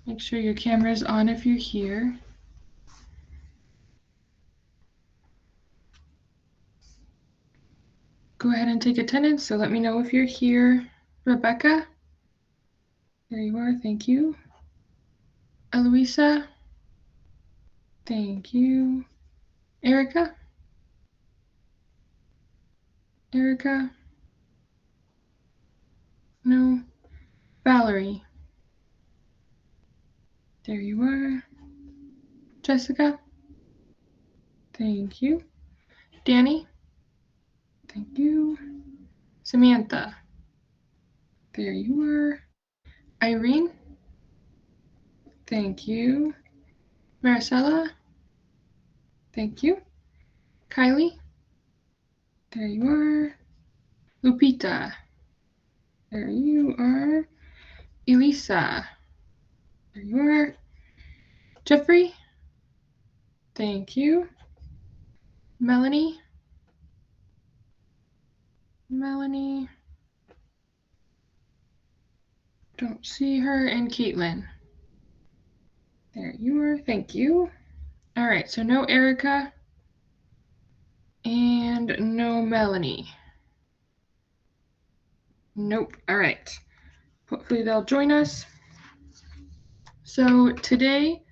Make sure your camera is on if you're here. Go ahead and take attendance, so let me know if you're here. Rebecca? There you are, thank you. Eloisa? Thank you. Erica? Erica? No. Valerie? There you are. Jessica? Thank you. Danny? Thank you. Samantha? There you are. Irene? Thank you. Maricela? Thank you. Kylie? There you are. Lupita? There you are. Elisa? There you are. Jeffrey? Thank you. Melanie? Melanie? Don't see her. And Caitlin? There you are. Thank you. All right, so no Erica and no Melanie. Nope. All right. Hopefully they'll join us. So today,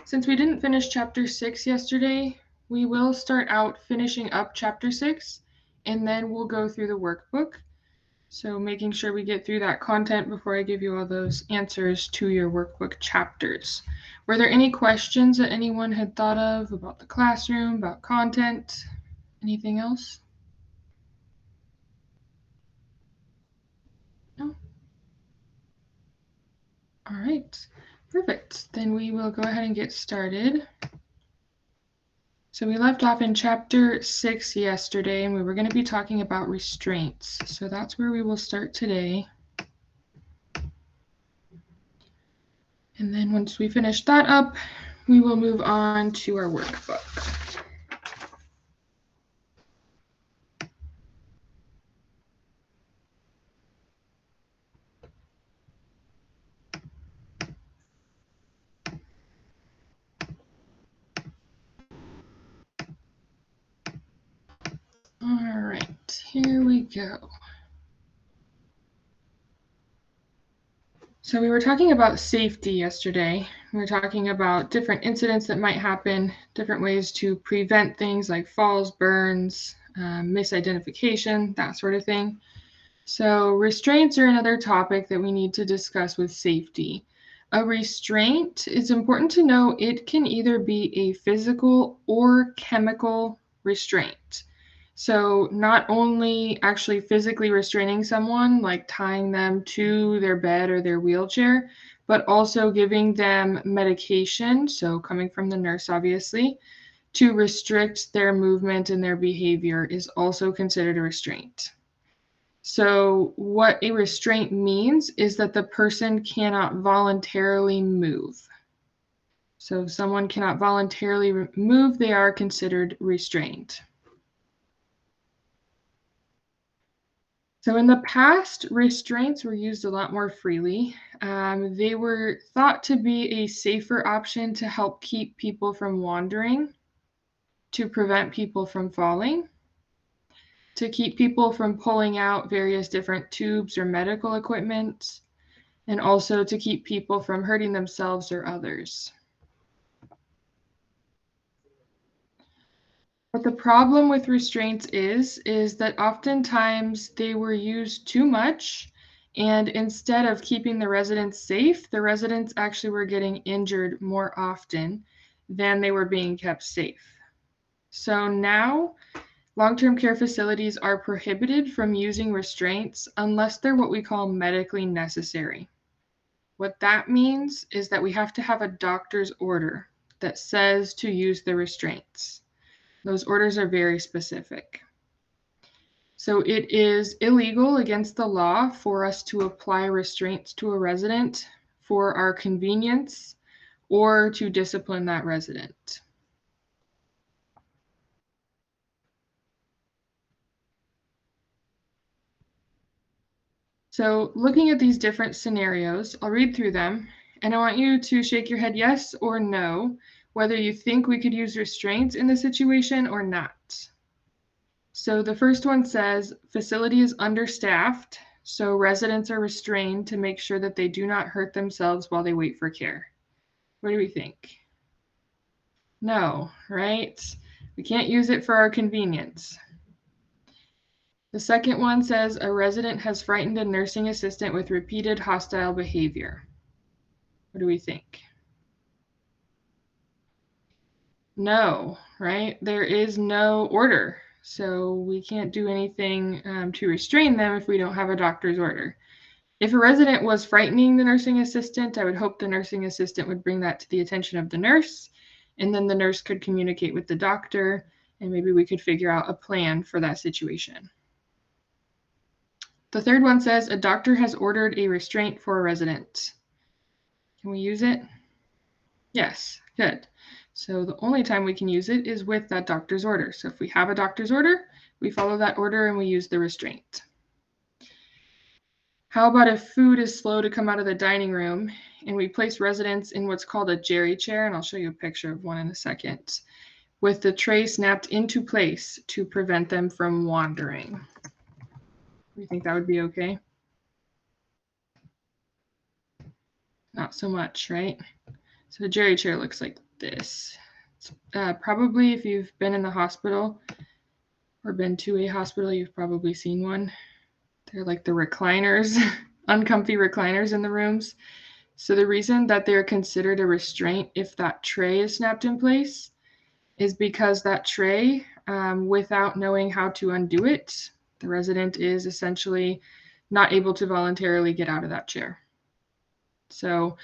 since we didn't finish chapter 6 yesterday, we will start out finishing up chapter 6, and then we'll go through the workbook. So making sure we get through that content before I give you all those answers to your workbook chapters. Were there any questions that anyone had thought of about the classroom, about content, anything else? No? All right, perfect. Then we will go ahead and get started. So we left off in chapter 6 yesterday, and we were going to be talking about restraints. So that's where we will start today. And then once we finish that up, we will move on to our workbook. All right, here we go. So we were talking about safety yesterday. We were talking about different incidents that might happen, different ways to prevent things like falls, burns, misidentification, that sort of thing. So restraints are another topic that we need to discuss with safety. A restraint, it's important to know it can either be a physical or chemical restraint. So not only actually physically restraining someone, like tying them to their bed or their wheelchair, but also giving them medication, so coming from the nurse obviously, to restrict their movement and their behavior is also considered a restraint. So what a restraint means is that the person cannot voluntarily move. So if someone cannot voluntarily move, they are considered restrained. So in the past, restraints were used a lot more freely. They were thought to be a safer option to help keep people from wandering, to prevent people from falling, to keep people from pulling out various different tubes or medical equipment, and also to keep people from hurting themselves or others. What the problem with restraints is that oftentimes they were used too much, and instead of keeping the residents safe, the residents actually were getting injured more often than they were being kept safe. So now, long-term care facilities are prohibited from using restraints unless they're what we call medically necessary. What that means is that we have to have a doctor's order that says to use the restraints. Those orders are very specific. So it is illegal against the law for us to apply restraints to a resident for our convenience or to discipline that resident. So looking at these different scenarios, I'll read through them, And I want you to shake your head yes or no, whether you think we could use restraints in the situation or not. So the first one says, facility is understaffed, so residents are restrained to make sure that they do not hurt themselves while they wait for care. What do we think? No, right? We can't use it for our convenience. The second one says, a resident has frightened a nursing assistant with repeated hostile behavior. What do we think? No, right? There is no order. So we can't do anything to restrain them if we don't have a doctor's order. If a resident was frightening the nursing assistant, I would hope the nursing assistant would bring that to the attention of the nurse, and then the nurse could communicate with the doctor, and maybe we could figure out a plan for that situation. The third one says, a doctor has ordered a restraint for a resident. Can we use it? Yes, good. So the only time we can use it is with that doctor's order. So if we have a doctor's order, we follow that order and we use the restraint. How about if food is slow to come out of the dining room and we place residents in what's called a jerry chair, and I'll show you a picture of one in a second, with the tray snapped into place to prevent them from wandering. We think that would be okay? Not so much, right? So a jerry chair looks like this. Probably if you've been in the hospital or been to a hospital, you've probably seen one. They're like the recliners, uncomfy recliners in the rooms. So the reason that they're considered a restraint if that tray is snapped in place is because that tray, without knowing how to undo it, the resident is essentially not able to voluntarily get out of that chair. So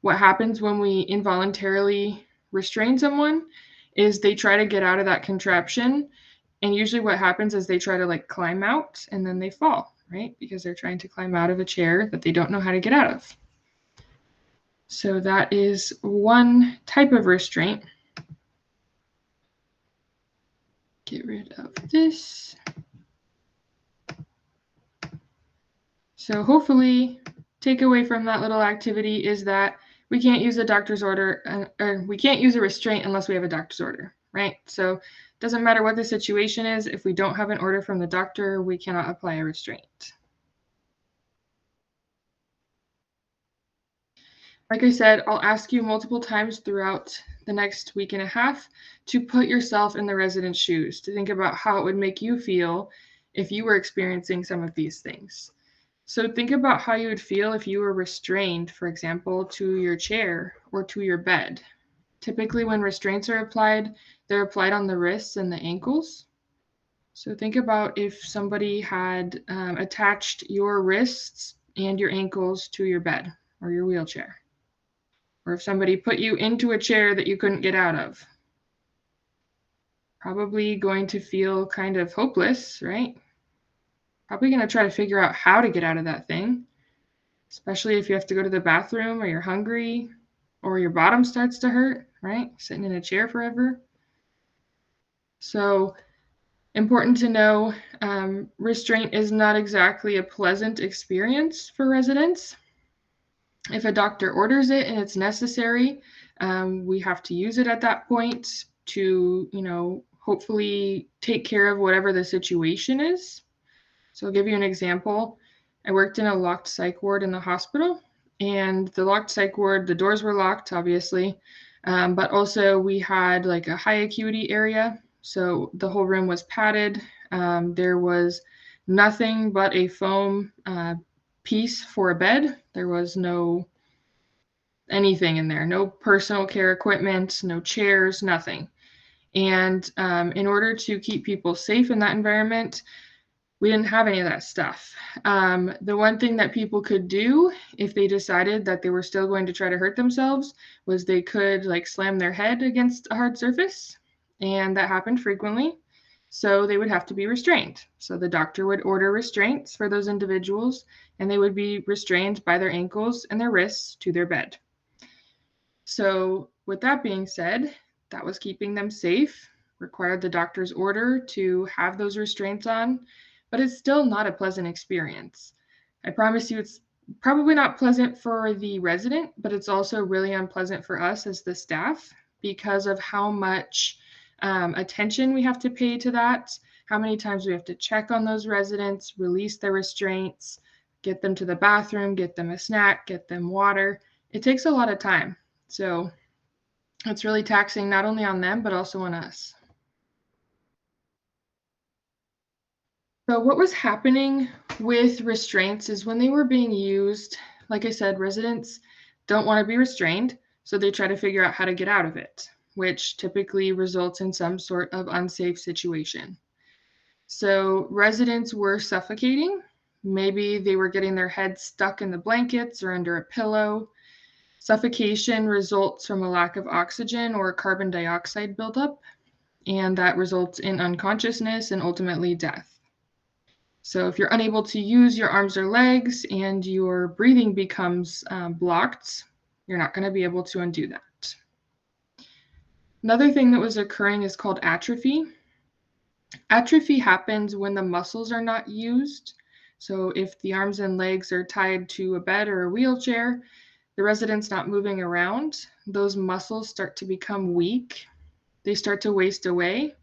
what happens when we involuntarily restrain someone is they try to get out of that contraption. And usually what happens is they try to like climb out and then they fall, right? Because they're trying to climb out of a chair that they don't know how to get out of. So that is one type of restraint. Get rid of this. So hopefully, takeaway from that little activity is that we can't use a doctor's order, or we can't use a restraint unless we have a doctor's order, right? So it doesn't matter what the situation is. If we don't have an order from the doctor, we cannot apply a restraint. Like I said, I'll ask you multiple times throughout the next week and a half to put yourself in the resident's shoes, to think about how it would make you feel if you were experiencing some of these things. So think about how you would feel if you were restrained, for example, to your chair or to your bed. Typically, when restraints are applied, they're applied on the wrists and the ankles. So think about if somebody had attached your wrists and your ankles to your bed or your wheelchair, or if somebody put you into a chair that you couldn't get out of. Probably going to feel kind of hopeless, right? Probably going to try to figure out how to get out of that thing, especially if you have to go to the bathroom or you're hungry or your bottom starts to hurt, right? Sitting in a chair forever. So important to know, restraint is not exactly a pleasant experience for residents. If a doctor orders it and it's necessary, we have to use it at that point to, hopefully take care of whatever the situation is. So I'll give you an example. I worked in a locked psych ward in the hospital, and the locked psych ward, the doors were locked, obviously, but also we had like a high acuity area. So the whole room was padded. There was nothing but a foam piece for a bed. There was no anything in there, no personal care equipment, no chairs, nothing. And in order to keep people safe in that environment, we didn't have any of that stuff. The one thing that people could do if they decided that they were still going to try to hurt themselves was they could like slam their head against a hard surface, and that happened frequently. So they would have to be restrained. So the doctor would order restraints for those individuals, and they would be restrained by their ankles and their wrists to their bed. So with that being said, that was keeping them safe, required the doctor's order to have those restraints on, but it's still not a pleasant experience. I promise you it's Probably not pleasant for the resident, but it's also really unpleasant for us as the staff because of how much attention we have to pay to that, how many times we have to check on those residents, release their restraints, get them to the bathroom, get them a snack, get them water. It takes a lot of time. So it's really taxing not only on them, but also on us. So what was happening with restraints is when they were being used, like I said, residents don't want to be restrained, so they try to figure out how to get out of it, which typically results in some sort of unsafe situation. So residents were suffocating. Maybe they were getting their heads stuck in the blankets or under a pillow. Suffocation results from a lack of oxygen or carbon dioxide buildup, and that results in unconsciousness and ultimately death. So if you're unable to use your arms or legs and your breathing becomes blocked, you're not going to be able to undo that. Another thing that was occurring is called atrophy. Atrophy happens when the muscles are not used. So if the arms and legs are tied to a bed or a wheelchair, the resident's not moving around, those muscles start to become weak. They start to waste away.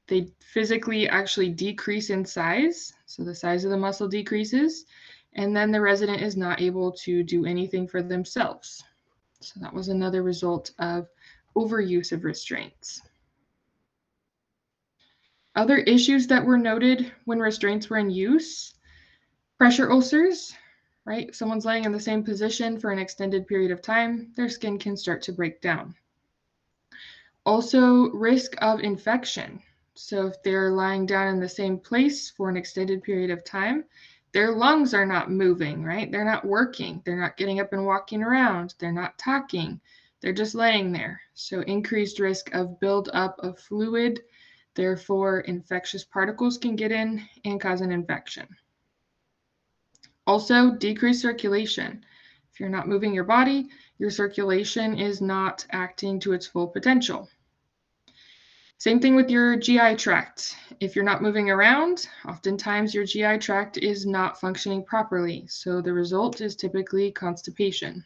They physically actually decrease in size. So the size of the muscle decreases, and then the resident is not able to do anything for themselves. So that was another result of overuse of restraints. Other issues that were noted when restraints were in use: pressure ulcers, right? If someone's laying in the same position for an extended period of time, their skin can start to break down. Also, risk of infection. So if they're lying down in the same place for an extended period of time, their lungs are not moving, right? They're not working. They're not getting up and walking around. They're not talking. They're just laying there. So increased risk of buildup of fluid. Therefore, infectious particles can get in and cause an infection. Also, decreased circulation. If you're not moving your body, your circulation is not acting to its full potential. Same thing with your GI tract. If you're not moving around, oftentimes your GI tract is not functioning properly. So the result is typically constipation.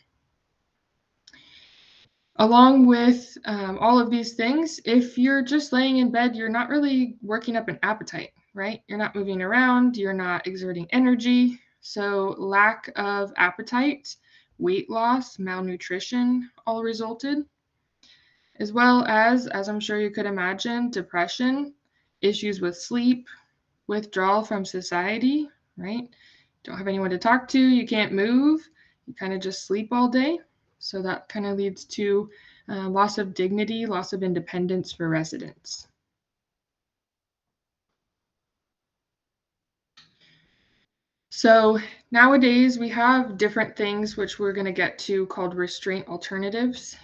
Along with all of these things, if you're just laying in bed, you're not really working up an appetite, right? You're not moving around, you're not exerting energy. So lack of appetite, weight loss, malnutrition all resulted, as well as I'm sure you could imagine, depression, issues with sleep, withdrawal from society, right? Don't have anyone to talk to, you can't move, you kind of just sleep all day. So that kind of leads to loss of dignity, loss of independence for residents. So nowadays we have different things which we're going to get to called restraint alternatives.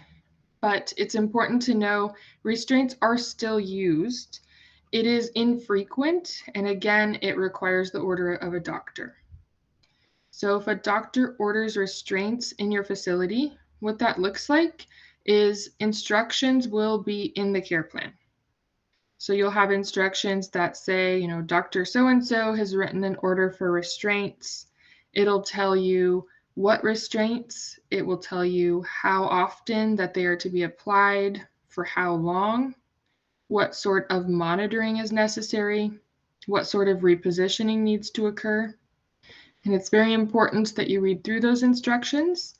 But it's important to know restraints are still used. It is infrequent, and again, it requires the order of a doctor. So if a doctor orders restraints in your facility, what that looks like is instructions will be in the care plan. So you'll have instructions that say, Dr. So-and-so has written an order for restraints. It'll tell you what restraints, it will tell you how often that they are to be applied, for how long, what sort of monitoring is necessary, what sort of repositioning needs to occur. And it's very important that you read through those instructions.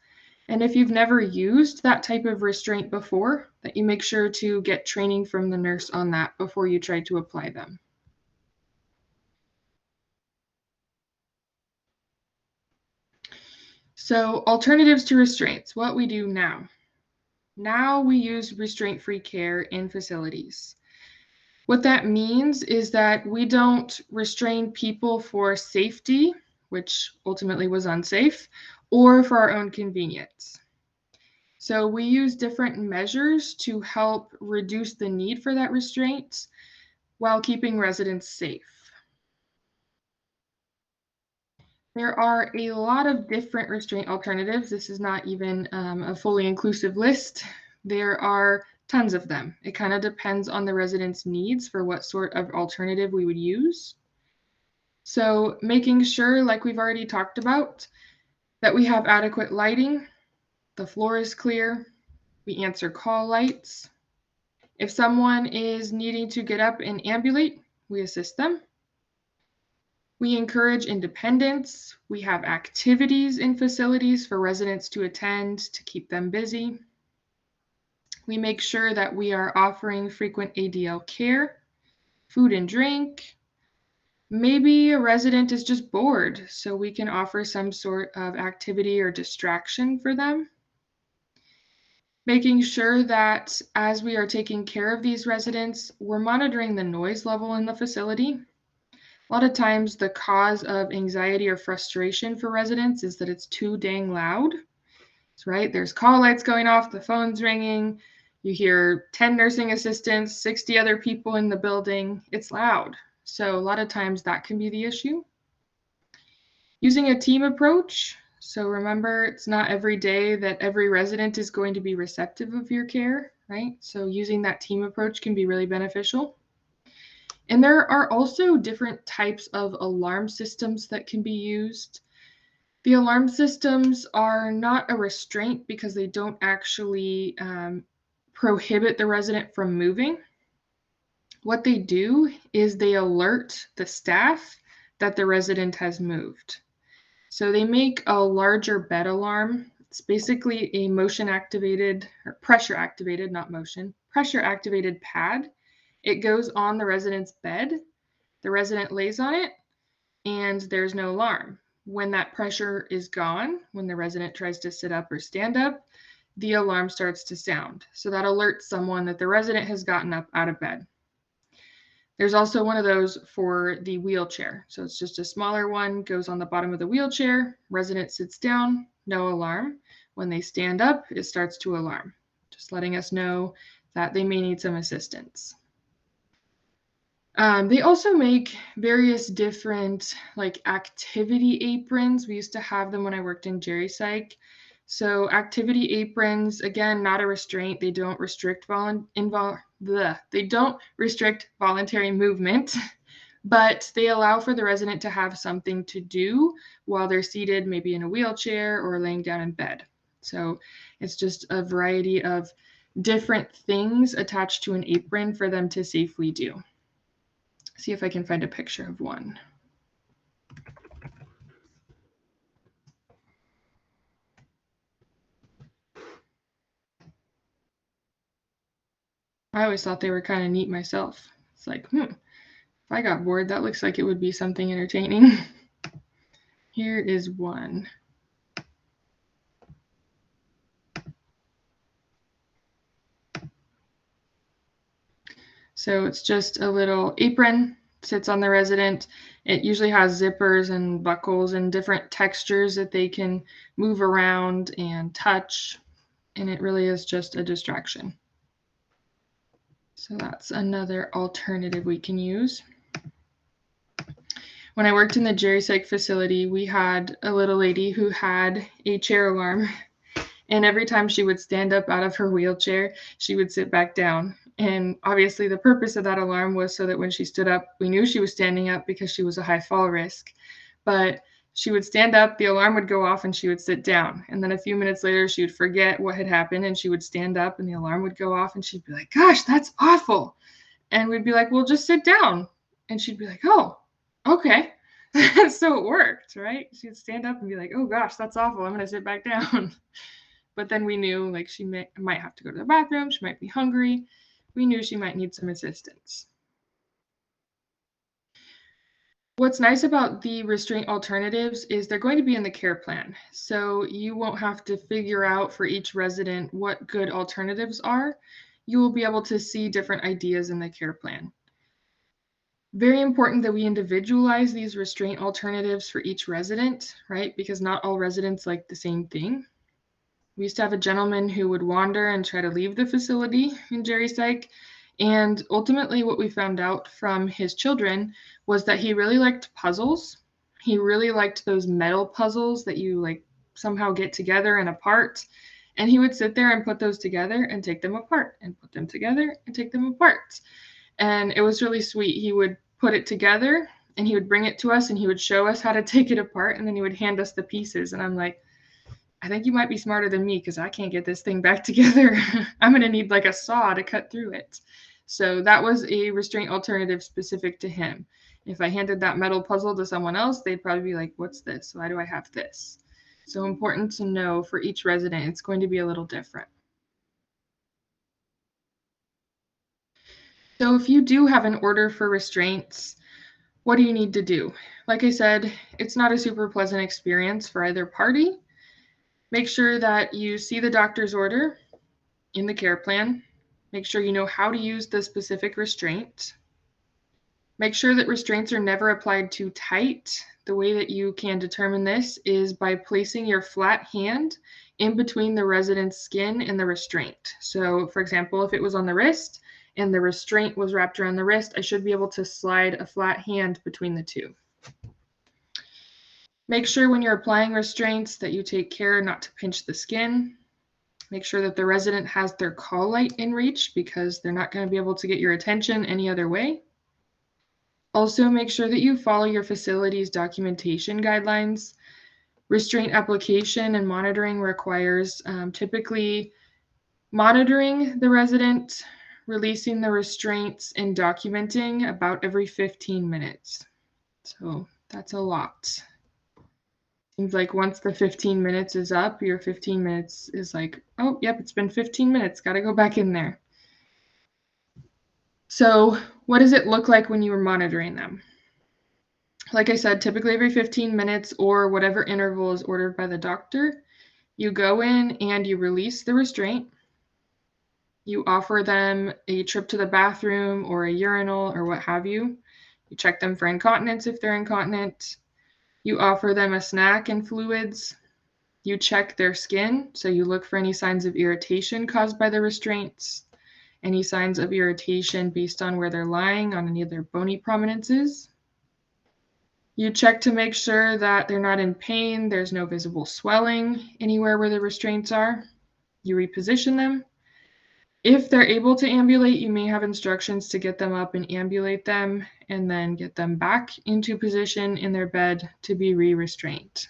And if you've never used that type of restraint before, that you make sure to get training from the nurse on that before you try to apply them. So alternatives to restraints, what we do now. Now we use restraint-free care in facilities. What that means is that we don't restrain people for safety, which ultimately was unsafe, or for our own convenience. So we use different measures to help reduce the need for that restraint while keeping residents safe. There are a lot of different restraint alternatives. This is not even a fully inclusive list. There are tons of them. It kind of depends on the resident's needs for what sort of alternative we would use. So making sure, like we've already talked about, that we have adequate lighting, the floor is clear, we answer call lights. If someone is needing to get up and ambulate, we assist them. We encourage independence. We have activities in facilities for residents to attend to keep them busy. We make sure that we are offering frequent ADL care, food and drink. Maybe a resident is just bored, so we can offer some sort of activity or distraction for them. Making sure that as we are taking care of these residents, we're monitoring the noise level in the facility. A lot of times the cause of anxiety or frustration for residents is that it's too dang loud. That's right. There's call lights going off, the phone's ringing, you hear 10 nursing assistants, 60 other people in the building. It's loud. So a lot of times that can be the issue. Using a team approach. So remember, it's not every day that every resident is going to be receptive of your care, right? So using that team approach can be really beneficial. And there are also different types of alarm systems that can be used. The alarm systems are not a restraint because they don't actually prohibit the resident from moving. What they do is they alert the staff that the resident has moved. So they make a larger bed alarm. It's basically a motion activated or pressure activated, not motion, pressure activated pad. It goes on the resident's bed. The resident lays on it and there's no alarm. When that pressure is gone, when the resident tries to sit up or stand up, the alarm starts to sound. So that alerts someone that the resident has gotten up out of bed. There's also one of those for the wheelchair. So it's just a smaller one, goes on the bottom of the wheelchair, resident sits down, no alarm. When they stand up, it starts to alarm, just letting us know that they may need some assistance. They also make various different like activity aprons. We used to have them when I worked in Geri Psych. So activity aprons, again, not a restraint. They don't restrict they don't restrict voluntary movement, but they allow for the resident to have something to do while they're seated, maybe in a wheelchair or laying down in bed. So it's just a variety of different things attached to an apron for them to safely do. See if I can find a picture of one. I always thought they were kind of neat myself. It's like, if I got bored, that looks like it would be something entertaining. Here is one. So it's just a little apron, sits on the resident. It usually has zippers and buckles and different textures that they can move around and touch. And it really is just a distraction. So that's another alternative we can use. When I worked in the Geri Psych facility, we had a little lady who had a chair alarm. And every time she would stand up out of her wheelchair, she would sit back down. And obviously the purpose of that alarm was so that when she stood up, we knew she was standing up because she was a high fall risk. But she would stand up, the alarm would go off, and she would sit down. And then a few minutes later, she would forget what had happened, and she would stand up, and the alarm would go off, and she'd be like, gosh, that's awful. And we'd be like, well, just sit down. And she'd be like, oh, okay. So it worked, right? She'd stand up and be like, oh gosh, that's awful. I'm going to sit back down. But then we knew like she might have to go to the bathroom. She might be hungry. We knew she might need some assistance. What's nice about the restraint alternatives is they're going to be in the care plan. So you won't have to figure out for each resident what good alternatives are. You will be able to see different ideas in the care plan. Very important that we individualize these restraint alternatives for each resident, right? Because not all residents like the same thing. We used to have a gentleman who would wander and try to leave the facility in Geri Psych. And ultimately, what we found out from his children was that he really liked puzzles. He really liked those metal puzzles that you like somehow get together and apart. And he would sit there and put those together and take them apart and put them together and take them apart. And it was really sweet. He would put it together and he would bring it to us and he would show us how to take it apart. And then he would hand us the pieces. And I'm like, I think you might be smarter than me because I can't get this thing back together. I'm going to need like a saw to cut through it. So that was a restraint alternative specific to him. If I handed that metal puzzle to someone else, they'd probably be like, what's this? Why do I have this? So important to know for each resident, it's going to be a little different. So if you do have an order for restraints, what do you need to do? Like I said, it's not a super pleasant experience for either party. Make sure that you see the doctor's order in the care plan. Make sure you know how to use the specific restraint. Make sure that restraints are never applied too tight. The way that you can determine this is by placing your flat hand in between the resident's skin and the restraint. So, for example, if it was on the wrist and the restraint was wrapped around the wrist, I should be able to slide a flat hand between the two. Make sure when you're applying restraints that you take care not to pinch the skin. Make sure that the resident has their call light in reach because they're not going to be able to get your attention any other way. Also, make sure that you follow your facility's documentation guidelines. Restraint application and monitoring requires typically monitoring the resident, releasing the restraints, and documenting about every 15 minutes. So that's a lot. Seems like once the 15 minutes is up, your 15 minutes is like, oh, yep, it's been 15 minutes. Got to go back in there. So what does it look like when you were monitoring them? Like I said, typically every 15 minutes or whatever interval is ordered by the doctor, you go in and you release the restraint. You offer them a trip to the bathroom or a urinal or what have you. You check them for incontinence if they're incontinent. You offer them a snack and fluids. You check their skin, so you look for any signs of irritation caused by the restraints, any signs of irritation based on where they're lying on any of their bony prominences. You check to make sure that they're not in pain, there's no visible swelling anywhere where the restraints are. You reposition them. If they're able to ambulate, you may have instructions to get them up and ambulate them and then get them back into position in their bed to be re-restrained.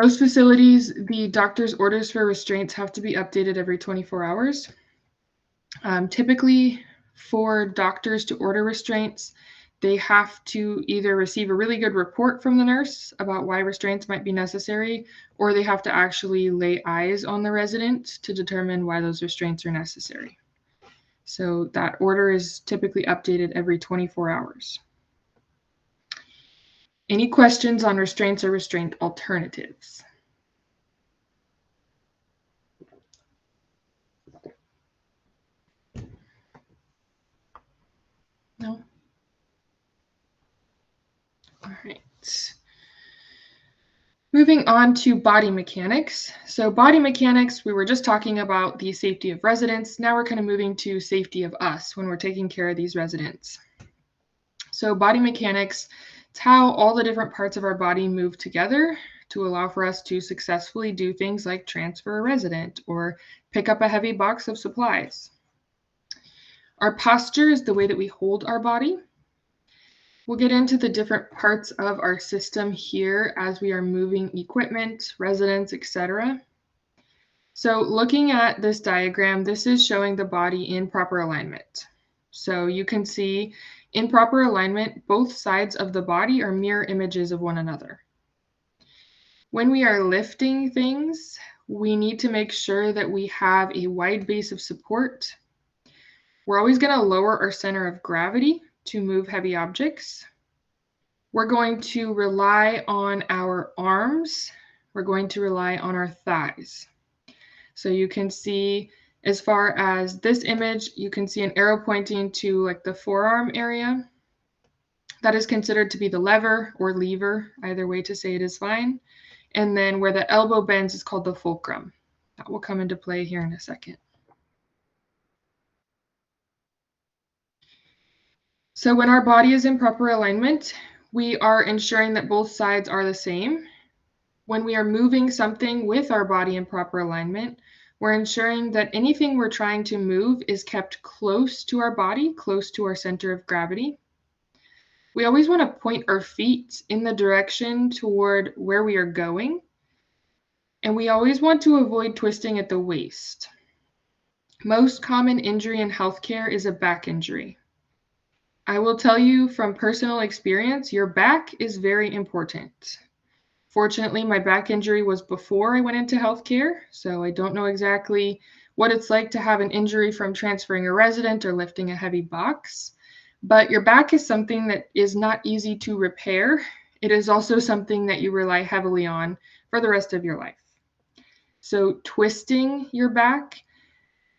Most facilities, the doctor's orders for restraints have to be updated every 24 hours. Typically, for doctors to order restraints, they have to either receive a really good report from the nurse about why restraints might be necessary, or they have to actually lay eyes on the resident to determine why those restraints are necessary. So that order is typically updated every 24 hours. Any questions on restraints or restraint alternatives? No? All right. Moving on to body mechanics. So body mechanics, we were just talking about the safety of residents. Now we're kind of moving to safety of us when we're taking care of these residents. So body mechanics, it's how all the different parts of our body move together to allow for us to successfully do things like transfer a resident or pick up a heavy box of supplies. Our posture is the way that we hold our body. We'll get into the different parts of our system here as we are moving equipment, residents, etc. So looking at this diagram, this is showing the body in proper alignment. So you can see in proper alignment, both sides of the body are mirror images of one another. When we are lifting things, we need to make sure that we have a wide base of support. We're always going to lower our center of gravity to move heavy objects. We're going to rely on our arms. We're going to rely on our thighs. So you can see as far as this image, you can see an arrow pointing to like the forearm area. That is considered to be the lever or lever, either way to say it is fine. And then where the elbow bends is called the fulcrum. That will come into play here in a second. So when our body is in proper alignment, we are ensuring that both sides are the same. When we are moving something with our body in proper alignment, we're ensuring that anything we're trying to move is kept close to our body, close to our center of gravity. We always want to point our feet in the direction toward where we are going, and we always want to avoid twisting at the waist. Most common injury in healthcare is a back injury. I will tell you from personal experience, your back is very important. Fortunately, my back injury was before I went into healthcare, so I don't know exactly what it's like to have an injury from transferring a resident or lifting a heavy box. But your back is something that is not easy to repair. It is also something that you rely heavily on for the rest of your life. So twisting your back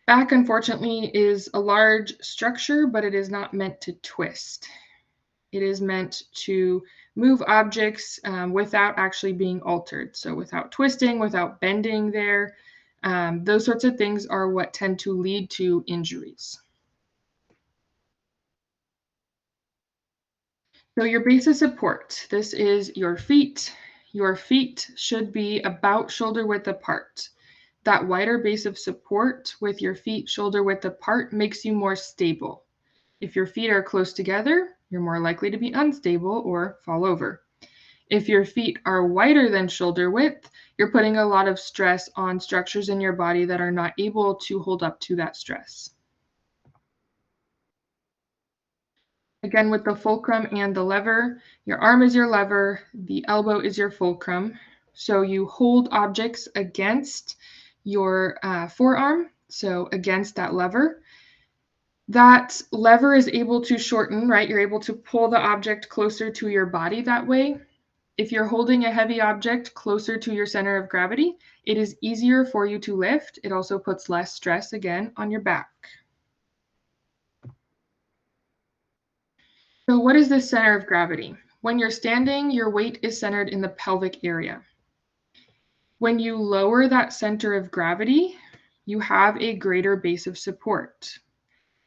unfortunately is a large structure, but it is not meant to twist. It is meant to move objects without actually being altered. So without twisting, without bending there, those sorts of things are what tend to lead to injuries. So your base of support, this is your feet. Your feet should be about shoulder width apart. That wider base of support with your feet shoulder width apart makes you more stable. If your feet are close together, you're more likely to be unstable or fall over. If your feet are wider than shoulder width, you're putting a lot of stress on structures in your body that are not able to hold up to that stress. Again, with the fulcrum and the lever, your arm is your lever, the elbow is your fulcrum. So you hold objects against your forearm, so against that lever. That lever is able to shorten, right? You're able to pull the object closer to your body that way. If you're holding a heavy object closer to your center of gravity, it is easier for you to lift. It also puts less stress, again, on your back. So what is the center of gravity? When you're standing, your weight is centered in the pelvic area. When you lower that center of gravity, you have a greater base of support.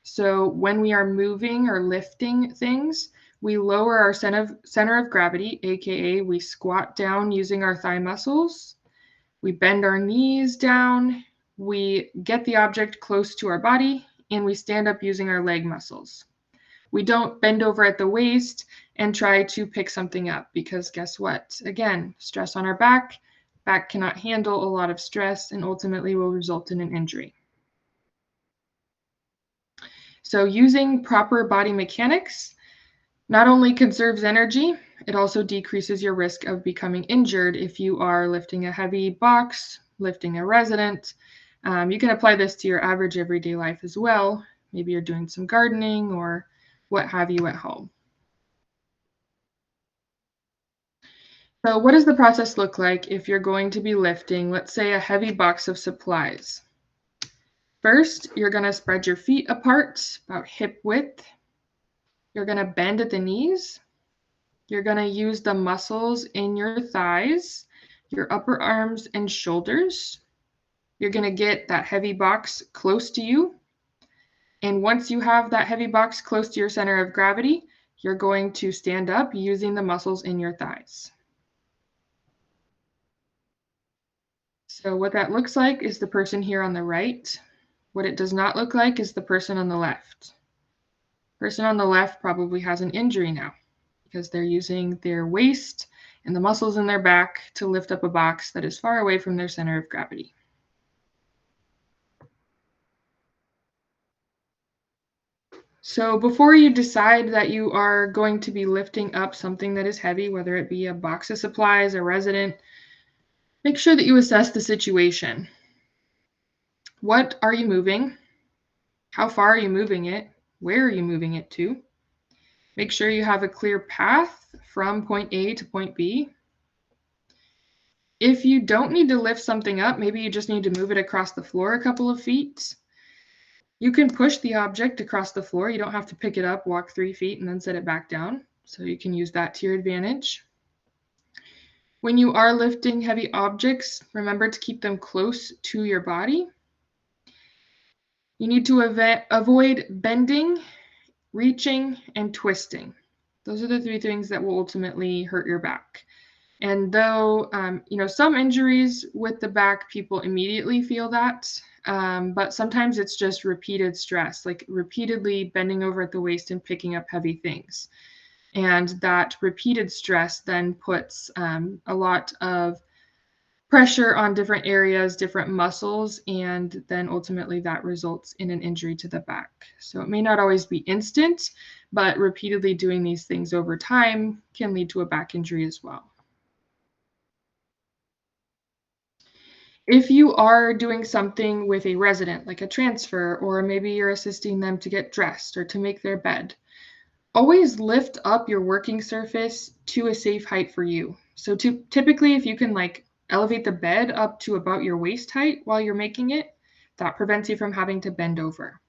So when we are moving or lifting things, we lower our center of gravity, aka we squat down using our thigh muscles. We bend our knees down, we get the object close to our body, and we stand up using our leg muscles. We don't bend over at the waist and try to pick something up because guess what? Again, stress on our back. Back cannot handle a lot of stress and ultimately will result in an injury. So using proper body mechanics not only conserves energy, it also decreases your risk of becoming injured if you are lifting a heavy box, lifting a resident. You can apply this to your average everyday life as well. Maybe you're doing some gardening or what have you at home. So what does the process look like if you're going to be lifting, let's say, a heavy box of supplies? First, you're going to spread your feet apart, about hip width. You're going to bend at the knees. You're going to use the muscles in your thighs, your upper arms and shoulders. You're going to get that heavy box close to you. And once you have that heavy box close to your center of gravity, you're going to stand up using the muscles in your thighs. So what that looks like is the person here on the right. What it does not look like is the person on the left. Person on the left probably has an injury now because they're using their waist and the muscles in their back to lift up a box that is far away from their center of gravity. So before you decide that you are going to be lifting up something that is heavy, whether it be a box of supplies, a resident, make sure that you assess the situation. What are you moving? How far are you moving it? Where are you moving it to? Make sure you have a clear path from point A to point B. If you don't need to lift something up, maybe you just need to move it across the floor a couple of feet. You can push the object across the floor. You don't have to pick it up, walk 3 feet, and then set it back down. So you can use that to your advantage. When you are lifting heavy objects, remember to keep them close to your body. You need to avoid bending, reaching, and twisting. Those are the 3 things that will ultimately hurt your back. And though, some injuries with the back, people immediately feel that, but sometimes it's just repeated stress, like repeatedly bending over at the waist and picking up heavy things. And that repeated stress then puts a lot of pressure on different areas, different muscles, and then ultimately that results in an injury to the back. So it may not always be instant, but repeatedly doing these things over time can lead to a back injury as well. If you are doing something with a resident, like a transfer, or maybe you're assisting them to get dressed or to make their bed, always lift up your working surface to a safe height for you. So typically, if you can elevate the bed up to about your waist height while you're making it, that prevents you from having to bend over.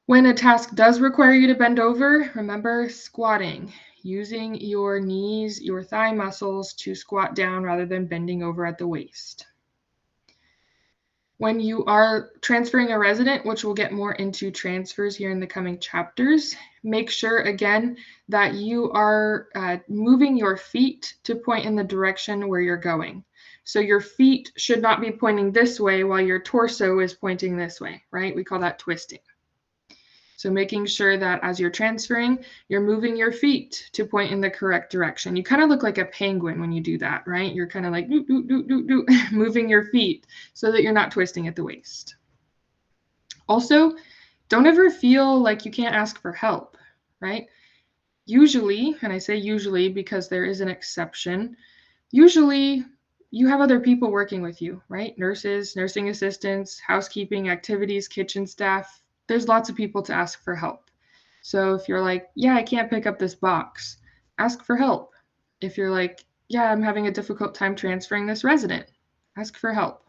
When a task does require you to bend over, remember squatting, using your knees, your thigh muscles to squat down rather than bending over at the waist. When you are transferring a resident, which we'll get more into transfers here in the coming chapters, make sure again that you are moving your feet to point in the direction where you're going. So your feet should not be pointing this way while your torso is pointing this way, right? We call that twisting. So making sure that as you're transferring, you're moving your feet to point in the correct direction. You kind of look like a penguin when you do that, right? You're kind of like moving your feet so that you're not twisting at the waist. Also, don't ever feel like you can't ask for help, right? Usually, and I say usually because there is an exception, usually you have other people working with you, right? Nurses, nursing assistants, housekeeping, activities, kitchen staff. There's lots of people to ask for help. So if you're like, yeah, I can't pick up this box, ask for help. If you're like, yeah, I'm having a difficult time transferring this resident, ask for help.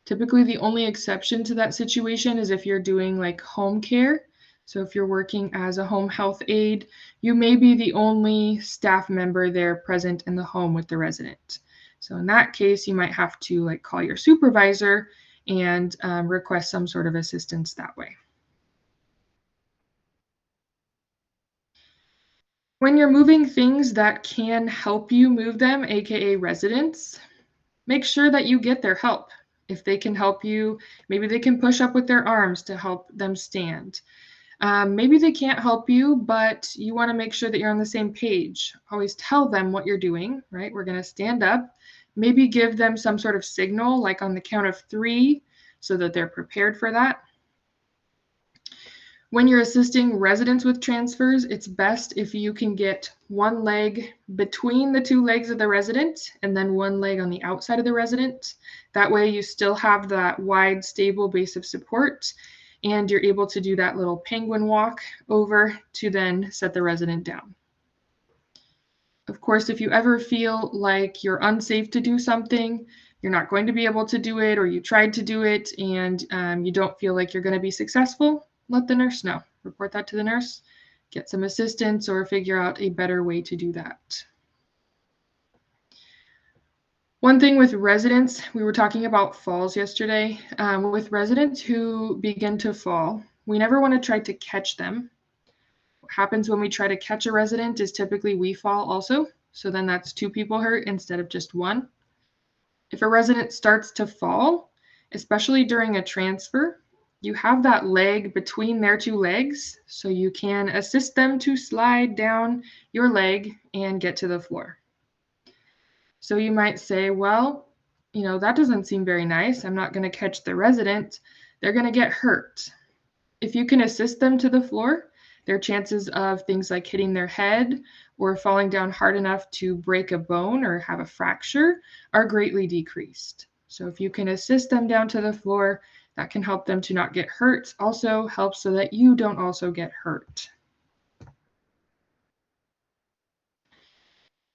Typically, the only exception to that situation is if you're doing like home care. So if you're working as a home health aide, you may be the only staff member there present in the home with the resident. So in that case, you might have to call your supervisor and request some sort of assistance that way. When you're moving things that can help you move them, aka residents, make sure that you get their help. If they can help you, maybe they can push up with their arms to help them stand. Maybe they can't help you, but you want to make sure that you're on the same page. Always tell them what you're doing, right? We're going to stand up. Maybe give them some sort of signal, like on the count of 3, so that they're prepared for that. When you're assisting residents with transfers, it's best if you can get one leg between the 2 legs of the resident and then one leg on the outside of the resident. That way you still have that wide, stable base of support, and you're able to do that little penguin walk over to then set the resident down. Of course, if you ever feel like you're unsafe to do something, you're not going to be able to do it, or you tried to do it and you don't feel like you're going to be successful, let the nurse know. Report that to the nurse, get some assistance, or figure out a better way to do that. One thing with residents, we were talking about falls yesterday. With residents who begin to fall, we never want to try to catch them. What happens when we try to catch a resident is typically we fall also. So then that's 2 people hurt instead of just 1. If a resident starts to fall, especially during a transfer, you have that leg between their 2 legs, so you can assist them to slide down your leg and get to the floor. So you might say, well, that doesn't seem very nice. I'm not going to catch the resident. They're going to get hurt. If you can assist them to the floor, their chances of things like hitting their head or falling down hard enough to break a bone or have a fracture are greatly decreased. So if you can assist them down to the floor, that can help them to not get hurt. Also helps so that you don't also get hurt.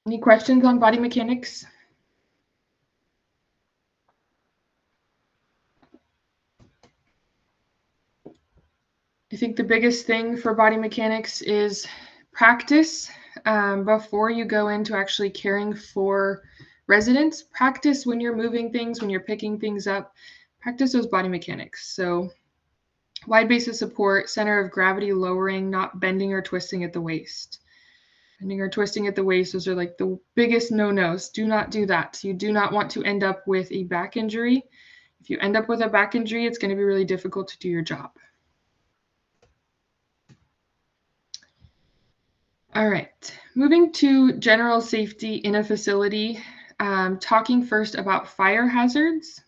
Any questions on body mechanics? I think the biggest thing for body mechanics is practice. Before you go into actually caring for residents, practice when you're moving things, when you're picking things up, practice those body mechanics. So wide base of support, center of gravity lowering, not bending or twisting at the waist. Bending or twisting at the waist, those are like the biggest no-nos. Do not do that. You do not want to end up with a back injury. If you end up with a back injury, it's going to be really difficult to do your job. All right, moving to general safety in a facility, talking first about fire hazards.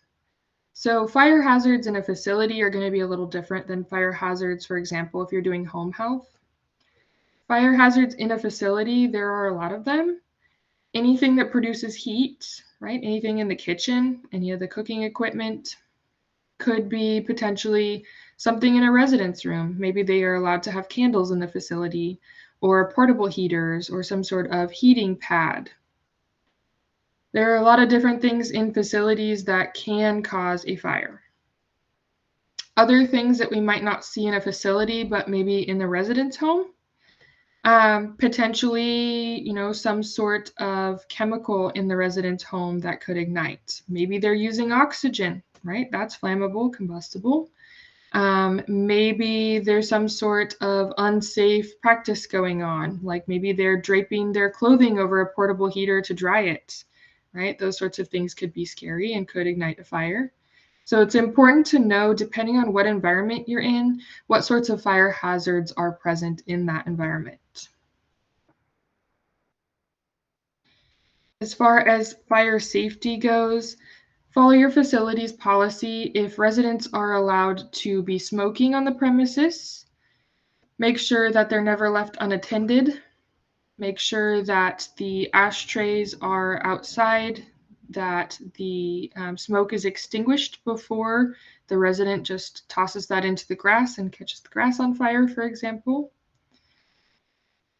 So fire hazards in a facility are going to be a little different than fire hazards, for example, if you're doing home health. Fire hazards in a facility, there are a lot of them. Anything that produces heat, right? Anything in the kitchen, any of the cooking equipment, could be potentially something in a residence room. Maybe they are allowed to have candles in the facility, or portable heaters, or some sort of heating pad. There are a lot of different things in facilities that can cause a fire. Other things that we might not see in a facility, but maybe in the residence home, potentially, some sort of chemical in the resident's home that could ignite. Maybe they're using oxygen, right? That's flammable, combustible. Maybe there's some sort of unsafe practice going on, like maybe they're draping their clothing over a portable heater to dry it, right? Those sorts of things could be scary and could ignite a fire. So it's important to know, depending on what environment you're in, what sorts of fire hazards are present in that environment. As far as fire safety goes, follow your facility's policy. If residents are allowed to be smoking on the premises, make sure that they're never left unattended. Make sure that the ashtrays are outside, that the smoke is extinguished before the resident just tosses that into the grass and catches the grass on fire, for example.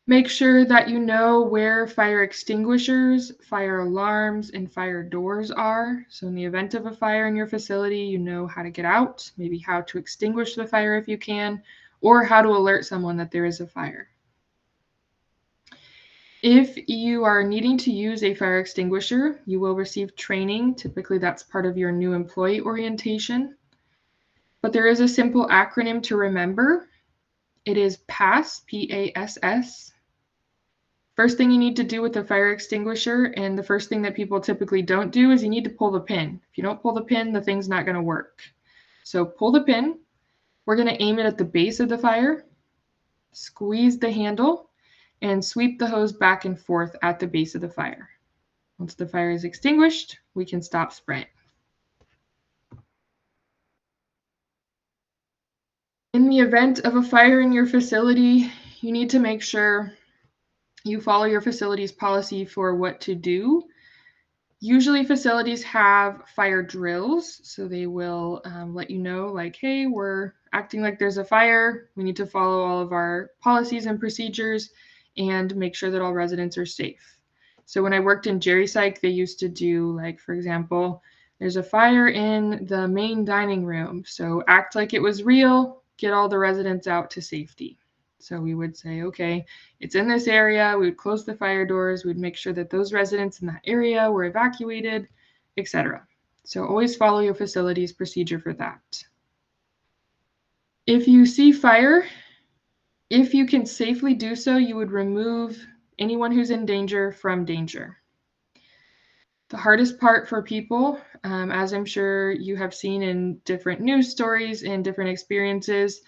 Make sure that you know where fire extinguishers, fire alarms, and fire doors are. So in the event of a fire in your facility, you know how to get out, maybe how to extinguish the fire if you can, or how to alert someone that there is a fire. If you are needing to use a fire extinguisher, you will receive training. Typically, that's part of your new employee orientation. But there is a simple acronym to remember. It is PASS, P-A-S-S. First thing you need to do with the fire extinguisher, and the first thing that people typically don't do, is you need to pull the pin. If you don't pull the pin, the thing's not going to work. So pull the pin. We're going to aim it at the base of the fire, squeeze the handle, and sweep the hose back and forth at the base of the fire. Once the fire is extinguished, we can stop spraying. In the event of a fire in your facility, you need to make sure you follow your facility's policy for what to do. Usually facilities have fire drills, so they will let you know, like, hey, we're acting like there's a fire. We need to follow all of our policies and procedures and make sure that all residents are safe. So when I worked in Jerry Psych, they used to do, like, for example, there's a fire in the main dining room, so act like it was real, get all the residents out to safety. So we would say, okay, it's in this area. We would close the fire doors. We'd make sure that those residents in that area were evacuated, etc. So always follow your facility's procedure for that. If you see fire, if you can safely do so, you would remove anyone who's in danger from danger. The hardest part for people, as I'm sure you have seen in different news stories and different experiences,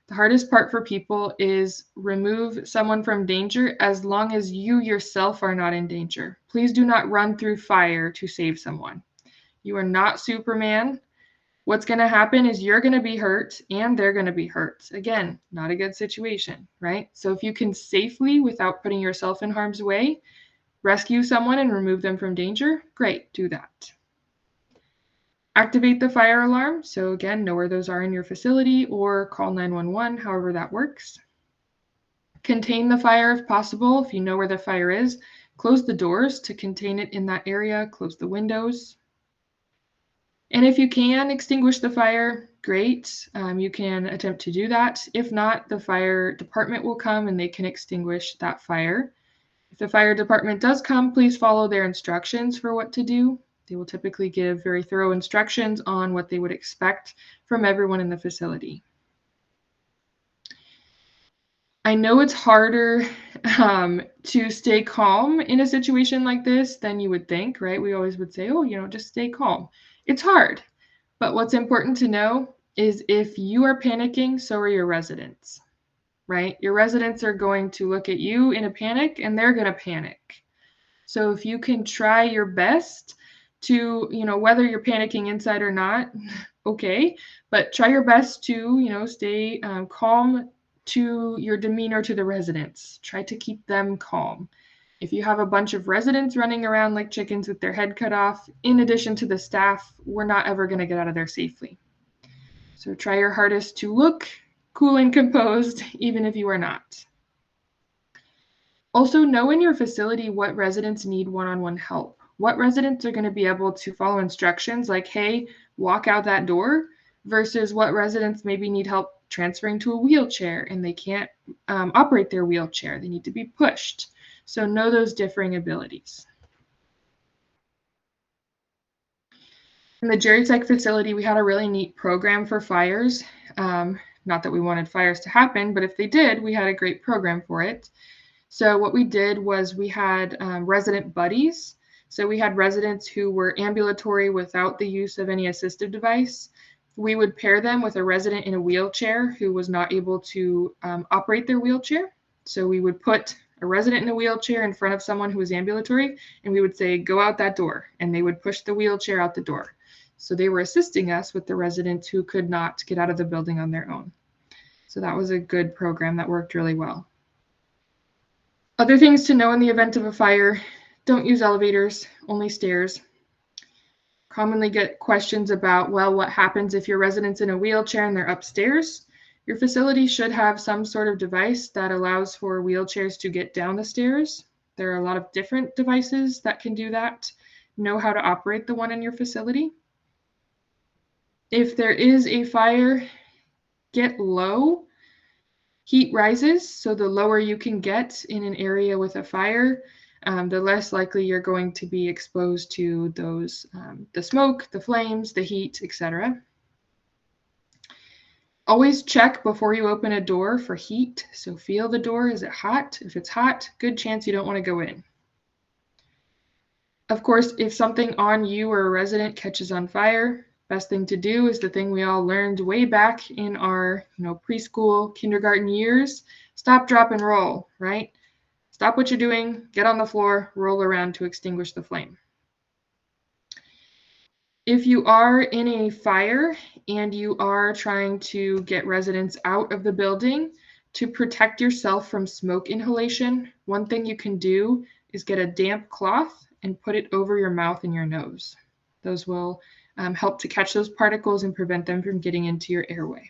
the hardest part for people is remove someone from danger as long as you yourself are not in danger. Please do not run through fire to save someone. You are not Superman. What's going to happen is you're going to be hurt and they're going to be hurt. Again, not a good situation, right? So if you can safely, without putting yourself in harm's way, rescue someone and remove them from danger, great, do that. Activate the fire alarm. So again, know where those are in your facility or call 911, however that works. Contain the fire if possible. If you know where the fire is, close the doors to contain it in that area, close the windows. And if you can extinguish the fire, great. You can attempt to do that. If not, the fire department will come and they can extinguish that fire. If the fire department does come, please follow their instructions for what to do. They will typically give very thorough instructions on what they would expect from everyone in the facility. I know it's harder to stay calm in a situation like this than you would think, right? We always would say, oh, just stay calm. It's hard. But what's important to know is if you are panicking, so are your residents, right? Your residents are going to look at you in a panic and they're going to panic. So if you can try your best to, whether you're panicking inside or not, okay, but try your best to, stay calm to your demeanor to the residents. Try to keep them calm. If you have a bunch of residents running around like chickens with their head cut off, in addition to the staff, we're not ever going to get out of there safely. So try your hardest to look cool and composed, even if you are not. Also, know in your facility what residents need one-on-one help. What residents are going to be able to follow instructions like, hey, walk out that door, versus what residents maybe need help transferring to a wheelchair and they can't operate their wheelchair. They need to be pushed. So know those differing abilities. In the Jerry Psych facility, we had a really neat program for fires. Not that we wanted fires to happen, but if they did, we had a great program for it. So what we did was we had resident buddies. So we had residents who were ambulatory without the use of any assistive device. We would pair them with a resident in a wheelchair who was not able to operate their wheelchair. So we would put a resident in a wheelchair in front of someone who was ambulatory, and we would say, go out that door, and they would push the wheelchair out the door. So they were assisting us with the residents who could not get out of the building on their own. So that was a good program that worked really well. Other things to know in the event of a fire: don't use elevators, only stairs. Commonly get questions about, well, what happens if your resident's in a wheelchair and they're upstairs? Your facility should have some sort of device that allows for wheelchairs to get down the stairs. There are a lot of different devices that can do that. Know how to operate the one in your facility. If there is a fire, get low. Heat rises, so the lower you can get in an area with a fire, the less likely you're going to be exposed to those, the smoke, the flames, the heat, etc. Always check before you open a door for heat. So feel the door, is it hot? If it's hot, good chance you don't want to go in. Of course, if something on you or a resident catches on fire, best thing to do is the thing we all learned way back in our preschool, kindergarten years. Stop, drop, and roll, right? Stop what you're doing, get on the floor, roll around to extinguish the flame. If you are in a fire and you are trying to get residents out of the building, to protect yourself from smoke inhalation, one thing you can do is get a damp cloth and put it over your mouth and your nose. Those will help to catch those particles and prevent them from getting into your airway.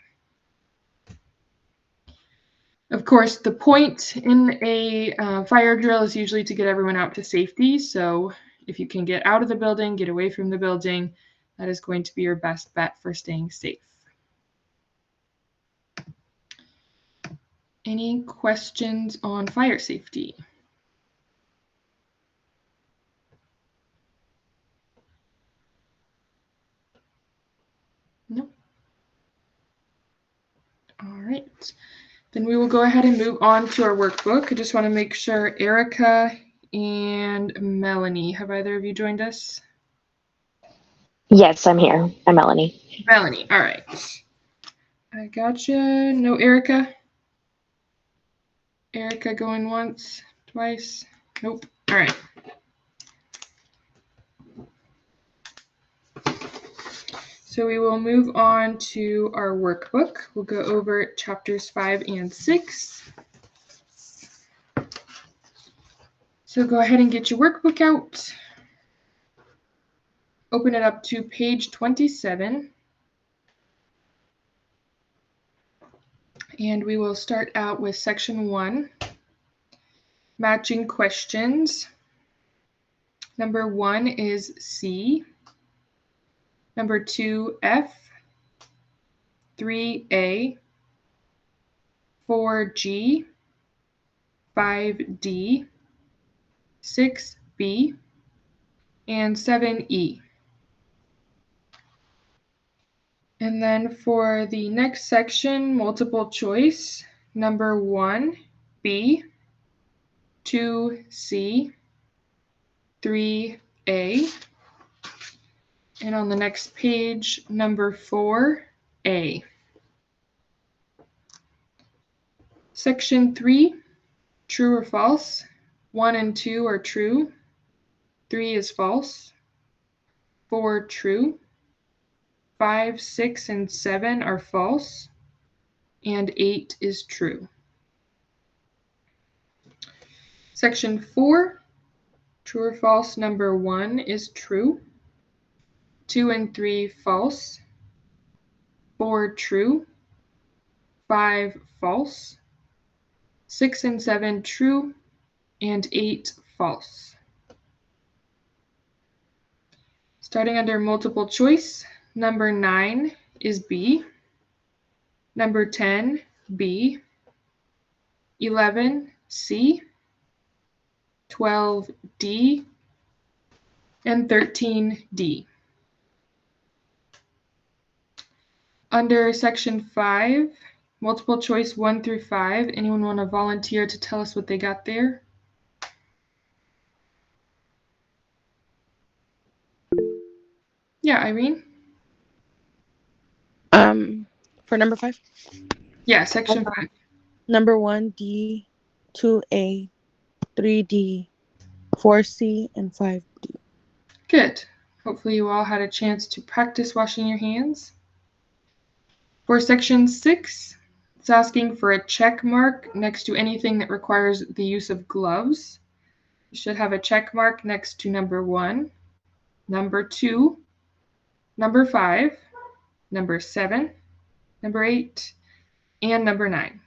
Of course, the point in a fire drill is usually to get everyone out to safety. So if you can get out of the building, get away from the building, that is going to be your best bet for staying safe. Any questions on fire safety? No? All right. Then we will go ahead and move on to our workbook. I just want to make sure Erica and Melanie, have either of you joined us? Yes, I'm here. I'm Melanie. Melanie, all right. I gotcha. No Erica? Erica going once, twice? Nope. All right. So we will move on to our workbook. We'll go over chapters 5 and 6. So go ahead and get your workbook out. Open it up to page 27. And we will start out with section 1, matching questions. Number 1 is C. Number 2, F. 3A. 4G. 5D. 6B. And 7E. And then for the next section, multiple choice, number 1, B, 2, C, 3A, and on the next page, number 4, A. Section 3, true or false. 1 and 2 are true. 3 is false. 4 true. 5, 6, and 7 are false. And 8 is true. Section 4, true or false, number 1 is true. 2 and 3 false. 4 true. 5 false. 6 and 7 true. And 8 false. Starting under multiple choice, number 9 is B. Number 10, B. 11, C. 12, D. And 13, D. Under section 5, multiple choice 1 through 5, anyone want to volunteer to tell us what they got there? Yeah, Irene? For number 5? Yeah, section 5. Number 1, D, 2A, 3D, 4C, and 5D. Good. Hopefully you all had a chance to practice washing your hands. For section 6, it's asking for a check mark next to anything that requires the use of gloves. You should have a check mark next to number 1, number 2, number 5, number 7, number 8, and number 9.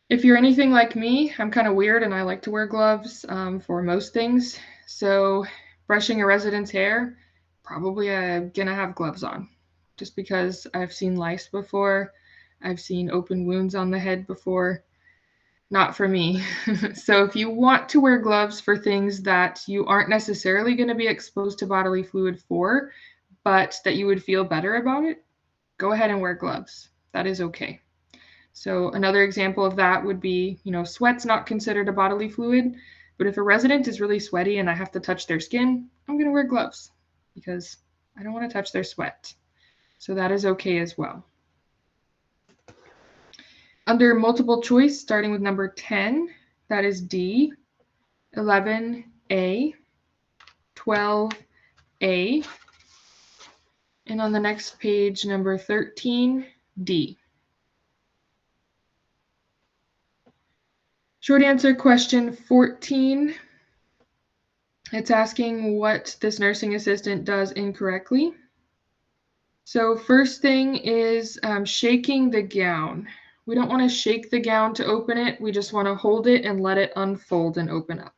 If you're anything like me, I'm kind of weird and I like to wear gloves for most things. So brushing a resident's hair, probably I'm gonna have gloves on just because I've seen lice before. I've seen open wounds on the head before. Not for me. So if you want to wear gloves for things that you aren't necessarily going to be exposed to bodily fluid for, but that you would feel better about it, go ahead and wear gloves. That is okay. So another example of that would be, sweat's not considered a bodily fluid, but if a resident is really sweaty and I have to touch their skin, I'm going to wear gloves because I don't want to touch their sweat. So that is okay as well. Under multiple choice, starting with number 10, that is D, 11A, 12A, and on the next page, number 13, D. Short answer question 14. It's asking what this nursing assistant does incorrectly. So first thing is shaking the gown. We don't want to shake the gown to open it. We just want to hold it and let it unfold and open up.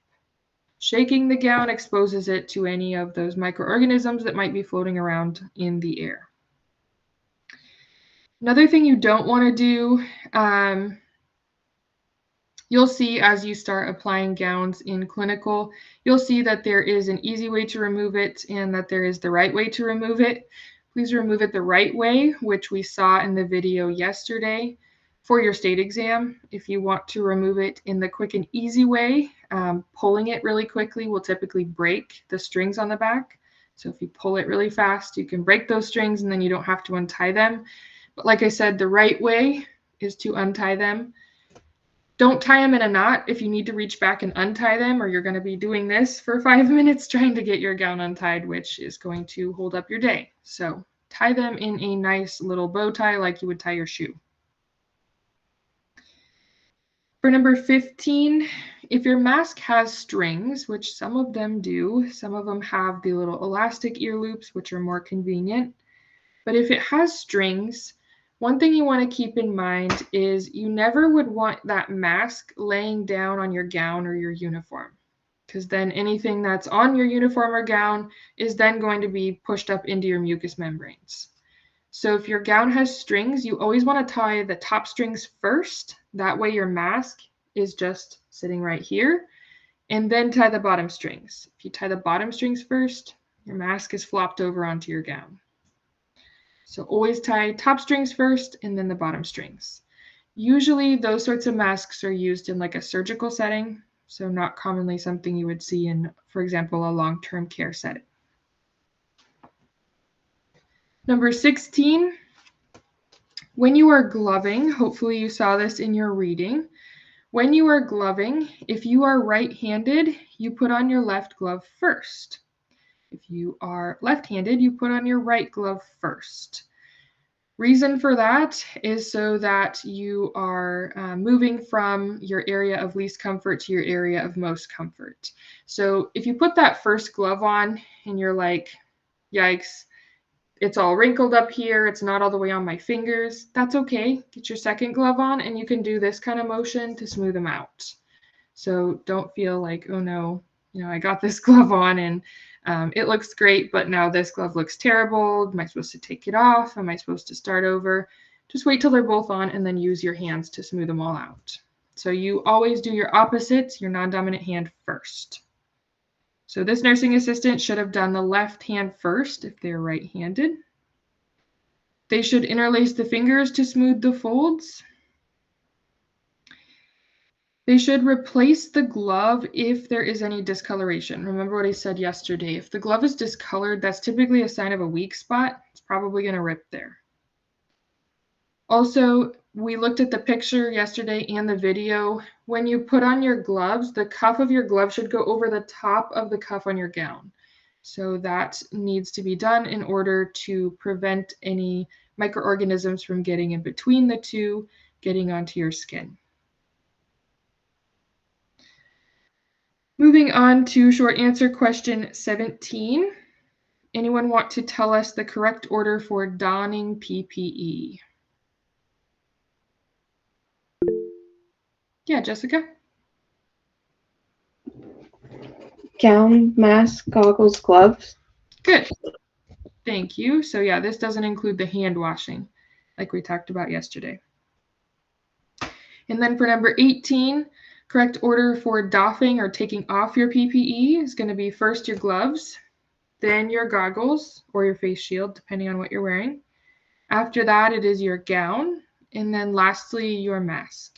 Shaking the gown exposes it to any of those microorganisms that might be floating around in the air. Another thing you don't want to do, you'll see as you start applying gowns in clinical, you'll see that there is an easy way to remove it and that there is the right way to remove it. Please remove it the right way, which we saw in the video yesterday for your state exam. If you want to remove it in the quick and easy way, pulling it really quickly will typically break the strings on the back. So if you pull it really fast, you can break those strings and then you don't have to untie them. But like I said, the right way is to untie them. Don't tie them in a knot if you need to reach back and untie them, or you're going to be doing this for 5 minutes trying to get your gown untied, which is going to hold up your day. So tie them in a nice little bow tie like you would tie your shoe. For number 15, if your mask has strings, which some of them do, some of them have the little elastic ear loops, which are more convenient. But if it has strings, one thing you want to keep in mind is you never would want that mask laying down on your gown or your uniform, because then anything that's on your uniform or gown is then going to be pushed up into your mucous membranes. So if your gown has strings, you always want to tie the top strings first. That way your mask is just sitting right here, and then tie the bottom strings. If you tie the bottom strings first, your mask is flopped over onto your gown. So always tie top strings first and then the bottom strings. Usually those sorts of masks are used in like a surgical setting, so not commonly something you would see in, for example, a long-term care setting. Number 16, When you are gloving, hopefully you saw this in your reading. When you are gloving, if you are right-handed, you put on your left glove first. If you are left-handed, you put on your right glove first. Reason for that is so that you are moving from your area of least comfort to your area of most comfort. So if you put that first glove on and you're like, yikes, it's all wrinkled up here, it's not all the way on my fingers, that's okay. Get your second glove on and you can do this kind of motion to smooth them out. So don't feel like, oh no, I got this glove on and it looks great, but now this glove looks terrible. Am I supposed to take it off? Am I supposed to start over? Just wait till they're both on and then use your hands to smooth them all out. So you always do your opposites, your non-dominant hand first. So this nursing assistant should have done the left hand first if they're right-handed. They should interlace the fingers to smooth the folds. They should replace the glove if there is any discoloration. Remember what I said yesterday. If the glove is discolored, that's typically a sign of a weak spot. It's probably going to rip there. Also, we looked at the picture yesterday and the video. When you put on your gloves, the cuff of your glove should go over the top of the cuff on your gown. So that needs to be done in order to prevent any microorganisms from getting in between the two, getting onto your skin. Moving on to short answer question 17. Anyone want to tell us the correct order for donning PPE? Yeah, Jessica? Gown, mask, goggles, gloves. Good. Thank you. So yeah, this doesn't include the hand washing like we talked about yesterday. And then for number 18, correct order for doffing or taking off your PPE is going to be first your gloves, then your goggles or your face shield, depending on what you're wearing. After that, it is your gown, and then lastly, your mask.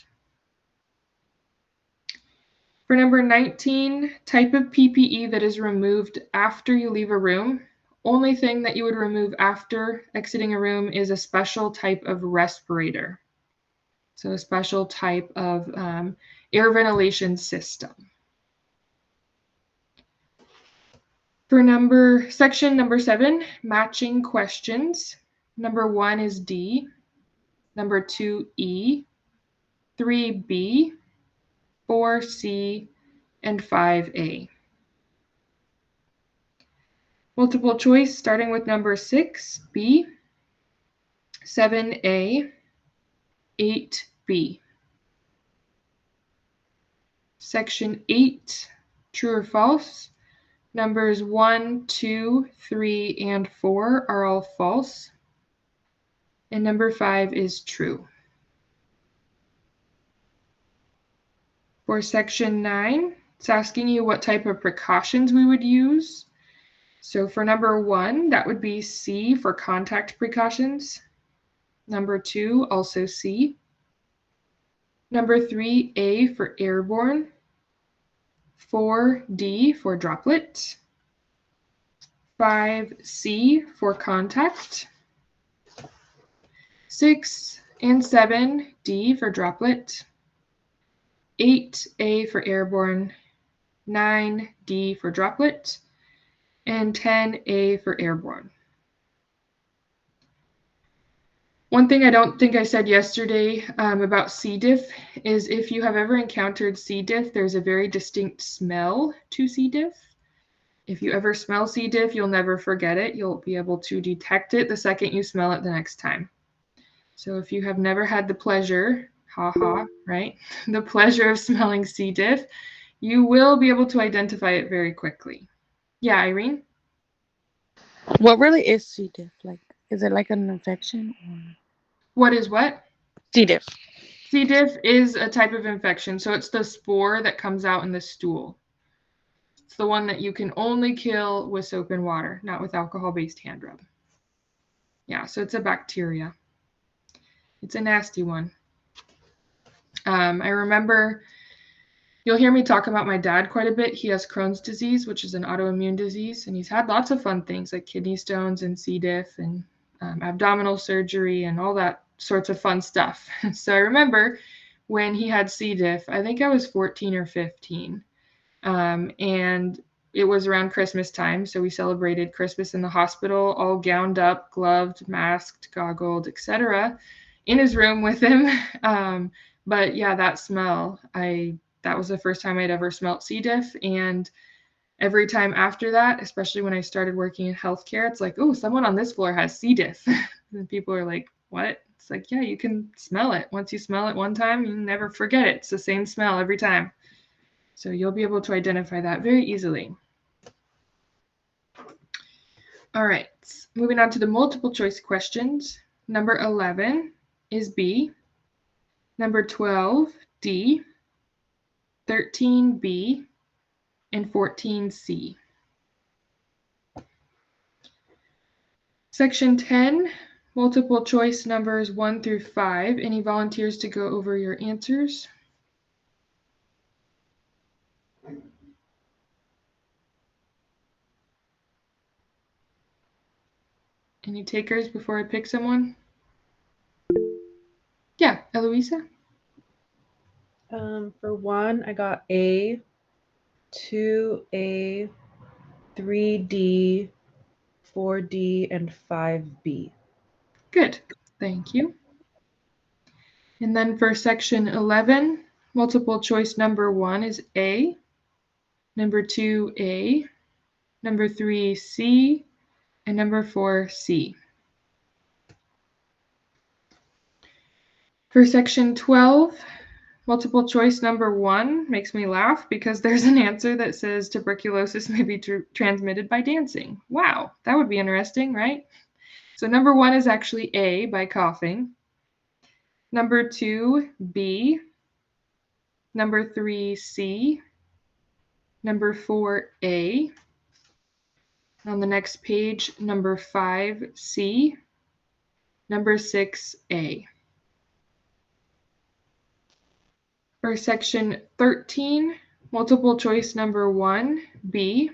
For number 19, type of PPE that is removed after you leave a room. Only thing that you would remove after exiting a room is a special type of respirator. So a special type of air ventilation system. For section number 7, matching questions. Number 1 is D, number 2, E, 3, B, 4, C, and 5A. Multiple choice starting with number 6, B, 7A, 8B. Section 8, true or false. Numbers 1, 2, 3, and 4 are all false. And number 5 is true. For section 9, it's asking you what type of precautions we would use. So for number 1, that would be C for contact precautions. Number 2, also C. Number 3, A for airborne. 4, D for droplet. 5, C for contact. 6 and 7, D for droplet. 8, A for airborne. 9, D for droplet. And 10, A for airborne. One thing I don't think I said yesterday about C. diff is if you have ever encountered C. diff, there's a very distinct smell to C. diff. If you ever smell C. diff, you'll never forget it. You'll be able to detect it the second you smell it the next time. So if you have never had the pleasure, right? The pleasure of smelling C. diff, you will be able to identify it very quickly. Yeah, Irene? What really is C. diff? Like, is it like an infection? Or... What is what? C. diff. C. diff is a type of infection. So it's the spore that comes out in the stool. It's the one that you can only kill with soap and water, not with alcohol-based hand rub. Yeah, so it's a bacteria. It's a nasty one. I remember you'll hear me talk about my dad quite a bit. He has Crohn's disease, which is an autoimmune disease, and he's had lots of fun things like kidney stones and C. diff and abdominal surgery and all that sorts of fun stuff. So I remember when he had C. diff, I think I was 14 or 15. And it was around Christmas time, so we celebrated Christmas in the hospital, all gowned up, gloved, masked, goggled, etc., in his room with him. But yeah, that smell, that was the first time I'd ever smelt C. diff, and every time after that, especially when I started working in healthcare, it's like, oh, someone on this floor has C. diff. And people are like, what? It's like, yeah, you can smell it. Once you smell it one time, you never forget it. It's the same smell every time. So you'll be able to identify that very easily. All right, moving on to the multiple choice questions. Number 11 is B. Number 12, D. 13, B. And 14, C. Section 10, multiple choice numbers 1 through 5. Any volunteers to go over your answers? Any takers before I pick someone? Yeah, Eloisa? For 1, I got A, 2A, 3D, 4D, and 5B. Good, thank you. And then for section 11, multiple choice number 1 is A, number 2, A, number 3, C, and number 4, C. For section 12, multiple choice number 1 makes me laugh because there's an answer that says tuberculosis may be transmitted by dancing. Wow, that would be interesting, right? So number 1 is actually A, by coughing. Number 2, B. Number 3, C. Number 4, A. On the next page, number 5, C. Number 6, A. For section 13, multiple choice number 1, B.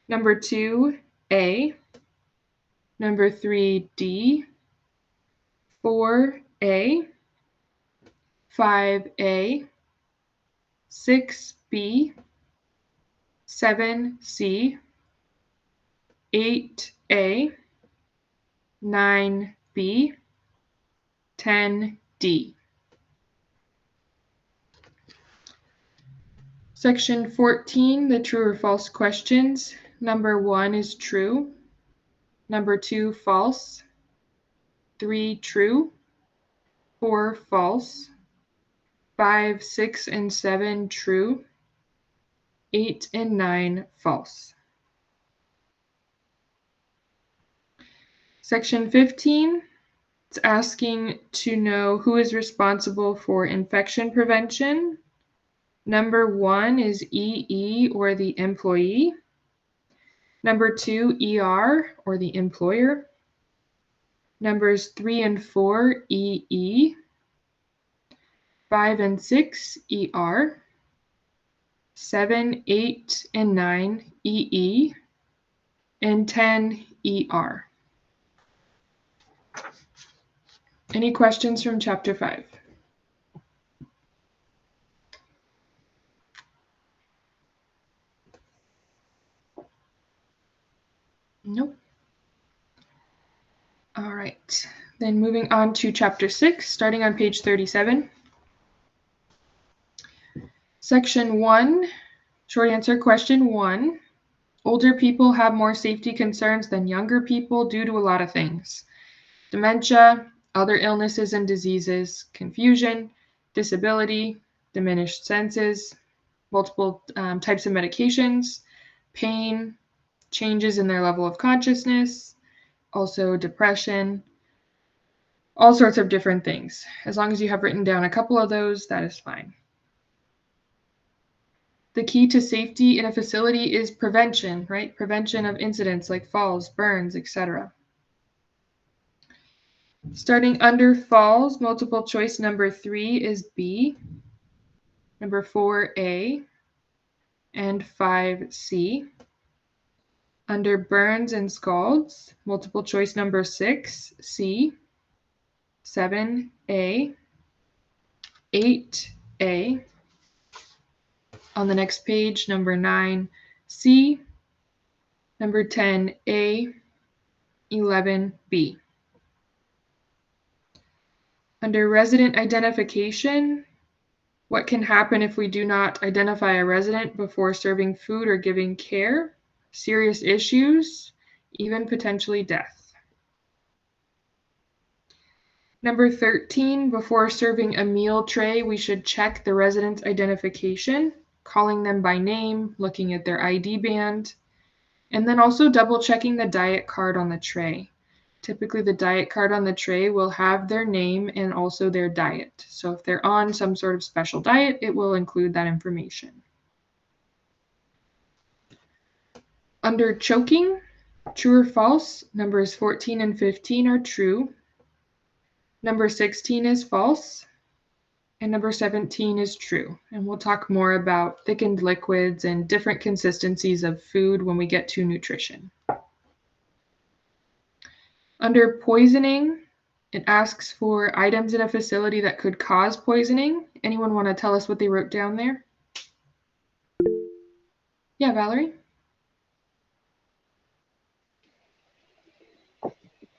Number 2, A. Number 3, D. 4, A. 5A. 6B. 7C. 8A. 9B. 10D. Section 14, the true or false questions. Number 1 is true. Number 2, false. 3, true. 4, false. 5, 6, and 7, true. 8 and 9, false. Section 15, it's asking to know who is responsible for infection prevention. Number 1 is EE, or the employee. Number 2, ER, or the employer. Numbers 3 and 4, EE. 5 and 6, ER. 7, 8, and 9, EE. And 10, ER. Any questions from Chapter 5? Nope. All right, then moving on to Chapter 6, starting on page 37. Section 1, short answer question 1. Older people have more safety concerns than younger people due to a lot of things. Dementia, other illnesses and diseases, confusion, disability, diminished senses, multiple types of medications, pain, changes in their level of consciousness, also depression, all sorts of different things. As long as you have written down a couple of those, that is fine. The key to safety in a facility is prevention, right? Prevention of incidents like falls, burns, etc. Starting under falls, multiple choice number 3 is B, number 4, A, and 5, C. Under burns and scalds, multiple choice number 6, C, 7A, 8A. On the next page, number 9C, number 10A, 11B. Under resident identification, what can happen if we do not identify a resident before serving food or giving care? Serious issues, even potentially death. Number 13, before serving a meal tray, we should check the resident's identification, calling them by name, looking at their ID band, and then also double checking the diet card on the tray. Typically, the diet card on the tray will have their name and also their diet. So if they're on some sort of special diet, it will include that information. Under choking, true or false, numbers 14 and 15 are true. Number 16 is false. And number 17 is true. And we'll talk more about thickened liquids and different consistencies of food when we get to nutrition. Under poisoning, it asks for items in a facility that could cause poisoning. Anyone want to tell us what they wrote down there? Yeah, Valerie?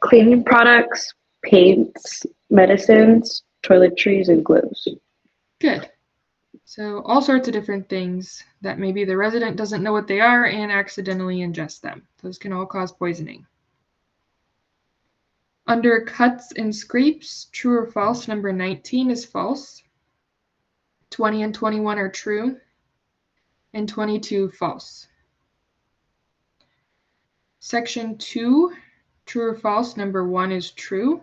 Cleaning products, paints, medicines, toiletries, and gloves. Good. So all sorts of different things that maybe the resident doesn't know what they are and accidentally ingest them. Those can all cause poisoning. Under cuts and scrapes, true or false, number 19 is false. 20 and 21 are true. And 22 false. Section 2, true or false, number 1 is true.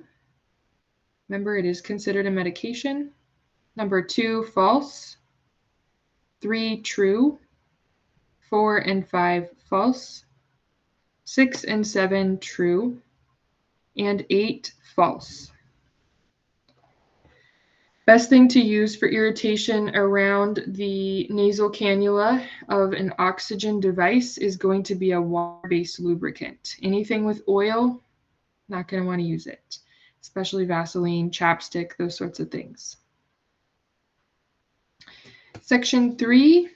Remember, it is considered a medication. Number 2, false. 3, true. 4 and 5, false. 6 and 7, true. And 8, false. Best thing to use for irritation around the nasal cannula of an oxygen device is going to be a water-based lubricant. Anything with oil, not going to want to use it, especially Vaseline, chapstick, those sorts of things. Section 3,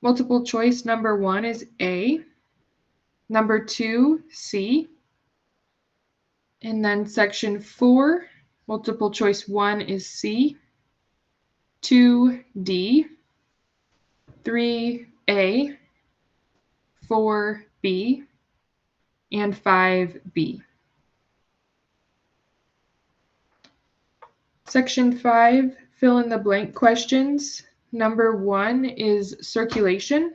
multiple choice number 1 is A, number 2, C, and then section 4, multiple choice 1 is C, 2, D, 3, A, 4, B, and 5, B. Section 5, fill in the blank questions. Number 1 is circulation.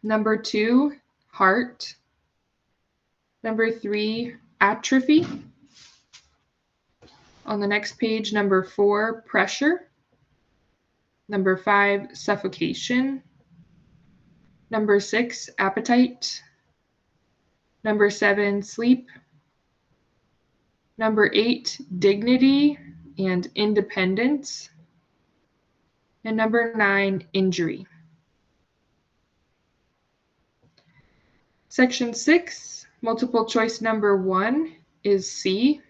Number 2, heart. Number 3, atrophy. On the next page, number 4, pressure. Number 5, suffocation. Number 6, appetite. Number 7, sleep. Number 8, dignity and independence. And number 9, injury. Section 6, multiple choice number 1 is C.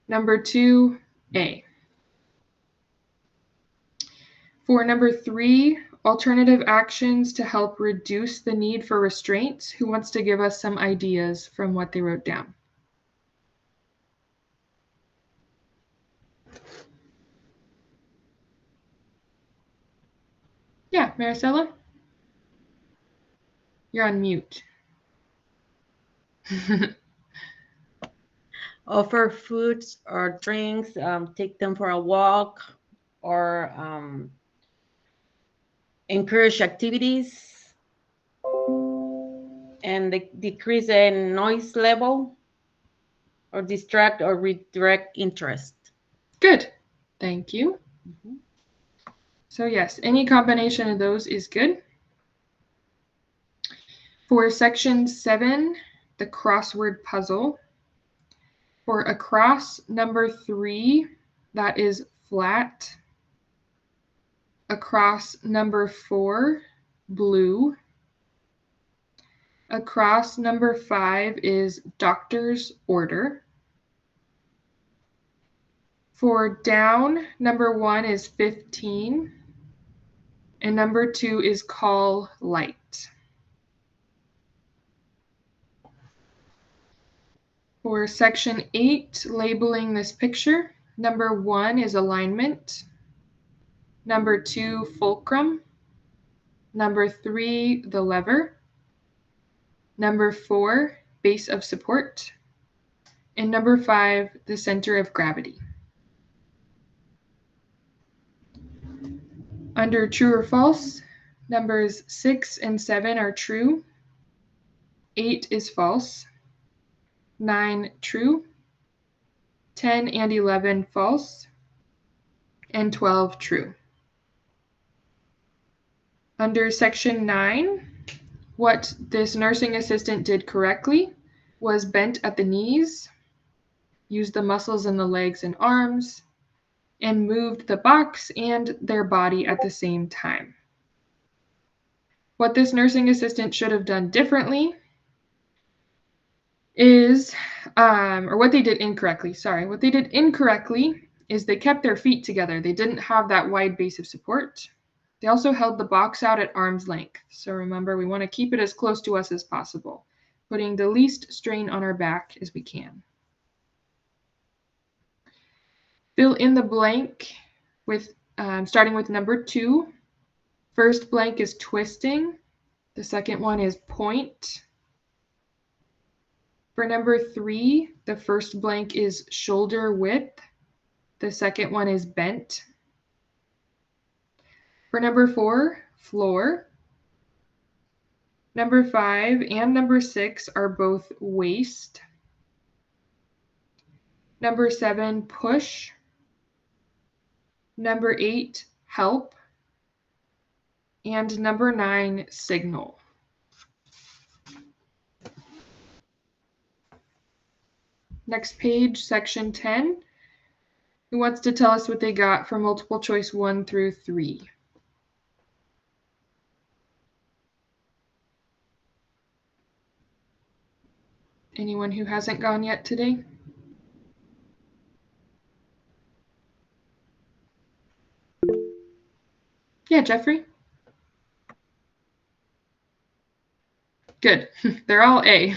Number 2, A. For number 3, alternative actions to help reduce the need for restraints, who wants to give us some ideas from what they wrote down? Yeah, Maricela? You're on mute. Offer foods or drinks, take them for a walk, or encourage activities, and decrease the noise level, or distract or redirect interest. Good. Thank you. Mm-hmm. So yes, any combination of those is good. For section 7, the crossword puzzle. For across number 3, that is flat. Across number 4, blue. Across number 5 is doctor's order. For down, number 1 is 15, and number 2 is call light. For section 8, labeling this picture, number 1 is alignment, number 2, fulcrum, number 3, the lever, number 4, base of support, and number 5, the center of gravity. Under true or false, numbers 6 and 7 are true, 8 is false, 9 true, 10 and 11 false, and 12 true. Under section 9, what this nursing assistant did correctly was bent at the knees, used the muscles in the legs and arms, and moved the box and their body at the same time. What this nursing assistant should have done differently is, or what they did incorrectly, what they did incorrectly is they kept their feet together. They didn't have that wide base of support. They also held the box out at arm's length. So remember, we want to keep it as close to us as possible, putting the least strain on our back as we can. Fill in the blank with, starting with number 2. First blank is twisting. The second one is point. For number 3, the first blank is shoulder width. The second one is bent. For number 4, floor. Number 5 and number 6 are both waist. Number 7, push. Number 8, help. And number 9, signal. Next page, section 10. Who wants to tell us what they got for multiple choice 1 through 3? Anyone who hasn't gone yet today? Yeah, Jeffrey? Good. They're all A.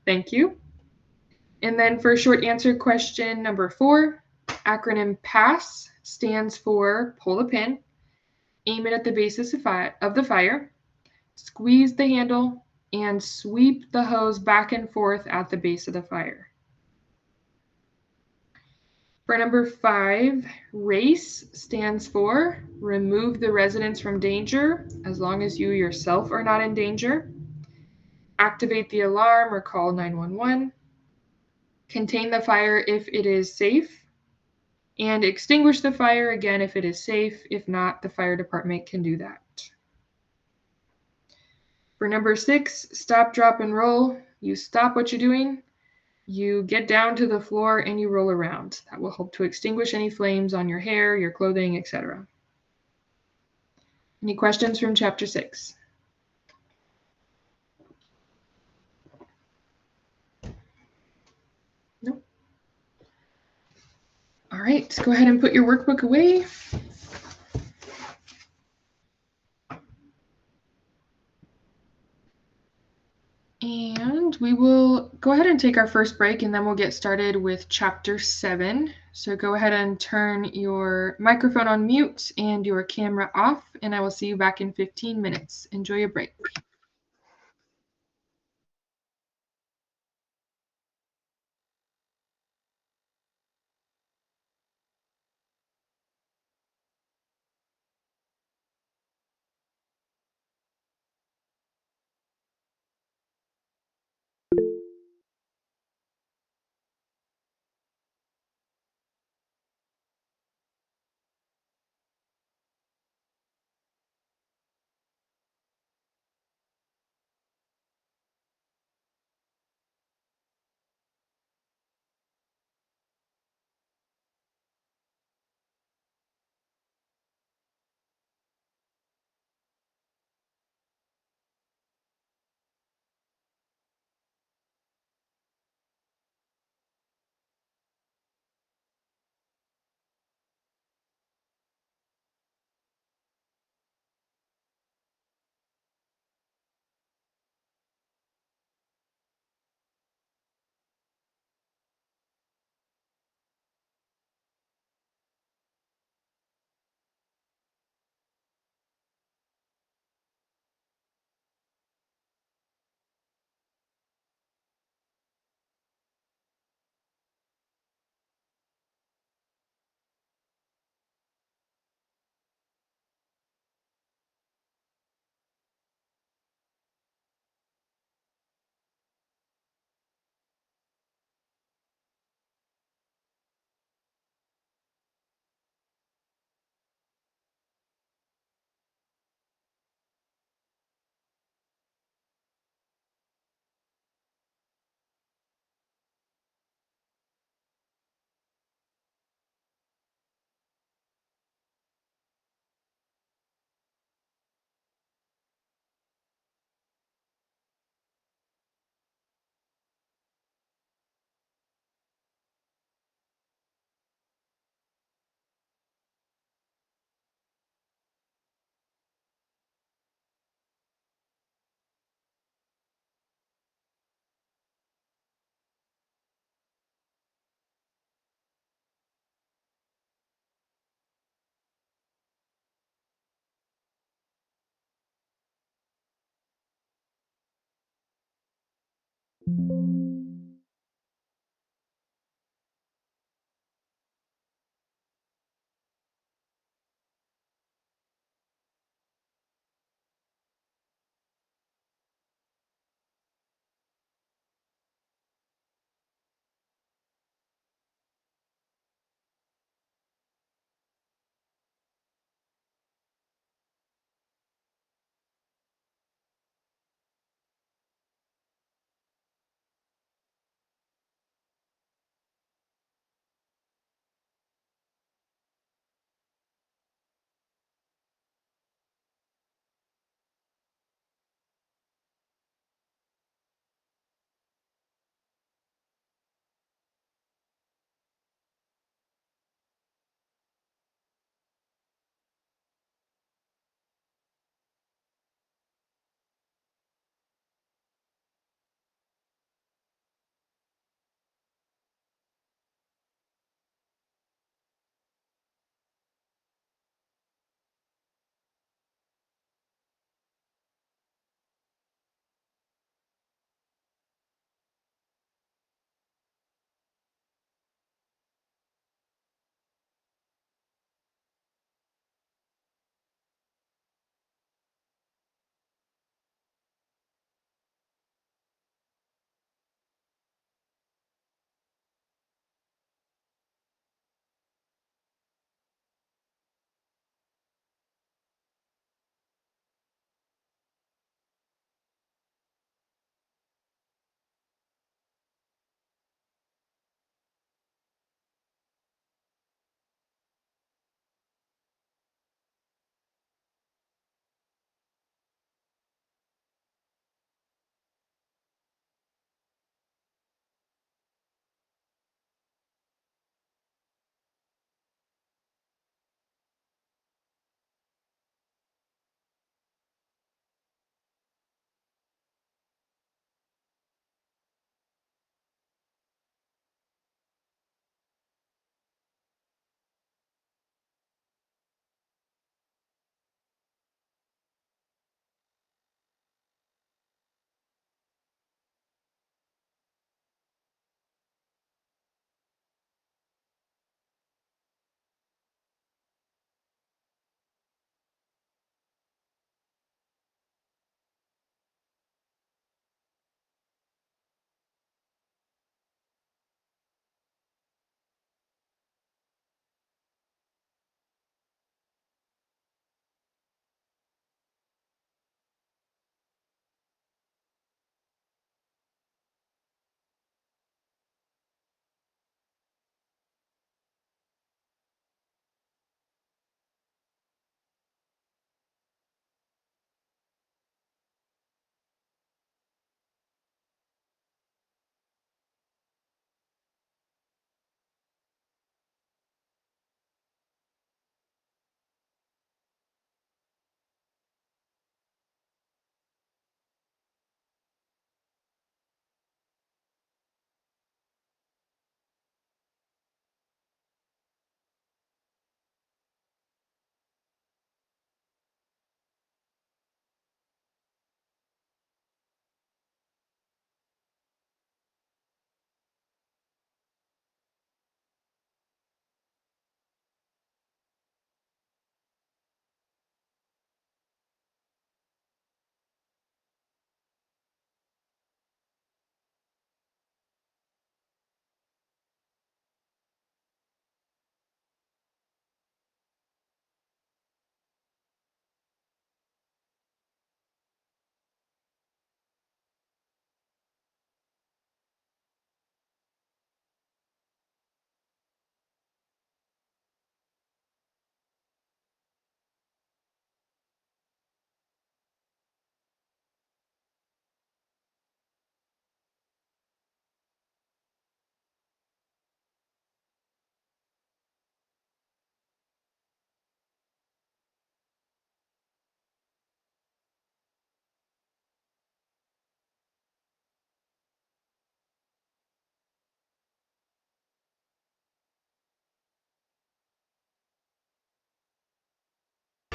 Thank you. And then for short answer question number 4, acronym PASS stands for pull the pin, aim it at the base of the fire, squeeze the handle, and sweep the hose back and forth at the base of the fire. For number 5, RACE stands for remove the residents from danger as long as you yourself are not in danger. Activate the alarm or call 911. Contain the fire if it is safe. And extinguish the fire again if it is safe. If not, the fire department can do that. For number 6, stop, drop, and roll. You stop what you're doing. You get down to the floor and you roll around. That will help to extinguish any flames on your hair, your clothing, etc. Any questions from chapter 6? Nope. All right, go ahead and put your workbook away. And we will go ahead and take our first break, and then we'll get started with chapter 7. So go ahead and turn your microphone on mute and your camera off, and I will see you back in 15 minutes. Enjoy your break.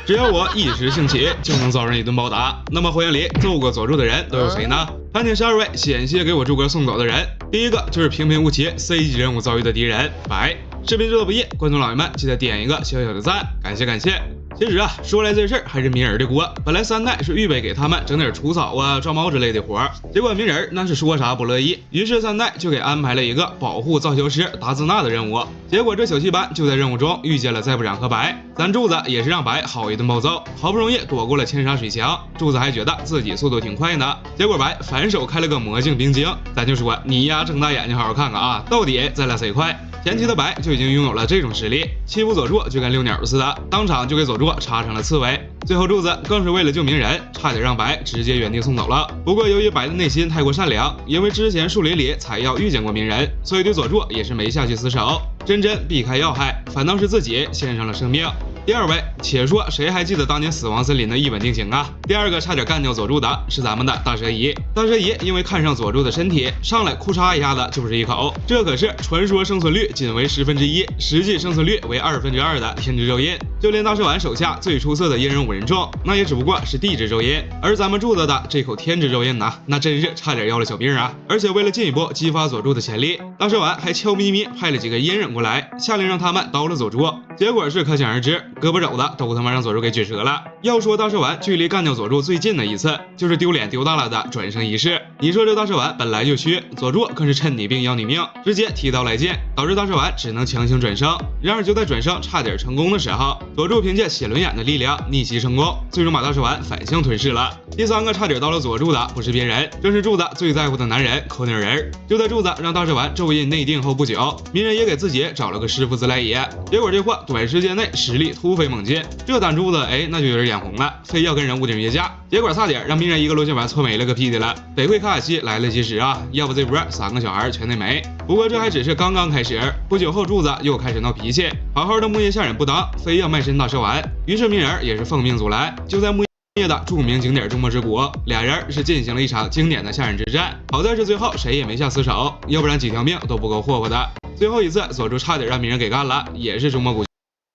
只要我一时兴起，就能遭人一顿暴打。那么火影里揍过佐助的人都有谁呢？盘点12位险些给我诸葛送走的人。第一个就是平平无奇 C 级任务遭遇的敌人白。视频做的不易，观众老爷们记得点一个小小的赞，感谢感谢。其实啊，说来这事儿还是鸣人的锅。本来3代是预备给他们整点除草啊、抓猫之类的活儿，结果鸣人那是说啥不乐意，于是3代就给安排了一个保护造球师达兹纳的任务。结果这小戏班就在任务中遇见了再部长和白，咱柱子也是让白好一顿暴揍，好不容易躲过了千沙水墙，柱子还觉得自己速度挺快呢，结果白反手开了个魔镜冰晶，咱就说你呀睁大眼睛好好看看啊，到底咱俩谁快？前期的白就已经拥有了这种实力，欺负佐助就跟遛鸟似的，当场就给佐助插成了刺猬。最后柱子更是为了救鸣人，差点让白直接原地送走了。不过由于白的内心太过善良，因为之前树林里采药遇见过鸣人，所以对佐助也是没下去死手，真避开要害，反倒是自己献上了生命。第2位，且说谁还记得当年死亡森林的一吻定情啊？第2个差点干掉佐助的是咱们的大蛇姨。大蛇姨因为看上佐助的身体，上来哭嚓一下子就是一口，这可是传说生存率仅为1/10，实际生存率为2/2的天之咒印。就连大蛇丸手下最出色的阴人5人众，那也只不过是地之咒印，而咱们柱子的这口天之咒印呢，那真是差点要了小命啊！而且为了进一步激发佐助的潜力，大蛇丸还悄咪咪派了几个阴人过来，下令让他们刀了佐助。结果是可想而知，胳膊肘子都他妈让佐助给撅折了。要说大蛇丸距离干掉佐助最近的一次，就是丢脸丢大了的转生仪式。你说这大蛇丸本来就虚，佐助更是趁你病要你命，直接提刀来剑，导致大蛇丸只能强行转生。然而就在转生差点成功的时候，佐助凭借血轮眼的力量逆袭成功，最终把大蛇丸反向吞噬了。第3个差点到了佐助的不是别人，正是柱子最在乎的男人口顶人。就在柱子让大蛇丸咒印内定后不久，鸣人也给自己找了个师傅自来也，结果这货短时间内实力突飞猛进，这胆珠子那就有点眼红了，非要跟人物顶约架，结果差点让鸣人一个螺旋丸搓没了个屁的了。得亏卡卡西来了及时啊，要不这波3个小孩全得没。不过这还只是刚刚开始，不久后柱子又开始闹脾气，好好的木叶下忍不当，非要卖身大蛇丸，于是鸣人也是奉命阻拦。就在木叶的著名景点中末之谷，俩人是进行了一场经典的下忍之战，好在是最后谁也没下死手，要不然几条命都不够霍霍的。最后一次佐助差点让鸣人给干了，也是中末谷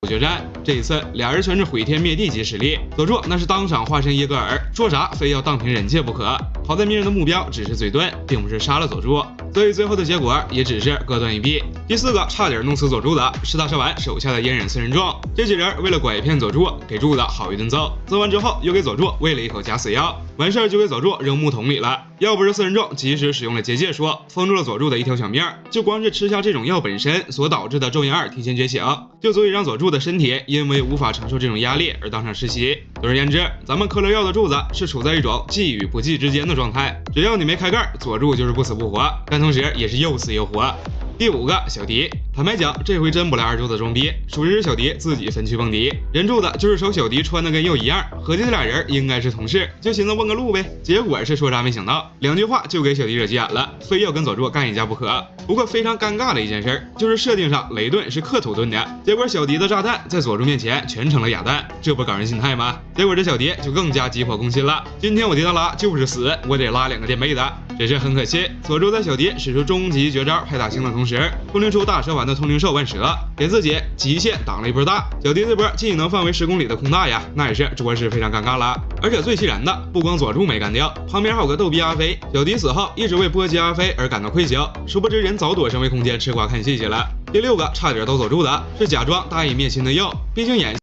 决战，这一次俩人全是毁天灭地级实力，佐助那是当场化身耶格尔，说啥非要荡平人界不可。好在鸣人的目标只是嘴遁，并不是杀了佐助，所以最后的结果也只是各断一臂。第4个差点弄死佐助的是大蛇丸手下的阴忍4人众，这几人为了拐骗佐助，给柱子好一顿揍，揍完之后又给佐助喂了一口假死药，完事儿就给佐助扔木桶里了。要不是4人众及时使用了结界术，封住了佐助的一条小命，就光是吃下这种药本身所导致的咒印2提前觉醒，就足以让佐助的身体因为无法承受这种压力而当场窒息。总而言之，咱们嗑了药的柱子是处在一种忌与不忌之间的状态，只要你没开盖，佐助就是不死不活，但同时也是又死又活。第5个小迪，坦白讲，这回真不赖二柱子装逼，属实是小迪自己分区蹦迪，人柱子就是瞅小迪穿的跟又一样，合计这俩人应该是同事，就寻思问个路呗。结果是说啥没想到，2句话就给小迪惹急眼了，非要跟佐助干一架不可。不过非常尴尬的一件事就是设定上雷顿是克土顿的，结果小迪的炸弹在佐助面前全成了哑弹，这不搞人心态吗？结果这小迪就更加急火攻心了，今天我迪达拉就是死，我得拉2个垫背的。只是很可惜，佐助在小迪使出终极绝招派大星的同时，通灵出大蛇丸的通灵兽万蛇，给自己极限挡了一波大。小迪这波技能范围10公里的空大呀，那也是着实非常尴尬了。而且最气人的，不光佐助没干掉，旁边还有个逗逼阿飞。小迪死后一直为波及阿飞而感到愧疚，殊不知人早躲神位空间吃瓜看戏去了。第6个差点都佐助的是假装大义灭亲的鼬，毕竟演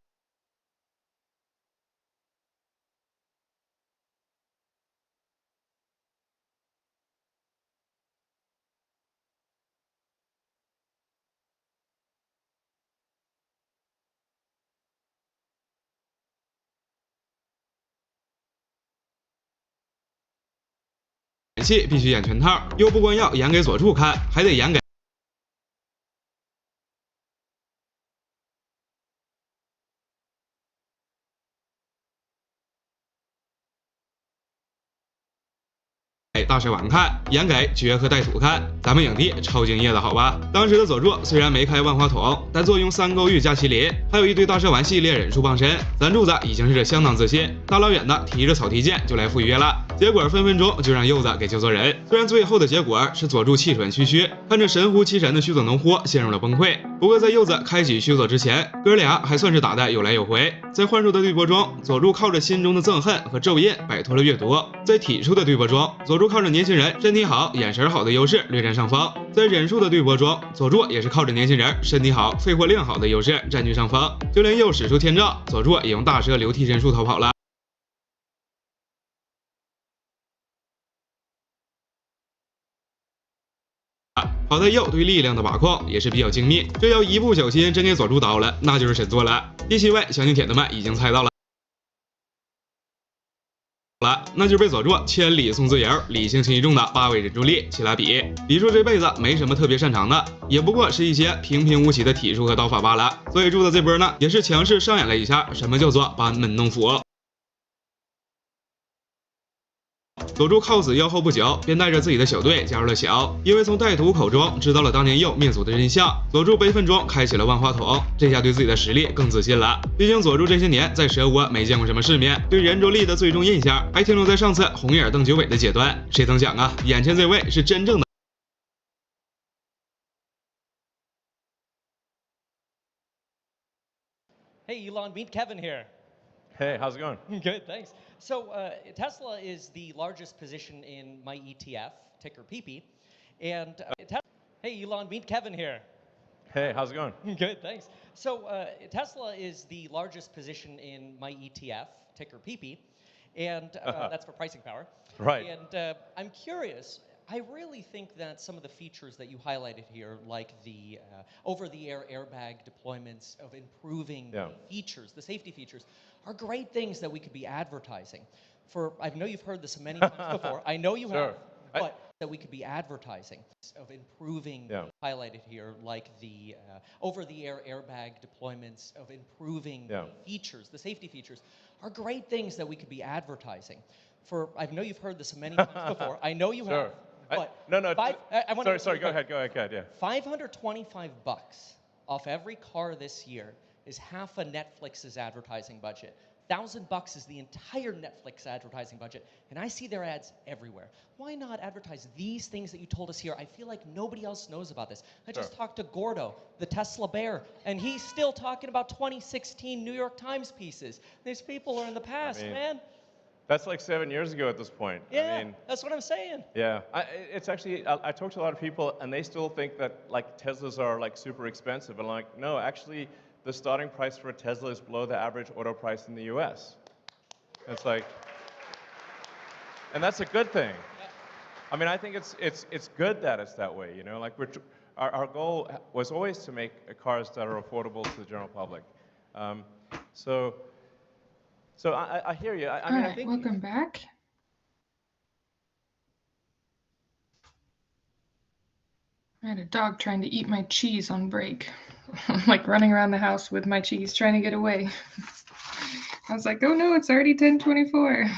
戏必须演全套，又不光要演给佐助看，还得演给大蛇丸看，演给绝和带土看，咱们影帝超敬业的好吧？当时的佐助虽然没开万花筒，但坐拥3勾玉加麒麟，还有一堆大蛇丸系列忍术傍身，咱柱子已经是相当自信，大老远的提着草剃剑就来赴约了。结果分分钟就让柚子给救错人，虽然最后的结果是佐助气喘吁吁，看着神乎其神的须佐能乎陷入了崩溃，不过在柚子开启续作之前，哥俩还算是打得有来有回。在幻术的对搏中，佐助靠着心中的憎恨和咒印摆脱了阅读；在体术的对搏中，佐助靠着年轻人身体好、眼神好的优势略占上风；在忍术的对搏中，佐助也是靠着年轻人身体好、肺活量好的优势占据上风。就连又使出天照，佐助也用大蛇流替身术逃跑了。好在鼬对力量的把控也是比较精密，这要一不小心真给佐助刀了，那就是神作了。第7位，相信铁子们已经猜到了，那就是被佐助千里送自由、理性轻易重的8位忍术力奇拉比。比说这辈子没什么特别擅长的，也不过是一些平平无奇的体术和刀法罢了。所以柱子这波呢，也是强势上演了一下什么叫做班门弄斧。佐助靠死妖后不久，便带着自己的小队加入了小，因为从带徒口中知道了当年鼬灭族的真相，佐助悲愤中开启了万花筒，这下对自己的实力更自信了。毕竟佐助这些年在蛇窝没见过什么世面，对忍术力的最终印象还停留在上次红眼瞪九尾的阶段。谁曾想啊，眼前这位是真正的。Hey Elon, meet Kevin here. Hey, how's it going? Good, thanks. So Tesla is the largest position in my ETF, ticker PP, and hey Elon, meet Kevin here. Hey, how's it going? Good, thanks. So Tesla is the largest position in my ETF, ticker PP, and that's for pricing power. Right. And I'm curious. I really think that some of the features that you highlighted here, like the over-the-air airbag deployments of improving features, the safety features, are great things that we could be advertising. I know you've heard this many times before. I know you have, but that we could be advertising of improving highlighted here, like the over-the-air airbag deployments of improving features, the safety features, are great things that we could be advertising. I know you've heard this many times before. I know you have. But Sorry, go ahead, yeah. $525 off every car this year is half a Netflix's advertising budget. $1,000 is the entire Netflix advertising budget, and I see their ads everywhere. Why not advertise these things that you told us here? I feel like nobody else knows about this. I just talked to Gordo, the Tesla bear, and he's still talking about 2016 New York Times pieces. These people are in the past, man. That's like 7 years ago at this point. Yeah, I mean, that's what I'm saying. Yeah, it's actually, I talked to a lot of people and they still think that like Teslas are like super expensive. And like, no, actually the starting price for a Tesla is below the average auto price in the US. It's like, and that's a good thing. Yeah. I mean, I think it's good that it's that way, you know, like our goal was always to make cars that are affordable to the general public. So I hear you. I mean, I think. Welcome back. I had a dog trying to eat my cheese on break. I'm like running around the house with my cheese trying to get away. I was like, oh no, it's already 10:24.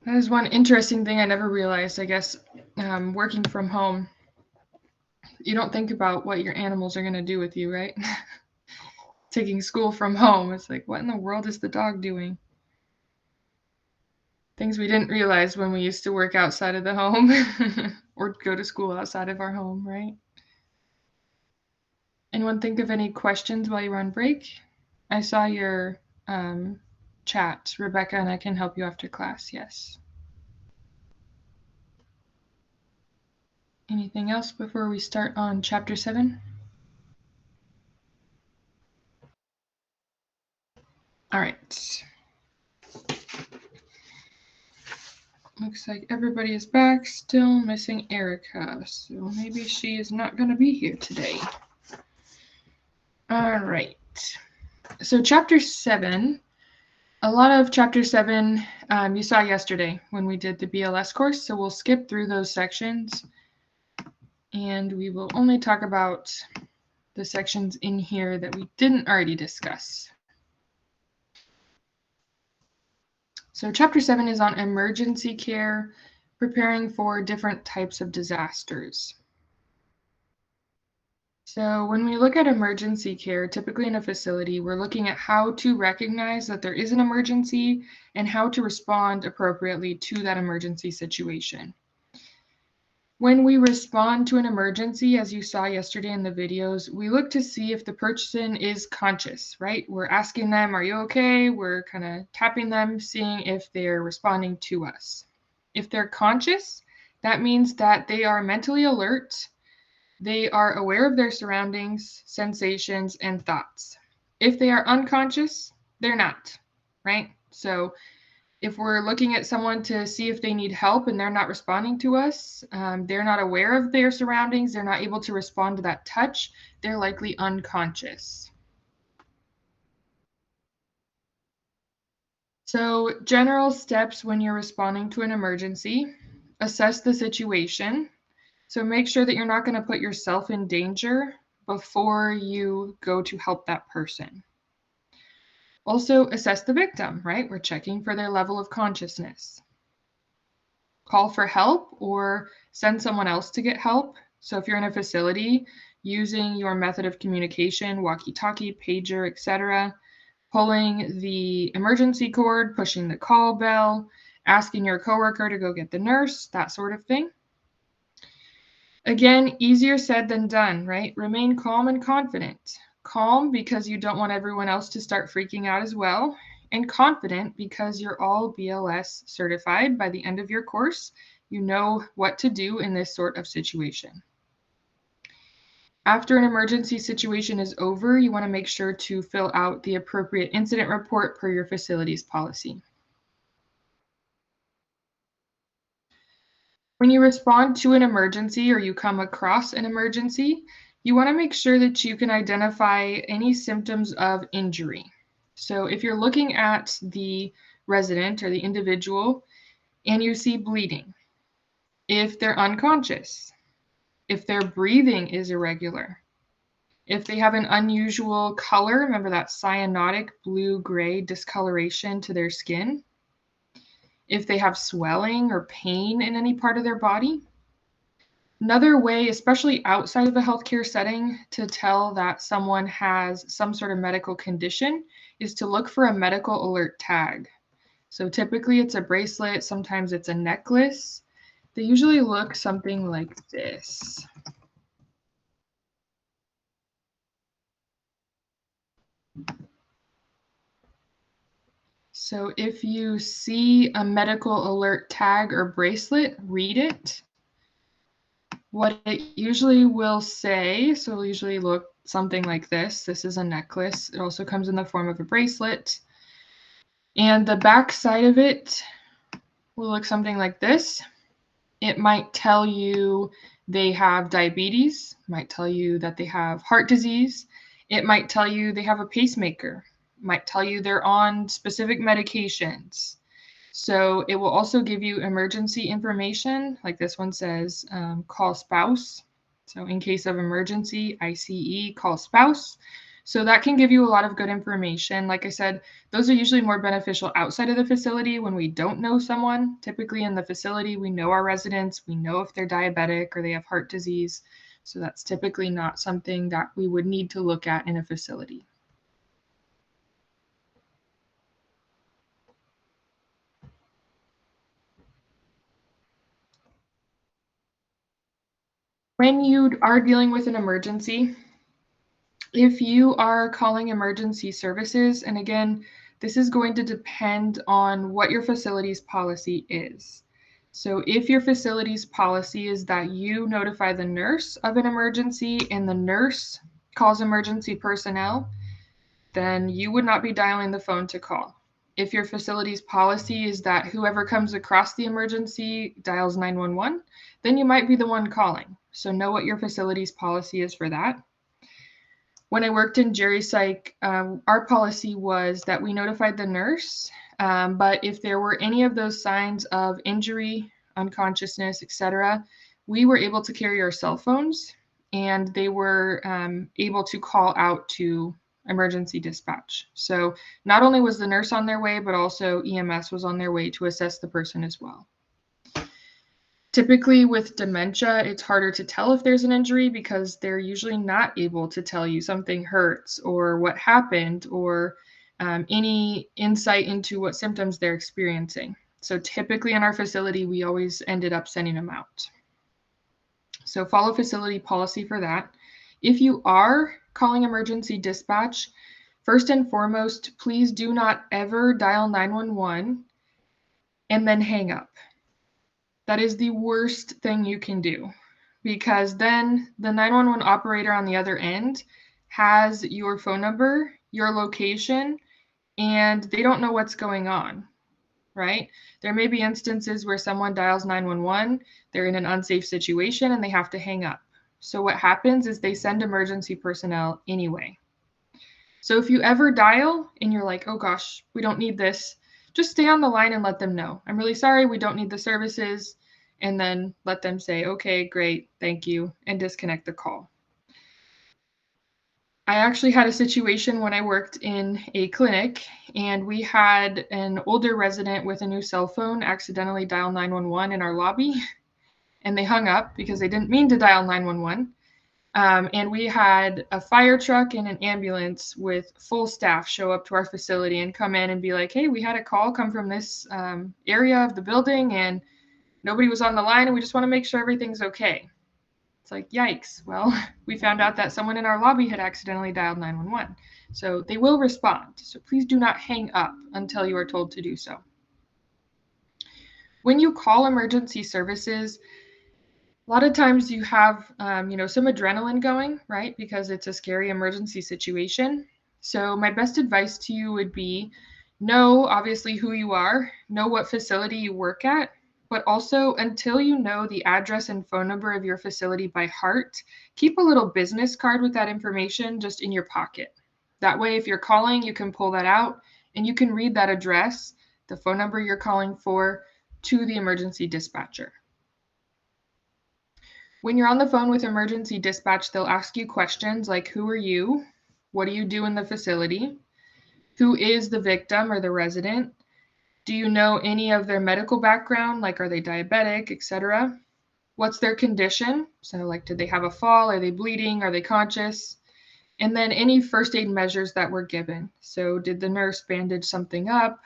That is one interesting thing I never realized, I guess, working from home. You don't think about what your animals are going to do with you, right? Taking school from home. It's like, what in the world is the dog doing? Things we didn't realize when we used to work outside of the home or go to school outside of our home, right? Anyone think of any questions while you were on break? I saw your chat, Rebecca, and I can help you after class, yes. Anything else before we start on chapter 7? All right. Looks like everybody is back, still missing Erica, so maybe she is not going to be here today. All right. So chapter 7, a lot of chapter 7 you saw yesterday when we did the BLS course, so we'll skip through those sections and we will only talk about the sections in here that we didn't already discuss. So chapter 7 is on emergency care, preparing for different types of disasters. So when we look at emergency care, typically in a facility, we're looking at how to recognize that there is an emergency and how to respond appropriately to that emergency situation. When we respond to an emergency, as you saw yesterday in the videos, we look to see if the person is conscious, right? We're asking them, are you okay? We're kind of tapping them, seeing if they're responding to us. If they're conscious, that means that they are mentally alert. They are aware of their surroundings, sensations, and thoughts. If they are unconscious, they're not, right? So if we're looking at someone to see if they need help and they're not responding to us, they're not aware of their surroundings, they're not able to respond to that touch, they're likely unconscious. So, general steps when you're responding to an emergency: assess the situation. So, make sure that you're not going to put yourself in danger before you go to help that person. Also, assess the victim, right? We're checking for their level of consciousness. Call for help or send someone else to get help. So if you're in a facility, using your method of communication, walkie-talkie, pager, etc., pulling the emergency cord, pushing the call bell, asking your coworker to go get the nurse, that sort of thing. Again, easier said than done, right? Remain calm and confident. Calm because you don't want everyone else to start freaking out as well, and confident because you're all BLS certified by the end of your course. You know what to do in this sort of situation. After an emergency situation is over, you want to make sure to fill out the appropriate incident report per your facility's policy. When you respond to an emergency or you come across an emergency, you want to make sure that you can identify any symptoms of injury. So if you're looking at the resident or the individual and you see bleeding, if they're unconscious, if their breathing is irregular, if they have an unusual color, remember that cyanotic blue-gray discoloration to their skin, if they have swelling or pain in any part of their body. Another way, especially outside of a healthcare setting, to tell that someone has some sort of medical condition is to look for a medical alert tag. So typically it's a bracelet, sometimes it's a necklace. They usually look something like this. So if you see a medical alert tag or bracelet, read it. What it usually will say, so it'll usually look something like this. This is a necklace. It also comes in the form of a bracelet. And the back side of it will look something like this. It might tell you they have diabetes, might tell you that they have heart disease. It might tell you they have a pacemaker, might tell you they're on specific medications. So it will also give you emergency information, like this one says, call spouse. So in case of emergency, ICE, call spouse. So that can give you a lot of good information. Like I said, those are usually more beneficial outside of the facility when we don't know someone. Typically in the facility, we know our residents, we know if they're diabetic or they have heart disease. So that's typically not something that we would need to look at in a facility. When you are dealing with an emergency, if you are calling emergency services, and again, this is going to depend on what your facility's policy is. So if your facility's policy is that you notify the nurse of an emergency and the nurse calls emergency personnel, then you would not be dialing the phone to call. If your facility's policy is that whoever comes across the emergency dials 911, then you might be the one calling. So know what your facility's policy is for that. When I worked in Jerry Psych, our policy was that we notified the nurse, but if there were any of those signs of injury, unconsciousness, etc., we were able to carry our cell phones, and they were able to call out to emergency dispatch. So not only was the nurse on their way, but also EMS was on their way to assess the person as well. Typically with dementia, it's harder to tell if there's an injury because they're usually not able to tell you something hurts or what happened or any insight into what symptoms they're experiencing. So typically in our facility, we always ended up sending them out. So follow facility policy for that. If you are calling emergency dispatch, first and foremost, please do not ever dial 911 and then hang up. That is the worst thing you can do, because then the 911 operator on the other end has your phone number, your location, and they don't know what's going on, right? There may be instances where someone dials 911, they're in an unsafe situation, and they have to hang up. So what happens is they send emergency personnel anyway. So if you ever dial and you're like, oh gosh, we don't need this, just stay on the line and let them know. I'm really sorry, we don't need the services. And then let them say, okay, great, thank you, and disconnect the call. I actually had a situation when I worked in a clinic, and we had an older resident with a new cell phone accidentally dial 911 in our lobby, and they hung up because they didn't mean to dial 911. And we had a fire truck and an ambulance with full staff show up to our facility and come in and be like, hey, we had a call come from this area of the building, and nobody was on the line, and we just want to make sure everything's okay. It's like, yikes. Well, we found out that someone in our lobby had accidentally dialed 911. So they will respond. So please do not hang up until you are told to do so. When you call emergency services, a lot of times you have, some adrenaline going, right? Because it's a scary emergency situation. So my best advice to you would be know, obviously, who you are, know what facility you work at, but also until you know the address and phone number of your facility by heart, keep a little business card with that information just in your pocket. That way, if you're calling, you can pull that out and you can read that address, the phone number you're calling for, to the emergency dispatcher. When you're on the phone with emergency dispatch, they'll ask you questions like, who are you? What do you do in the facility? Who is the victim or the resident? Do you know any of their medical background? Like, are they diabetic, etc.? What's their condition? So like, did they have a fall? Are they bleeding? Are they conscious? And then any first aid measures that were given. So did the nurse bandage something up?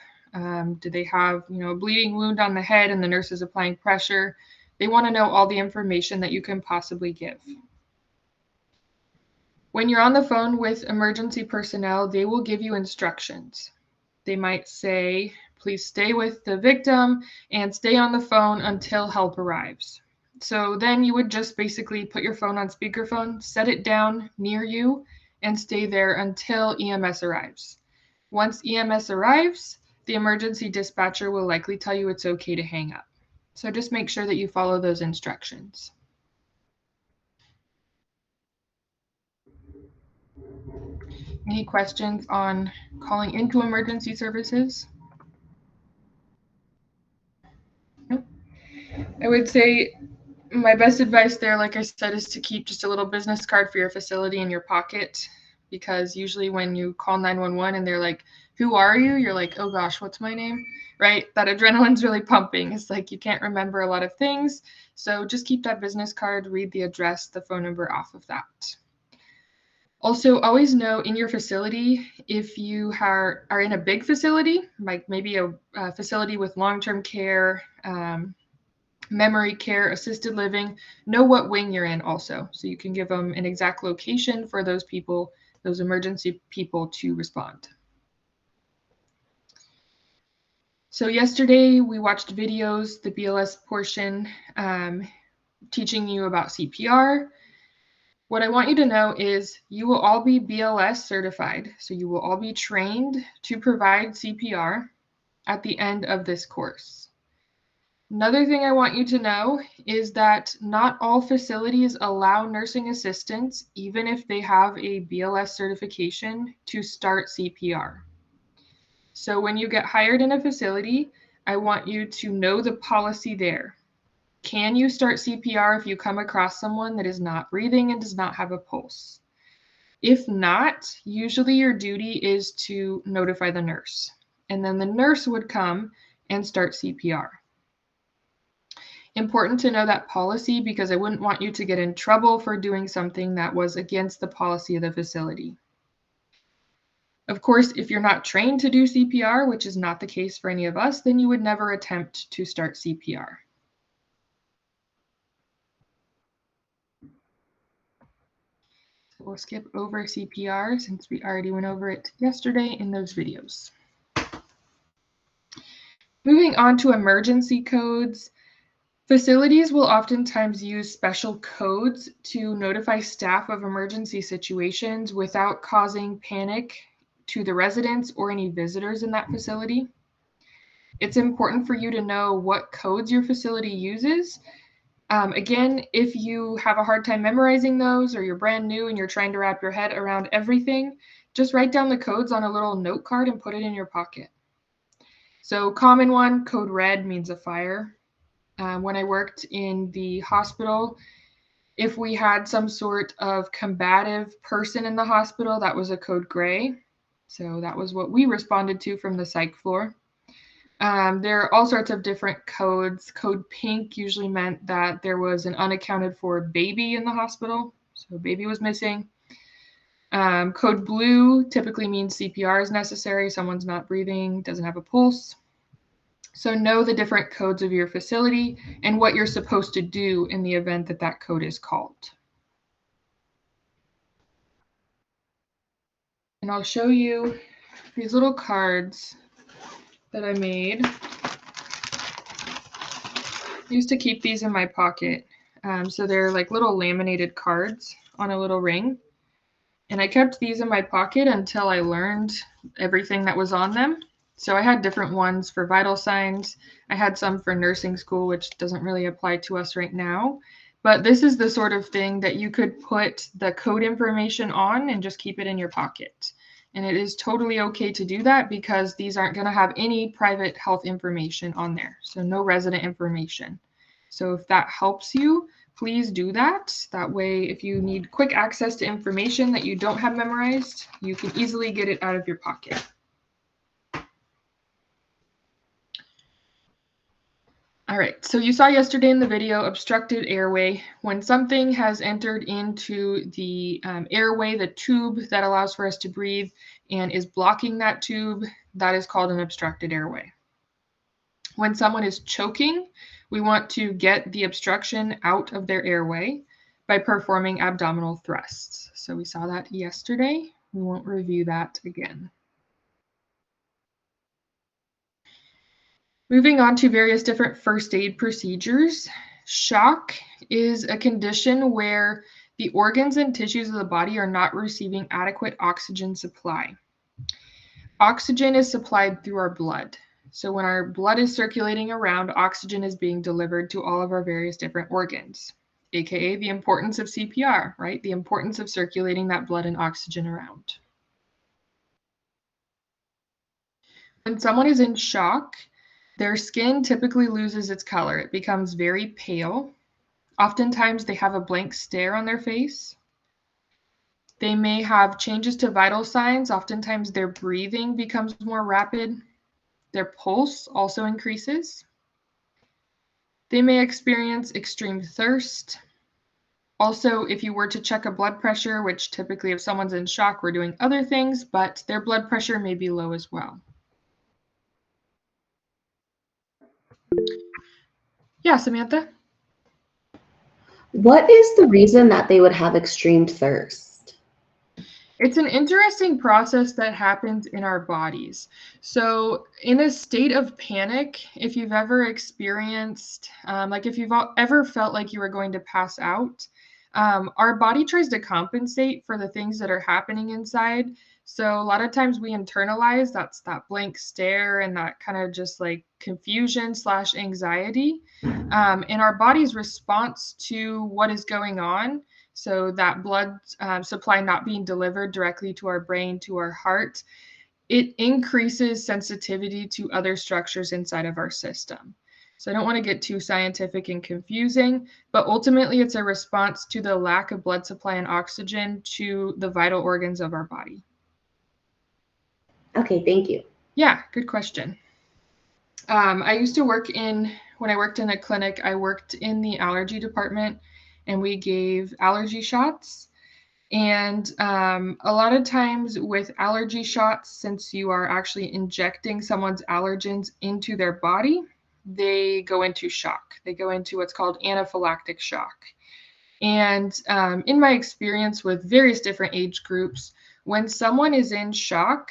Did they have, a bleeding wound on the head and the nurse is applying pressure? They want to know all the information that you can possibly give. When you're on the phone with emergency personnel, they will give you instructions. They might say, please stay with the victim and stay on the phone until help arrives. So then you would just basically put your phone on speakerphone, set it down near you, and stay there until EMS arrives. Once EMS arrives, the emergency dispatcher will likely tell you it's okay to hang up. So just make sure that you follow those instructions. Any questions on calling into emergency services? Nope. I would say my best advice there, like I said, is to keep just a little business card for your facility in your pocket, because usually when you call 911 and they're like, who are you? You're like, oh gosh, what's my name? Right? That adrenaline's really pumping. It's like you can't remember a lot of things. So just keep that business card, read the address, the phone number off of that. Also, always know in your facility, if you are in a big facility, like maybe a facility with long-term care, memory care, assisted living, know what wing you're in also. So you can give them an exact location for those people, those emergency people to respond. So yesterday we watched videos, the BLS portion, teaching you about CPR. What I want you to know is you will all be BLS certified. So you will all be trained to provide CPR at the end of this course. Another thing I want you to know is that not all facilities allow nursing assistants, even if they have a BLS certification, to start CPR. So when you get hired in a facility, I want you to know the policy there. Can you start CPR if you come across someone that is not breathing and does not have a pulse? If not, usually your duty is to notify the nurse, and then the nurse would come and start CPR. Important to know that policy, because I wouldn't want you to get in trouble for doing something that was against the policy of the facility. Of course, if you're not trained to do CPR, which is not the case for any of us, then you would never attempt to start CPR. So we'll skip over CPR since we already went over it yesterday in those videos. Moving on to emergency codes. Facilities will oftentimes use special codes to notify staff of emergency situations without causing panic to the residents or any visitors in that facility. It's important for you to know what codes your facility uses. Again, if you have a hard time memorizing those or you're brand new and you're trying to wrap your head around everything, just write down the codes on a little note card and put it in your pocket. So common one, code red means a fire. When I worked in the hospital, if we had some sort of combative person in the hospital, that was a code gray. So that was what we responded to from the psych floor. There are all sorts of different codes. Code pink usually meant that there was an unaccounted for baby in the hospital. So a baby was missing. Code blue typically means CPR is necessary. Someone's not breathing, doesn't have a pulse. So know the different codes of your facility and what you're supposed to do in the event that that code is called. And I'll show you these little cards that I made. I used to keep these in my pocket. So they're like little laminated cards on a little ring. And I kept these in my pocket until I learned everything that was on them. So I had different ones for vital signs. I had some for nursing school, which doesn't really apply to us right now. But this is the sort of thing that you could put the code information on and just keep it in your pocket. And it is totally okay to do that because these aren't going to have any private health information on there. So no resident information. So if that helps you, please do that. That way, if you need quick access to information that you don't have memorized, you can easily get it out of your pocket. All right, so you saw yesterday in the video obstructed airway. When something has entered into the airway, the tube that allows for us to breathe, and is blocking that tube, that is called an obstructed airway. When someone is choking, we want to get the obstruction out of their airway by performing abdominal thrusts. So we saw that yesterday. We won't review that again. Moving on to various different first aid procedures. Shock is a condition where the organs and tissues of the body are not receiving adequate oxygen supply. Oxygen is supplied through our blood. So when our blood is circulating around, oxygen is being delivered to all of our various different organs, aka the importance of CPR, right? The importance of circulating that blood and oxygen around. When someone is in shock, their skin typically loses its color. It becomes very pale. Oftentimes they have a blank stare on their face. They may have changes to vital signs. Oftentimes their breathing becomes more rapid. Their pulse also increases. They may experience extreme thirst. Also, if you were to check a blood pressure, which typically if someone's in shock, we're doing other things, but their blood pressure may be low as well. Yeah, Samantha? What is the reason that they would have extreme thirst? It's an interesting process that happens in our bodies. So in a state of panic, if you've ever experienced, like if you've ever felt like you were going to pass out, our body tries to compensate for the things that are happening inside. So a lot of times we internalize that blank stare and that kind of just like confusion / anxiety. And our body's response to what is going on, so that blood supply not being delivered directly to our brain, to our heart, it increases sensitivity to other structures inside of our system. So I don't want to get too scientific and confusing, but ultimately it's a response to the lack of blood supply and oxygen to the vital organs of our body. Okay, thank you. Yeah, good question. I used to work when I worked in a clinic, I worked in the allergy department and we gave allergy shots. And a lot of times with allergy shots, since you are actually injecting someone's allergens into their body, they go into shock. They go into what's called anaphylactic shock. And in my experience with various different age groups, when someone is in shock,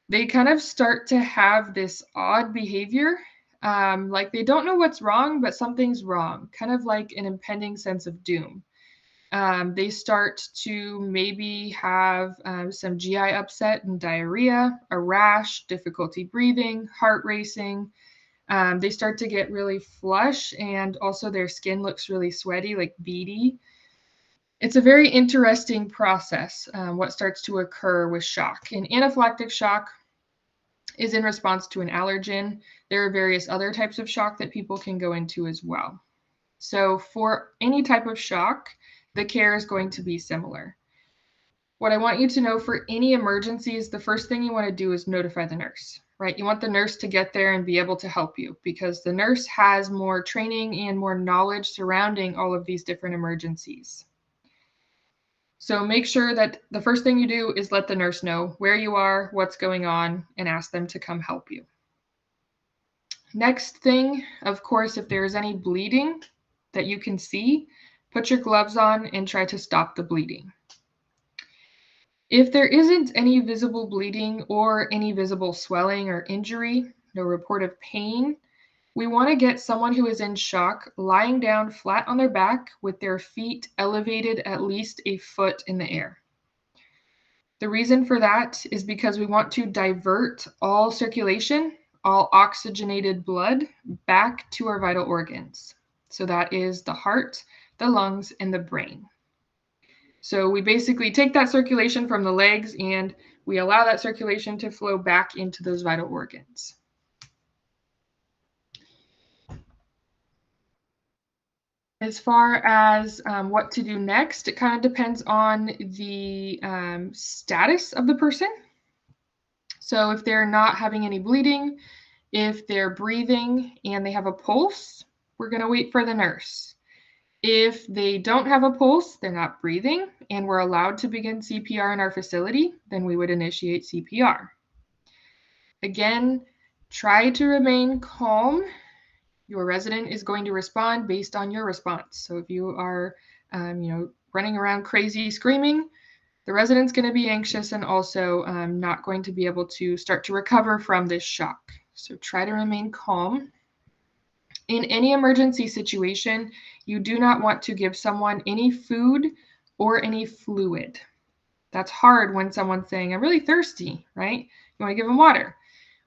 they kind of start to have this odd behavior. Like they don't know what's wrong, but something's wrong, kind of like an impending sense of doom. They start to maybe have some GI upset and diarrhea, a rash, difficulty breathing, heart racing. They start to get really flush, and also their skin looks really sweaty, like beady. It's a very interesting process, what starts to occur with shock. And anaphylactic shock is in response to an allergen. There are various other types of shock that people can go into as well. So for any type of shock, the care is going to be similar. What I want you to know for any emergencies, the first thing you want to do is notify the nurse, right? You want the nurse to get there and be able to help you, because the nurse has more training and more knowledge surrounding all of these different emergencies. So make sure that the first thing you do is let the nurse know where you are, what's going on, and ask them to come help you. Next thing, of course, if there is any bleeding that you can see, put your gloves on and try to stop the bleeding. If there isn't any visible bleeding or any visible swelling or injury, no report of pain, we want to get someone who is in shock lying down flat on their back with their feet elevated at least a foot in the air. The reason for that is because we want to divert all circulation, all oxygenated blood back to our vital organs. So that is the heart, the lungs, and the brain. So we basically take that circulation from the legs and we allow that circulation to flow back into those vital organs. As far as what to do next, it kind of depends on the status of the person. So if they're not having any bleeding, if they're breathing and they have a pulse, we're going to wait for the nurse. If they don't have a pulse, they're not breathing, and we're allowed to begin CPR in our facility, then we would initiate CPR. Again, try to remain calm. Your resident is going to respond based on your response. So if you are, running around crazy screaming, the resident's going to be anxious and also not going to be able to start to recover from this shock. So try to remain calm. In any emergency situation, you do not want to give someone any food or any fluid. That's hard when someone's saying, I'm really thirsty, right? You want to give them water.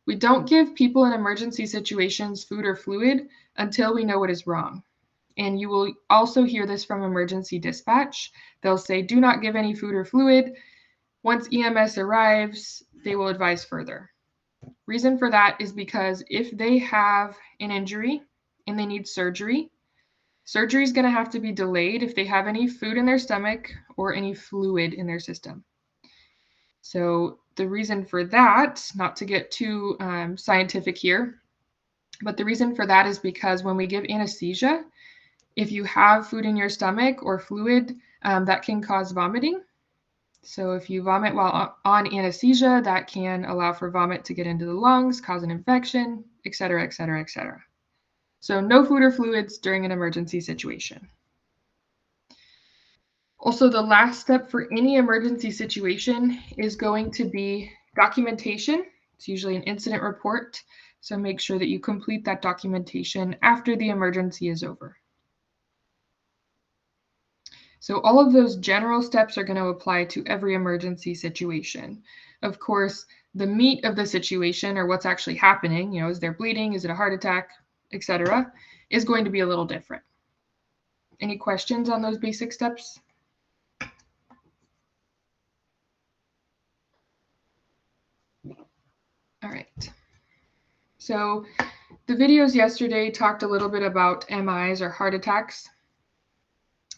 We don't give people in emergency situations food or fluid until we know what is wrong. And you will also hear this from emergency dispatch. They'll say, do not give any food or fluid. Once EMS arrives, they will advise further. Reason for that is because if they have an injury and they need surgery, surgery is going to have to be delayed if they have any food in their stomach or any fluid in their system. So the reason for that, not to get too scientific here, but the reason for that is because when we give anesthesia, if you have food in your stomach or fluid, that can cause vomiting. So if you vomit while on anesthesia, that can allow for vomit to get into the lungs, cause an infection, et cetera, et cetera, et cetera. So no food or fluids during an emergency situation. Also, the last step for any emergency situation is going to be documentation. It's usually an incident report. So make sure that you complete that documentation after the emergency is over. So all of those general steps are going to apply to every emergency situation. Of course, the meat of the situation, or what's actually happening, is there bleeding, is it a heart attack, etc., is going to be a little different. Any questions on those basic steps? All right. So the videos yesterday talked a little bit about MIs, or heart attacks.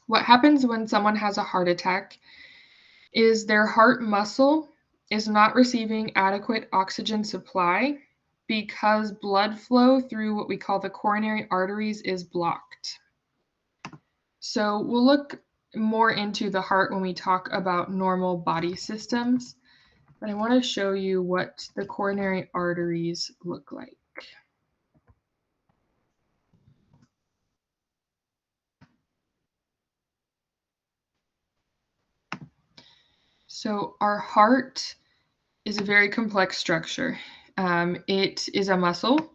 What happens when someone has a heart attack is their heart muscle is not receiving adequate oxygen supply because blood flow through what we call the coronary arteries is blocked. So we'll look more into the heart when we talk about normal body systems, but I want to show you what the coronary arteries look like. So our heart is a very complex structure. It is a muscle.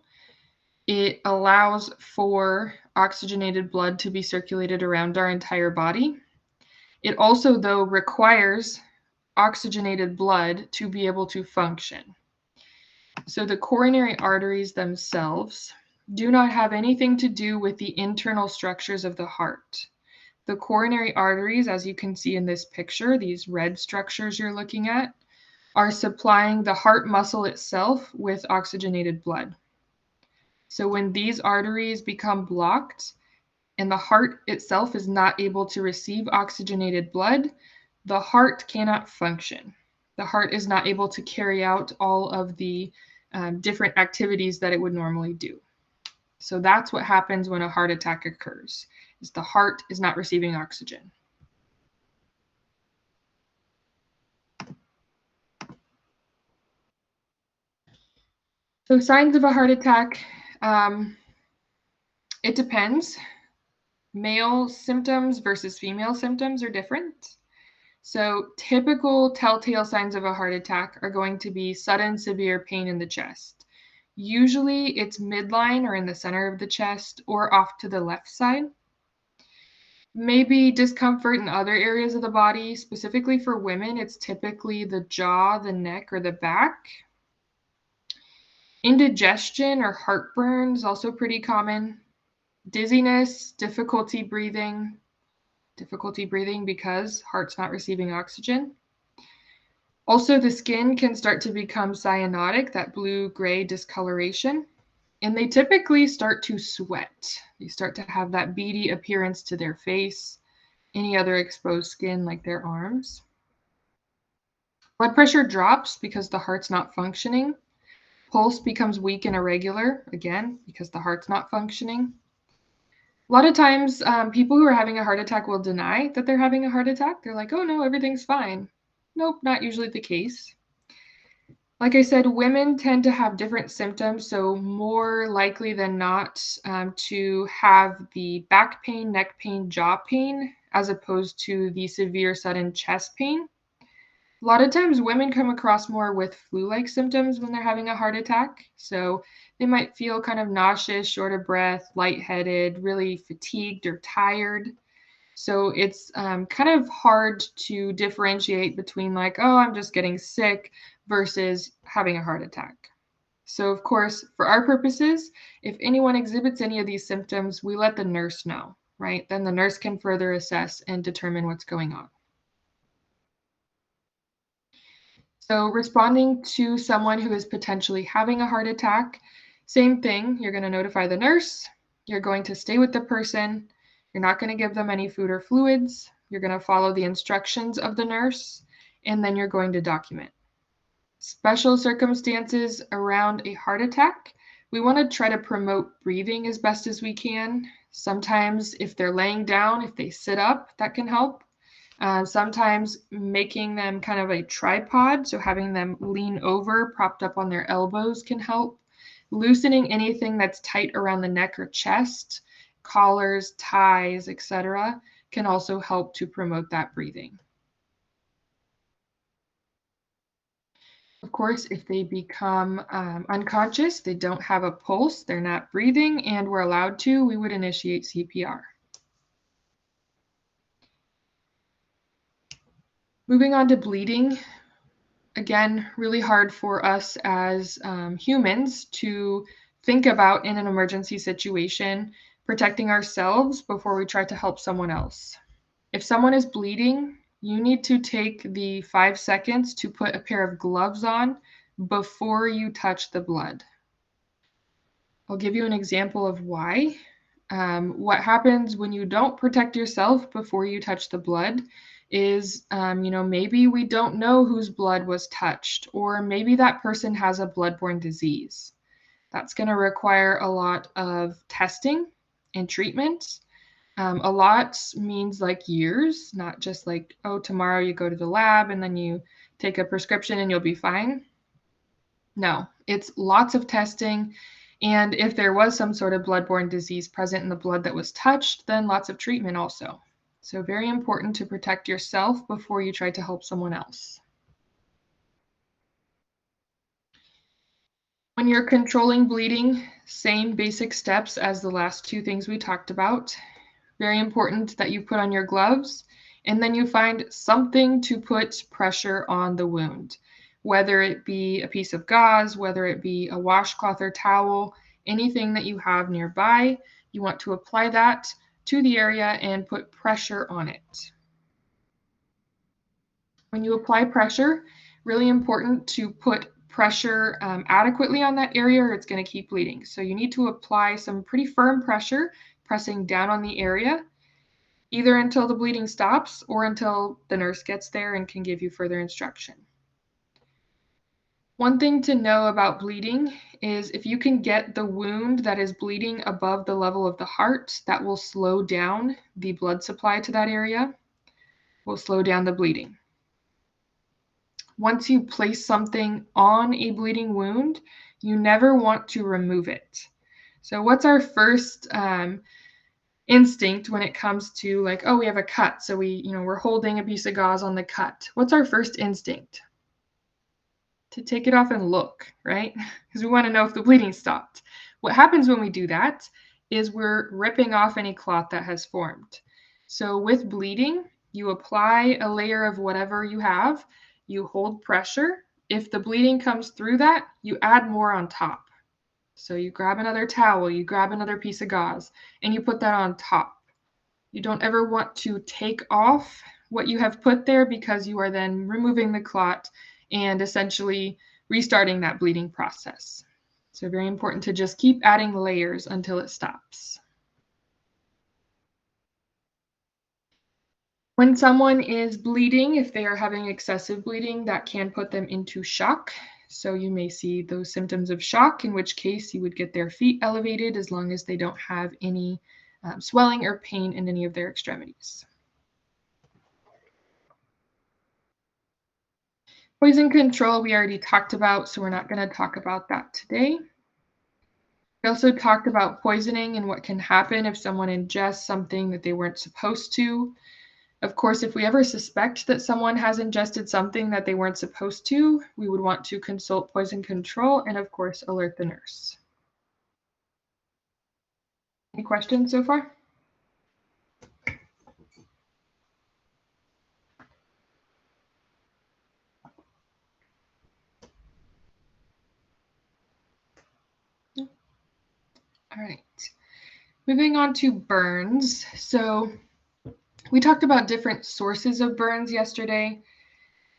It allows for oxygenated blood to be circulated around our entire body. It also, though, requires oxygenated blood to be able to function. So the coronary arteries themselves do not have anything to do with the internal structures of the heart. The coronary arteries, as you can see in this picture, these red structures you're looking at, are supplying the heart muscle itself with oxygenated blood. So when these arteries become blocked and the heart itself is not able to receive oxygenated blood, the heart cannot function. The heart is not able to carry out all of the different activities that it would normally do. So that's what happens when a heart attack occurs, is the heart is not receiving oxygen. So signs of a heart attack, it depends. Male symptoms versus female symptoms are different. So typical telltale signs of a heart attack are going to be sudden severe pain in the chest. Usually it's midline or in the center of the chest or off to the left side. Maybe discomfort in other areas of the body. Specifically for women, it's typically the jaw, the neck, or the back. Indigestion or heartburn is also pretty common. Dizziness, difficulty breathing because heart's not receiving oxygen. Also, the skin can start to become cyanotic, that blue-gray discoloration, and they typically start to sweat. They start to have that beady appearance to their face, any other exposed skin like their arms. Blood pressure drops because the heart's not functioning. Pulse becomes weak and irregular, again, because the heart's not functioning. A lot of times, people who are having a heart attack will deny that they're having a heart attack. They're like, oh no, everything's fine. Nope, not usually the case. Like I said, women tend to have different symptoms, so more likely than not to have the back pain, neck pain, jaw pain, as opposed to the severe sudden chest pain. A lot of times women come across more with flu-like symptoms when they're having a heart attack. So they might feel kind of nauseous, short of breath, lightheaded, really fatigued or tired. So it's kind of hard to differentiate between like, oh, I'm just getting sick versus having a heart attack. So of course, for our purposes, if anyone exhibits any of these symptoms, we let the nurse know, right? Then the nurse can further assess and determine what's going on. So responding to someone who is potentially having a heart attack, same thing. You're going to notify the nurse. You're going to stay with the person. You're not going to give them any food or fluids. You're going to follow the instructions of the nurse, and then you're going to document. Special circumstances around a heart attack, we want to try to promote breathing as best as we can. Sometimes if they're laying down, if they sit up, that can help. Sometimes making them kind of a tripod, so having them lean over, propped up on their elbows can help. Loosening anything that's tight around the neck or chest, collars, ties, etc., can also help to promote that breathing. Of course, if they become unconscious, they don't have a pulse, they're not breathing, and we're allowed to, we would initiate CPR. Moving on to bleeding, again, really hard for us as humans to think about in an emergency situation, protecting ourselves before we try to help someone else. If someone is bleeding, you need to take the 5 seconds to put a pair of gloves on before you touch the blood. I'll give you an example of why. What happens when you don't protect yourself before you touch the blood is, maybe we don't know whose blood was touched, or maybe that person has a bloodborne disease. That's going to require a lot of testing and treatment. A lot means like years, not just like, oh, tomorrow you go to the lab and then you take a prescription and you'll be fine. No, it's lots of testing. And if there was some sort of bloodborne disease present in the blood that was touched, then lots of treatment also. So very important to protect yourself before you try to help someone else. When you're controlling bleeding, same basic steps as the last two things we talked about. Very important that you put on your gloves and then you find something to put pressure on the wound, whether it be a piece of gauze, whether it be a washcloth or towel, anything that you have nearby. You want to apply that to the area and put pressure on it. When you apply pressure, really important to put pressure adequately on that area or it's going to keep bleeding. So you need to apply some pretty firm pressure, pressing down on the area, either until the bleeding stops or until the nurse gets there and can give you further instruction. One thing to know about bleeding is if you can get the wound that is bleeding above the level of the heart, that will slow down the blood supply to that area, will slow down the bleeding. Once you place something on a bleeding wound, you never want to remove it. So what's our first instinct when it comes to like, oh, we have a cut, so we're holding a piece of gauze on the cut. What's our first instinct? To take it off and look, right? Because we want to know if the bleeding stopped. What happens when we do that is we're ripping off any clot that has formed. So with bleeding, you apply a layer of whatever you have, you hold pressure. If the bleeding comes through that, you add more on top. So you grab another towel, you grab another piece of gauze, and you put that on top. You don't ever want to take off what you have put there because you are then removing the clot and essentially restarting that bleeding process. So very important to just keep adding layers until it stops. When someone is bleeding, if they are having excessive bleeding, that can put them into shock. So you may see those symptoms of shock, in which case you would get their feet elevated as long as they don't have any swelling or pain in any of their extremities. Poison control we already talked about, so we're not going to talk about that today. We also talked about poisoning and what can happen if someone ingests something that they weren't supposed to. Of course, if we ever suspect that someone has ingested something that they weren't supposed to, we would want to consult poison control and, of course, alert the nurse. Any questions so far? All right, moving on to burns. So we talked about different sources of burns yesterday. I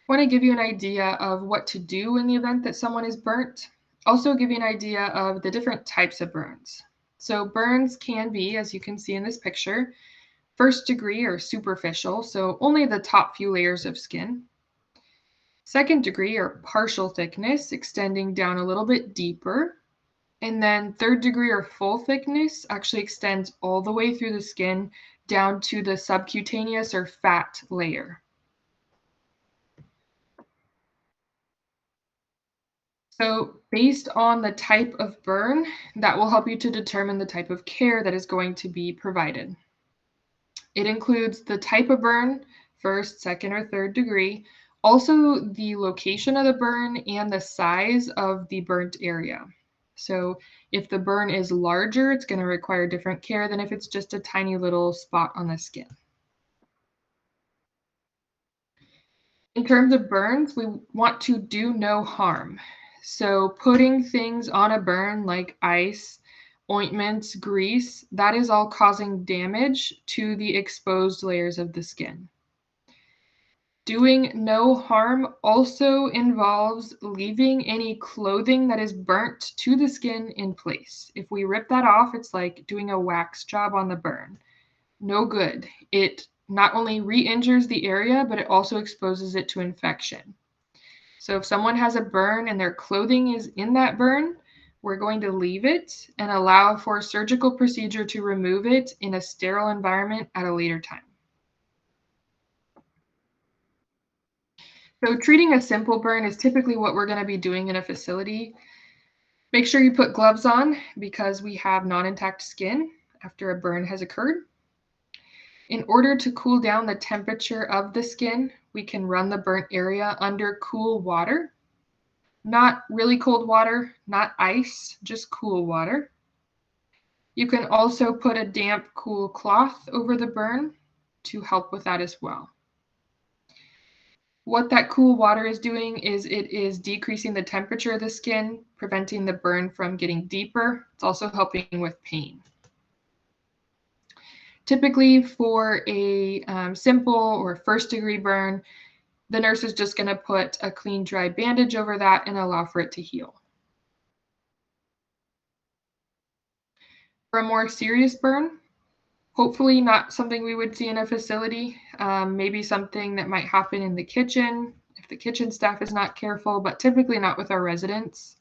want to give you an idea of what to do in the event that someone is burnt. Also give you an idea of the different types of burns. So burns can be, as you can see in this picture, first degree or superficial, so only the top few layers of skin. Second degree or partial thickness, extending down a little bit deeper. And then third degree or full thickness actually extends all the way through the skin down to the subcutaneous or fat layer. So based on the type of burn, that will help you to determine the type of care that is going to be provided. It includes the type of burn, first, second, or third degree, also the location of the burn and the size of the burnt area. So if the burn is larger, it's going to require different care than if it's just a tiny little spot on the skin. In terms of burns, we want to do no harm. So putting things on a burn like ice, ointments, grease, that is all causing damage to the exposed layers of the skin. Doing no harm also involves leaving any clothing that is burnt to the skin in place. If we rip that off, it's like doing a wax job on the burn. No good. It not only re-injures the area, but it also exposes it to infection. So if someone has a burn and their clothing is in that burn, we're going to leave it and allow for a surgical procedure to remove it in a sterile environment at a later time. So treating a simple burn is typically what we're going to be doing in a facility. Make sure you put gloves on because we have non-intact skin after a burn has occurred. In order to cool down the temperature of the skin, we can run the burnt area under cool water. Not really cold water, not ice, just cool water. You can also put a damp, cool cloth over the burn to help with that as well. What that cool water is doing is it is decreasing the temperature of the skin, preventing the burn from getting deeper. It's also helping with pain. Typically for a simple or first-degree burn, the nurse is just going to put a clean, dry bandage over that and allow for it to heal. For a more serious burn, hopefully not something we would see in a facility, maybe something that might happen in the kitchen if the kitchen staff is not careful, but typically not with our residents.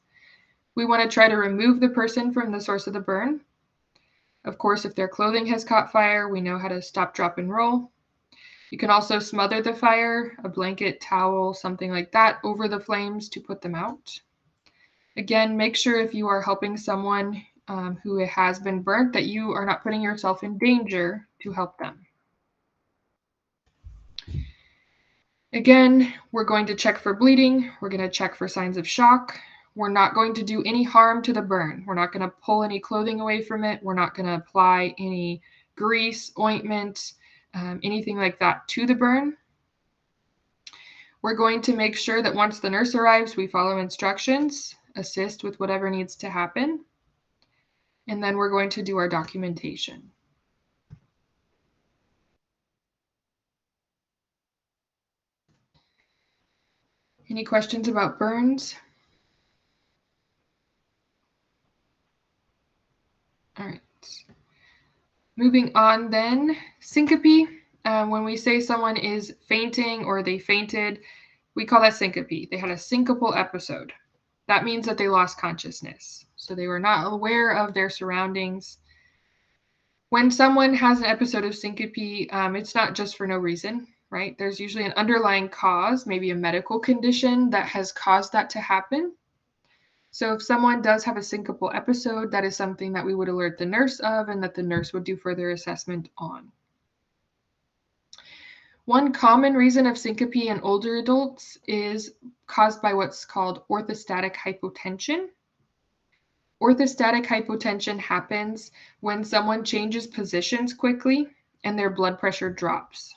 We want to try to remove the person from the source of the burn. Of course, if their clothing has caught fire, we know how to stop, drop, and roll. You can also smother the fire, a blanket, towel, something like that, over the flames to put them out. Again, make sure if you are helping someone who has been burnt that you are not putting yourself in danger to help them. Again, we're going to check for bleeding. We're going to check for signs of shock. We're not going to do any harm to the burn. We're not going to pull any clothing away from it. We're not going to apply any grease, ointment, anything like that to the burn. We're going to make sure that once the nurse arrives, we follow instructions, assist with whatever needs to happen, and then we're going to do our documentation. Any questions about burns? All right. Moving on then, syncope. When we say someone is fainting or they fainted, we call that syncope. They had a syncopal episode. That means that they lost consciousness. So they were not aware of their surroundings. When someone has an episode of syncope, it's not just for no reason, right? There's usually an underlying cause, maybe a medical condition that has caused that to happen. So if someone does have a syncopal episode, that is something that we would alert the nurse of and that the nurse would do further assessment on. One common reason of syncope in older adults is caused by what's called orthostatic hypotension. Orthostatic hypotension happens when someone changes positions quickly and their blood pressure drops.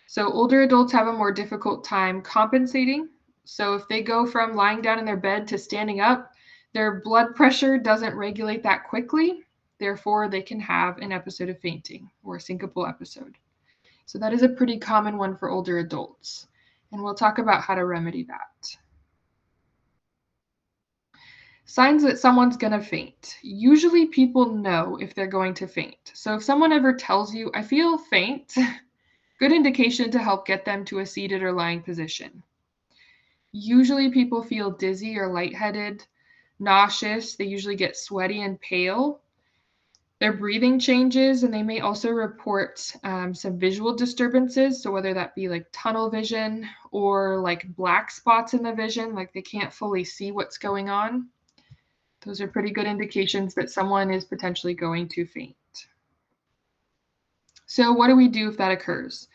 So older adults have a more difficult time compensating. So if they go from lying down in their bed to standing up, their blood pressure doesn't regulate that quickly. Therefore, they can have an episode of fainting or a syncopal episode. So that is a pretty common one for older adults. And we'll talk about how to remedy that. Signs that someone's going to faint. Usually people know if they're going to faint. So if someone ever tells you, I feel faint, good indication to help get them to a seated or lying position. Usually people feel dizzy or lightheaded, nauseous. They usually get sweaty and pale. Their breathing changes, and they may also report some visual disturbances. So whether that be like tunnel vision or like black spots in the vision, like they can't fully see what's going on. Those are pretty good indications that someone is potentially going to faint. So what do we do if that occurs?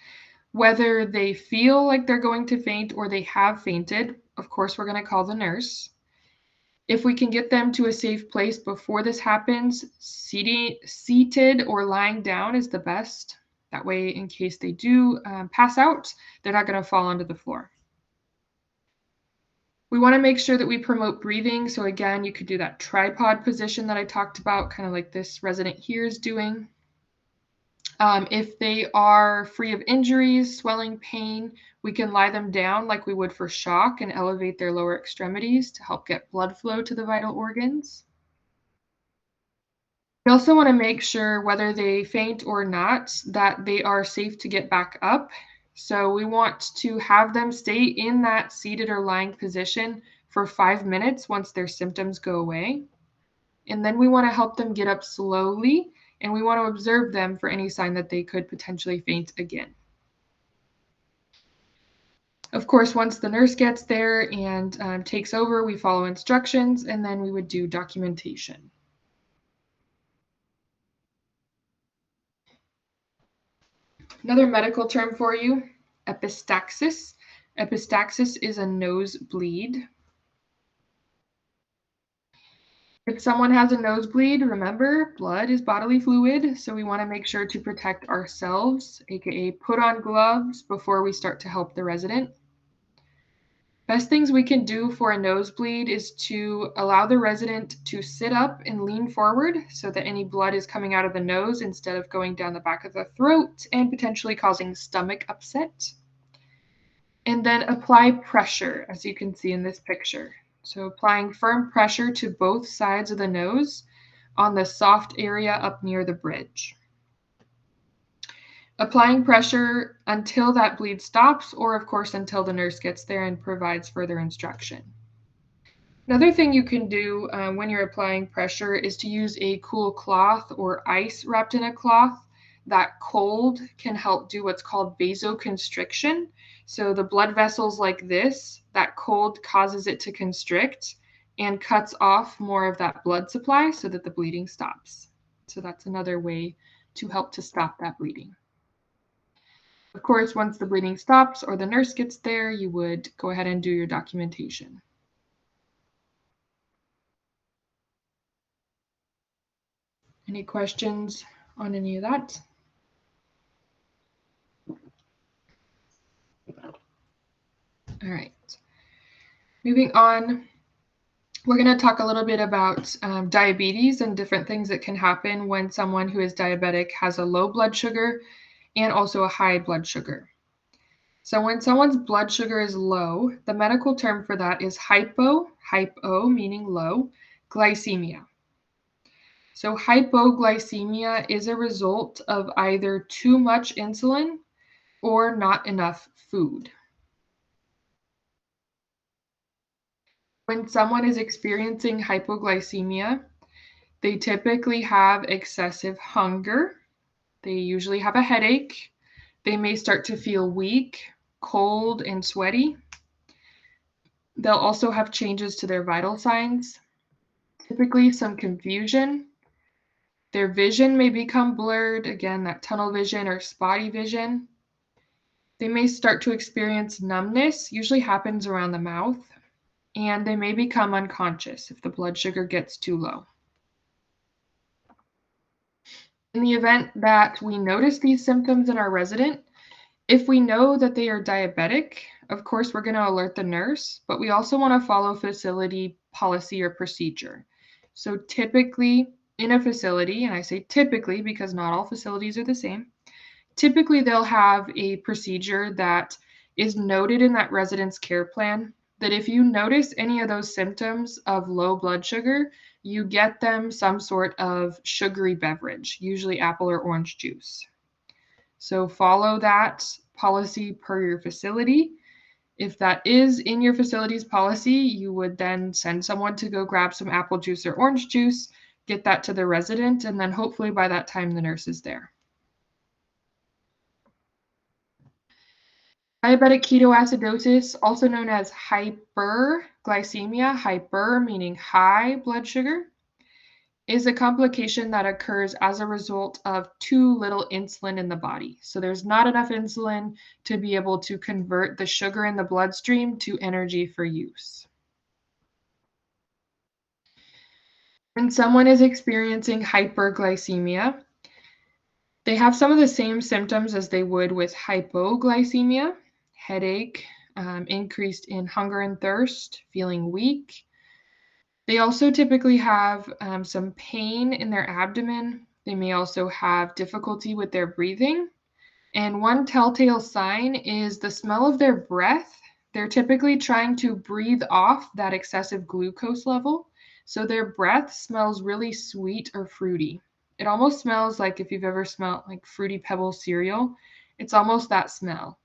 Whether they feel like they're going to faint or they have fainted, of course, we're going to call the nurse. If we can get them to a safe place before this happens, seated or lying down is the best. That way, in case they do pass out, they're not going to fall onto the floor. We want to make sure that we promote breathing. So again, you could do that tripod position that I talked about, kind of like this resident here is doing. If they are free of injuries, swelling, pain, we can lie them down like we would for shock and elevate their lower extremities to help get blood flow to the vital organs. We also want to make sure, whether they faint or not, that they are safe to get back up. So we want to have them stay in that seated or lying position for 5 minutes once their symptoms go away. And then we want to help them get up slowly, and we want to observe them for any sign that they could potentially faint again. Of course, once the nurse gets there and takes over, we follow instructions, and then we would do documentation. Another medical term for you, epistaxis. Epistaxis is a nosebleed. If someone has a nosebleed, remember, blood is bodily fluid, so we want to make sure to protect ourselves, aka put on gloves before we start to help the resident. Best things we can do for a nosebleed is to allow the resident to sit up and lean forward so that any blood is coming out of the nose instead of going down the back of the throat and potentially causing stomach upset. And then apply pressure, as you can see in this picture. So applying firm pressure to both sides of the nose on the soft area up near the bridge. Applying pressure until that bleed stops, or of course until the nurse gets there and provides further instruction. Another thing you can do when you're applying pressure is to use a cool cloth or ice wrapped in a cloth. That cold can help do what's called vasoconstriction. So the blood vessels like this, that cold causes it to constrict and cuts off more of that blood supply so that the bleeding stops. So that's another way to help to stop that bleeding. Of course, once the bleeding stops or the nurse gets there, you would go ahead and do your documentation. Any questions on any of that? All right. Moving on, we're going to talk a little bit about diabetes and different things that can happen when someone who is diabetic has a low blood sugar and also a high blood sugar. So when someone's blood sugar is low, the medical term for that is hypo meaning low, glycemia. So hypoglycemia is a result of either too much insulin or not enough food. When someone is experiencing hypoglycemia, they typically have excessive hunger. They usually have a headache. They may start to feel weak, cold, and sweaty. They'll also have changes to their vital signs, typically some confusion. Their vision may become blurred, again, that tunnel vision or spotty vision. They may start to experience numbness, usually happens around the mouth, and they may become unconscious if the blood sugar gets too low. In the event that we notice these symptoms in our resident, if we know that they are diabetic, of course, we're going to alert the nurse, but we also want to follow facility policy or procedure. So typically in a facility, and I say typically because not all facilities are the same, typically they'll have a procedure that is noted in that resident's care plan that if you notice any of those symptoms of low blood sugar, you get them some sort of sugary beverage, usually apple or orange juice. So follow that policy per your facility. If that is in your facility's policy, you would then send someone to go grab some apple juice or orange juice, get that to the resident, and then hopefully by that time the nurse is there. Diabetic ketoacidosis, also known as hyperglycemia, hyper meaning high blood sugar, is a complication that occurs as a result of too little insulin in the body. So there's not enough insulin to be able to convert the sugar in the bloodstream to energy for use. When someone is experiencing hyperglycemia, they have some of the same symptoms as they would with hypoglycemia: headache, increased in hunger and thirst, feeling weak. They also typically have some pain in their abdomen. They may also have difficulty with their breathing. And one telltale sign is the smell of their breath. They're typically trying to breathe off that excessive glucose level. So their breath smells really sweet or fruity. It almost smells like if you've ever smelled like Fruity Pebbles cereal, it's almost that smell.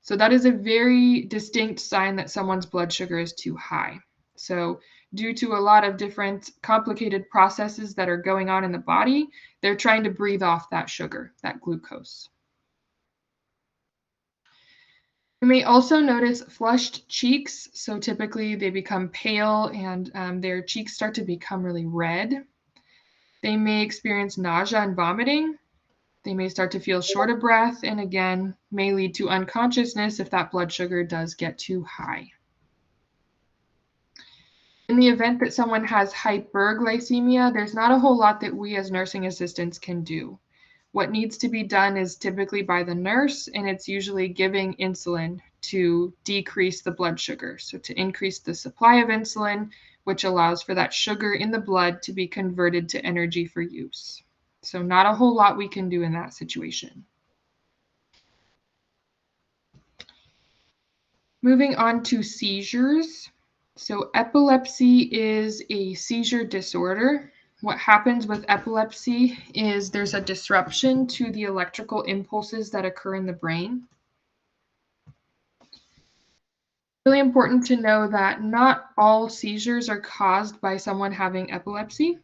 So that is a very distinct sign that someone's blood sugar is too high. So due to a lot of different complicated processes that are going on in the body, they're trying to breathe off that sugar, that glucose. You may also notice flushed cheeks. So typically they become pale and their cheeks start to become really red. They may experience nausea and vomiting. They may start to feel short of breath and again may lead to unconsciousness if that blood sugar does get too high. In the event that someone has hyperglycemia, there's not a whole lot that we as nursing assistants can do. What needs to be done is typically by the nurse, and it's usually giving insulin to decrease the blood sugar. So to increase the supply of insulin, which allows for that sugar in the blood to be converted to energy for use. So not a whole lot we can do in that situation. Moving on to seizures. So epilepsy is a seizure disorder. What happens with epilepsy is there's a disruption to the electrical impulses that occur in the brain. Really important to know that not all seizures are caused by someone having epilepsy.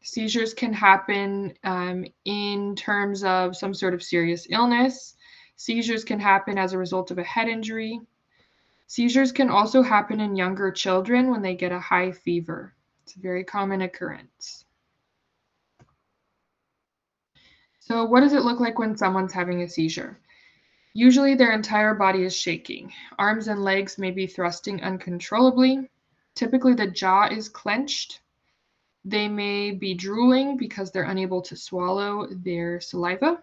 Seizures can happen in terms of some sort of serious illness. Seizures can happen as a result of a head injury. Seizures can also happen in younger children when they get a high fever. It's a very common occurrence. So what does it look like when someone's having a seizure? Usually their entire body is shaking. Arms and legs may be thrusting uncontrollably. Typically the jaw is clenched. They may be drooling because they're unable to swallow their saliva.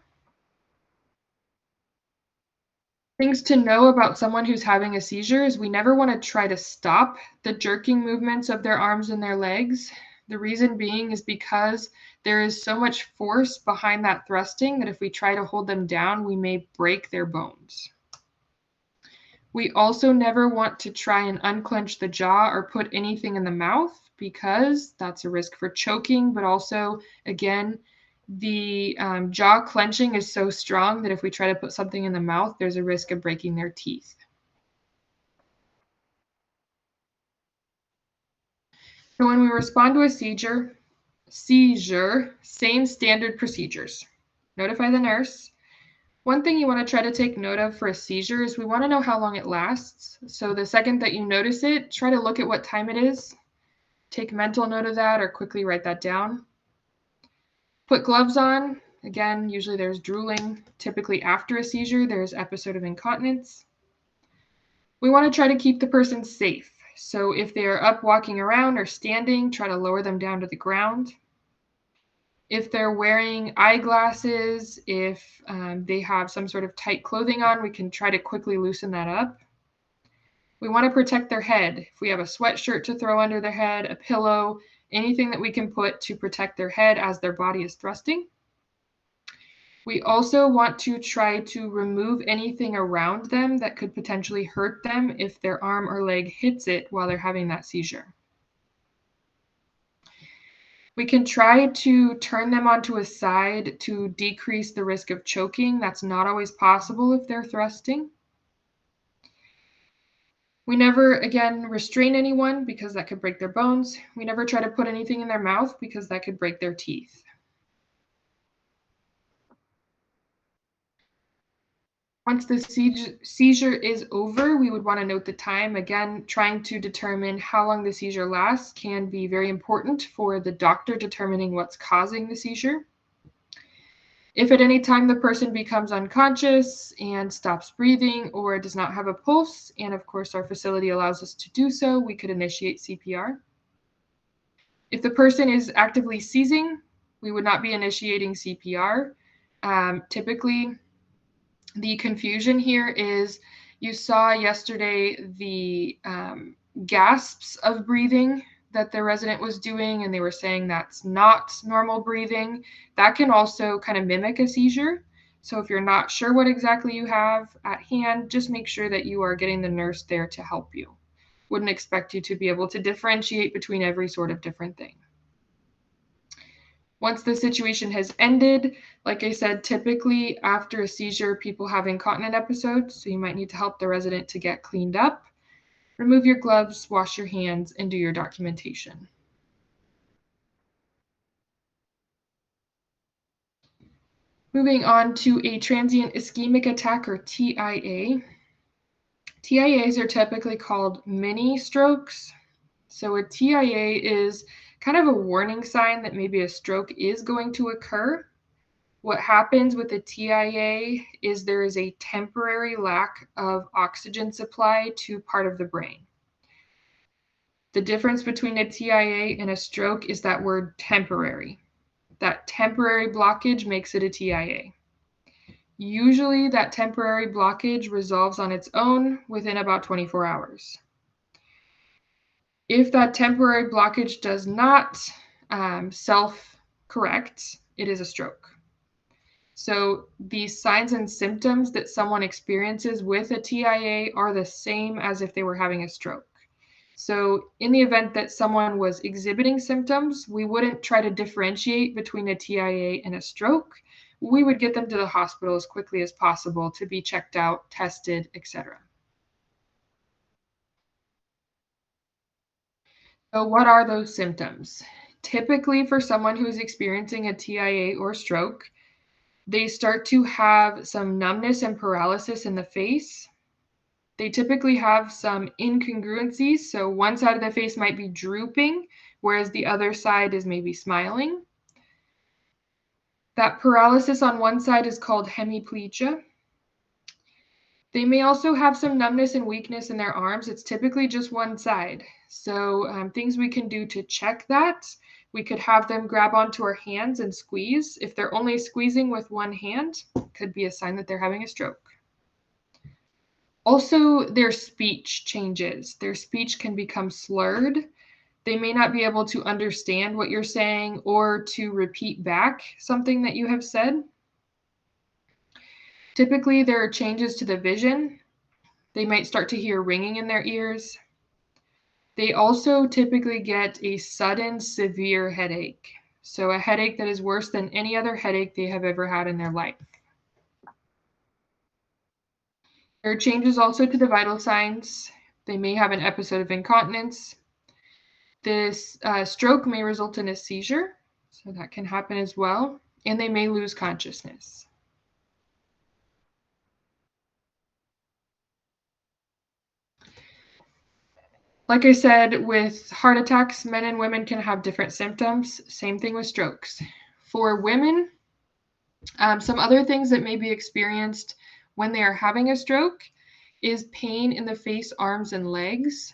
Things to know about someone who's having a seizure is we never want to try to stop the jerking movements of their arms and their legs. The reason being is because there is so much force behind that thrusting that if we try to hold them down, we may break their bones. We also never want to try and unclench the jaw or put anything in the mouth because that's a risk for choking, but also, again, the jaw clenching is so strong that if we try to put something in the mouth, there's a risk of breaking their teeth. So when we respond to a seizure, same standard procedures. Notify the nurse. One thing you want to try to take note of for a seizure is we want to know how long it lasts. So the second that you notice it, try to look at what time it is. Take mental note of that or quickly write that down. Put gloves on. Again, usually there's drooling. Typically after a seizure, there's episode of incontinence. We want to try to keep the person safe. So if they are up walking around or standing, try to lower them down to the ground. If they're wearing eyeglasses, if they have some sort of tight clothing on, we can try to quickly loosen that up. We want to protect their head. If we have a sweatshirt to throw under their head, a pillow, anything that we can put to protect their head as their body is thrusting. We also want to try to remove anything around them that could potentially hurt them if their arm or leg hits it while they're having that seizure. We can try to turn them onto a side to decrease the risk of choking. That's not always possible if they're thrusting. We never, again, restrain anyone because that could break their bones. We never try to put anything in their mouth because that could break their teeth. Once the seizure is over, we would want to note the time. Again, trying to determine how long the seizure lasts can be very important for the doctor determining what's causing the seizure. If at any time the person becomes unconscious and stops breathing or does not have a pulse, and of course our facility allows us to do so, we could initiate CPR. If the person is actively seizing, we would not be initiating CPR. Typically, the confusion here is you saw yesterday the gasps of breathing that the resident was doing, and they were saying that's not normal breathing. That can also kind of mimic a seizure. So if you're not sure what exactly you have at hand, just make sure that you are getting the nurse there to help you. Wouldn't expect you to be able to differentiate between every sort of different thing. Once the situation has ended, like I said, typically after a seizure, people have incontinent episodes, so you might need to help the resident to get cleaned up. Remove your gloves, wash your hands, and do your documentation. Moving on to a transient ischemic attack, or TIA. TIAs are typically called mini strokes. So a TIA is kind of a warning sign that maybe a stroke is going to occur. What happens with a TIA is there is a temporary lack of oxygen supply to part of the brain. The difference between a TIA and a stroke is that word temporary. That temporary blockage makes it a TIA. Usually that temporary blockage resolves on its own within about 24 hours. If that temporary blockage does not self-correct, it is a stroke. So the signs and symptoms that someone experiences with a TIA are the same as if they were having a stroke. So in the event that someone was exhibiting symptoms, we wouldn't try to differentiate between a TIA and a stroke. We would get them to the hospital as quickly as possible to be checked out, tested, etc. So what are those symptoms? Typically for someone who's experiencing a TIA or stroke, they start to have some numbness and paralysis in the face. They typically have some incongruencies. So one side of the face might be drooping, whereas the other side is maybe smiling. That paralysis on one side is called hemiplegia. They may also have some numbness and weakness in their arms. It's typically just one side. So things we can do to check that, we could have them grab onto our hands and squeeze. If they're only squeezing with one hand, it could be a sign that they're having a stroke. Also, their speech changes. Their speech can become slurred. They may not be able to understand what you're saying or to repeat back something that you have said. Typically, there are changes to the vision. They might start to hear ringing in their ears. They also typically get a sudden severe headache. So a headache that is worse than any other headache they have ever had in their life. There are changes also to the vital signs. They may have an episode of incontinence. This stroke may result in a seizure, so that can happen as well, and they may lose consciousness. Like I said, with heart attacks, men and women can have different symptoms. Same thing with strokes. For women, some other things that may be experienced when they are having a stroke is pain in the face, arms, and legs,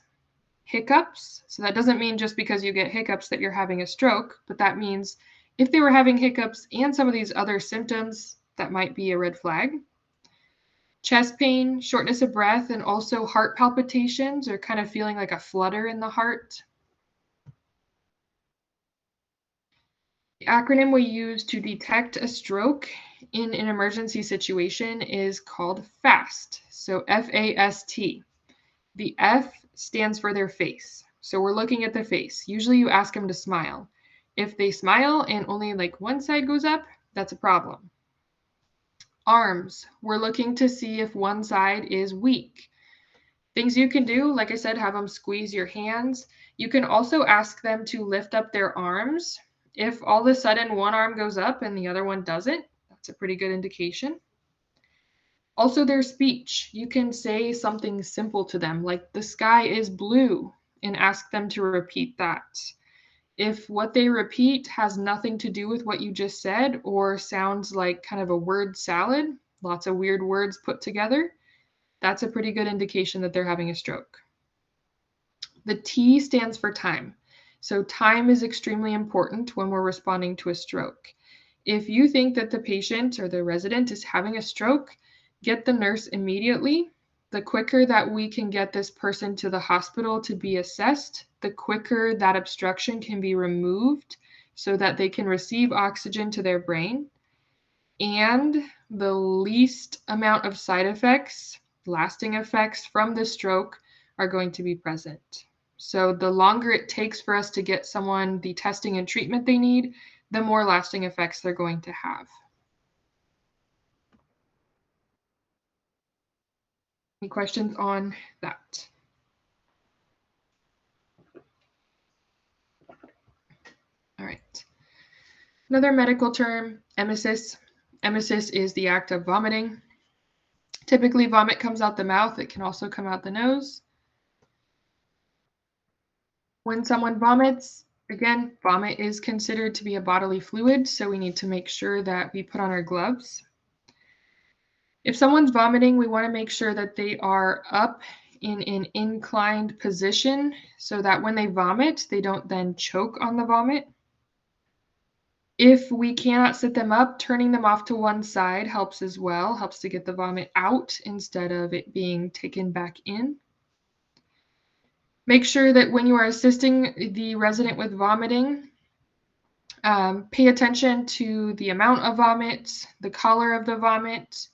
hiccups. So that doesn't mean just because you get hiccups that you're having a stroke, but that means if they were having hiccups and some of these other symptoms, that might be a red flag. Chest pain, shortness of breath, and also heart palpitations or kind of feeling like a flutter in the heart. The acronym we use to detect a stroke in an emergency situation is called FAST. So F-A-S-T. The F stands for their face. So we're looking at the face. Usually you ask them to smile. If they smile and only like one side goes up, that's a problem. Arms, we're looking to see if one side is weak. Things you can do, like I said, have them squeeze your hands. You can also ask them to lift up their arms. If all of a sudden one arm goes up and the other one doesn't, that's a pretty good indication. Also their speech. You can say something simple to them like the sky is blue and ask them to repeat that. If what they repeat has nothing to do with what you just said or sounds like kind of a word salad, lots of weird words put together, that's a pretty good indication that they're having a stroke. The T stands for time. So time is extremely important when we're responding to a stroke. If you think that the patient or the resident is having a stroke, get the nurse immediately. The quicker that we can get this person to the hospital to be assessed, the quicker that obstruction can be removed so that they can receive oxygen to their brain. And the least amount of side effects, lasting effects from the stroke are going to be present. So the longer it takes for us to get someone the testing and treatment they need, the more lasting effects they're going to have. Any questions on that? All right. Another medical term, emesis. Emesis is the act of vomiting. Typically, vomit comes out the mouth. It can also come out the nose. When someone vomits, Again, vomit is considered to be a bodily fluid, so we need to make sure that we put on our gloves. If someone's vomiting, we want to make sure that they are up in an inclined position so that when they vomit, they don't then choke on the vomit. If we cannot sit them up, turning them off to one side helps as well, helps to get the vomit out instead of it being taken back in. Make sure that when you are assisting the resident with vomiting, pay attention to the amount of vomit, the color of the vomit.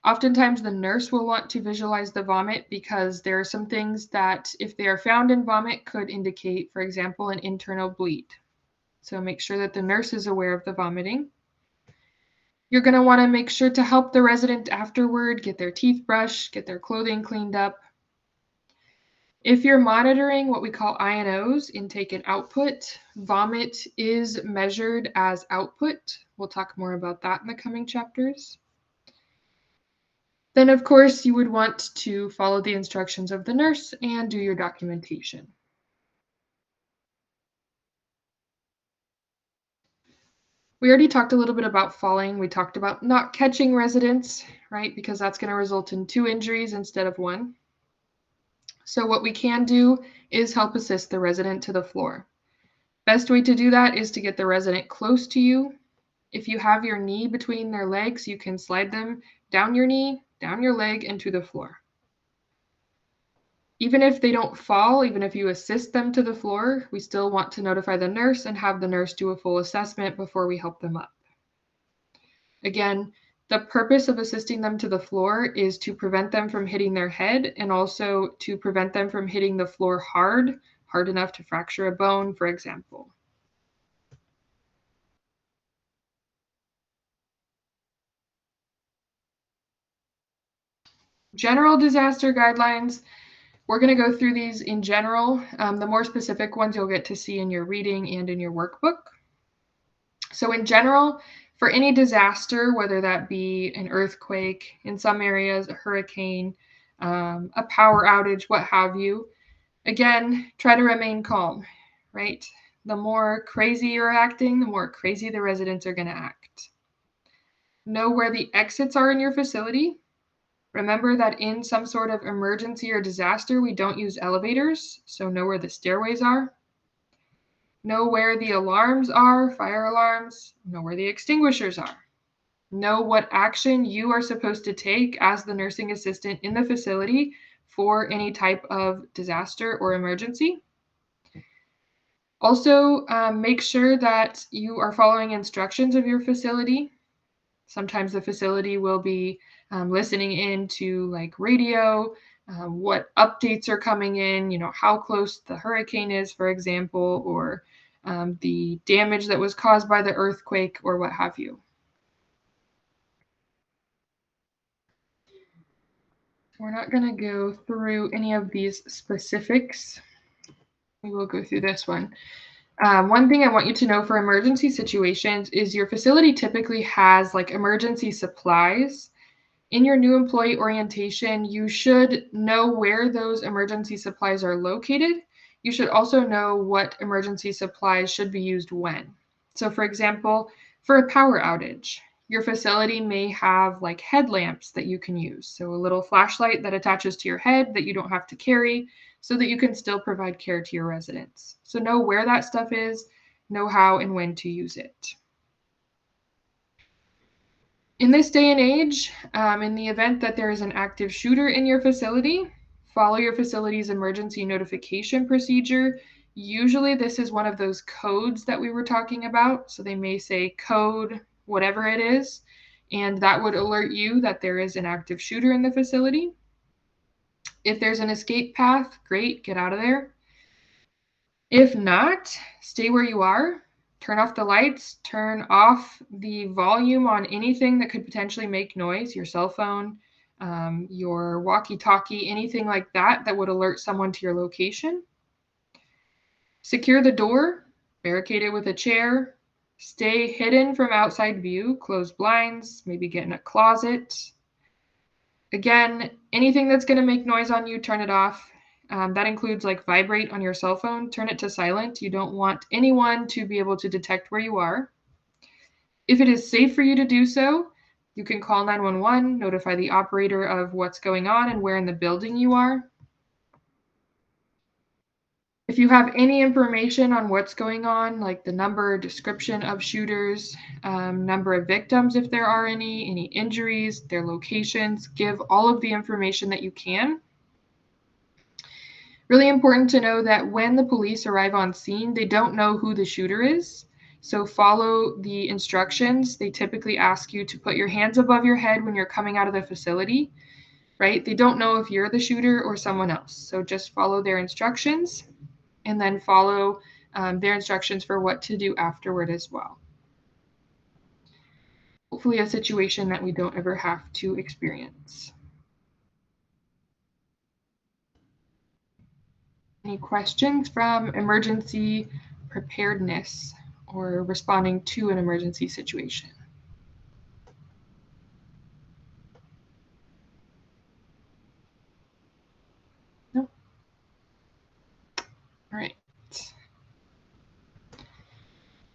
Oftentimes the nurse will want to visualize the vomit because there are some things that, if they are found in vomit, could indicate, for example, an internal bleed. So make sure that the nurse is aware of the vomiting. You're going to want to make sure to help the resident afterward, get their teeth brushed, get their clothing cleaned up. If you're monitoring what we call INOs, intake and output, vomit is measured as output. We'll talk more about that in the coming chapters. Then, of course, you would want to follow the instructions of the nurse and do your documentation. We already talked a little bit about falling. We talked about not catching residents, right? Because that's going to result in 2 injuries instead of 1. So what we can do is help assist the resident to the floor. Best way to do that is to get the resident close to you. If you have your knee between their legs, you can slide them down your knee, down your leg, and to the floor. Even if they don't fall, even if you assist them to the floor, we still want to notify the nurse and have the nurse do a full assessment before we help them up. Again, the purpose of assisting them to the floor is to prevent them from hitting their head and also to prevent them from hitting the floor hard enough to fracture a bone, for example. General disaster guidelines. We're going to go through these in general. The more specific ones you'll get to see in your reading and in your workbook. So in general, for any disaster, whether that be an earthquake, in some areas, a hurricane, a power outage, what have you, again, try to remain calm, right? The more crazy you're acting, the more crazy the residents are going to act. Know where the exits are in your facility. Remember that in some sort of emergency or disaster, we don't use elevators, so know where the stairways are. Know where the alarms are, fire alarms. Know where the extinguishers are. Know what action you are supposed to take as the nursing assistant in the facility for any type of disaster or emergency. Also, make sure that you are following instructions of your facility. Sometimes the facility will be listening in to like radio, what updates are coming in, how close the hurricane is, for example, or the damage that was caused by the earthquake or what have you. We're not going to go through any of these specifics. We will go through this one. One thing I want you to know for emergency situations is your facility typically has like emergency supplies. In your new employee orientation, you should know where those emergency supplies are located. You should also know what emergency supplies should be used when. So for example, for a power outage, your facility may have like headlamps that you can use. So a little flashlight that attaches to your head that you don't have to carry so that you can still provide care to your residents. So know where that stuff is, know how and when to use it. In this day and age, in the event that there is an active shooter in your facility, follow your facility's emergency notification procedure. Usually this is one of those codes that we were talking about. So they may say code, whatever it is, and that would alert you that there is an active shooter in the facility. If there's an escape path, great, get out of there. If not, stay where you are. Turn off the lights, turn off the volume on anything that could potentially make noise, your cell phone, your walkie-talkie, anything like that that would alert someone to your location. Secure the door, barricade it with a chair, stay hidden from outside view, close blinds, maybe get in a closet. Again, anything that's going to make noise on you, turn it off. That includes like vibrate on your cell phone, turn it to silent. You don't want anyone to be able to detect where you are. If it is safe for you to do so, you can call 911, notify the operator of what's going on and where in the building you are. If you have any information on what's going on, like the number, description of shooters, number of victims if there are any injuries, their locations, give all of the information that you can. Really important to know that when the police arrive on scene, they don't know who the shooter is. So follow the instructions. They typically ask you to put your hands above your head when you're coming out of the facility, right? They don't know if you're the shooter or someone else. So just follow their instructions and then follow their instructions for what to do afterward as well. Hopefully a situation that we don't ever have to experience. Any questions from emergency preparedness or responding to an emergency situation? No? All right.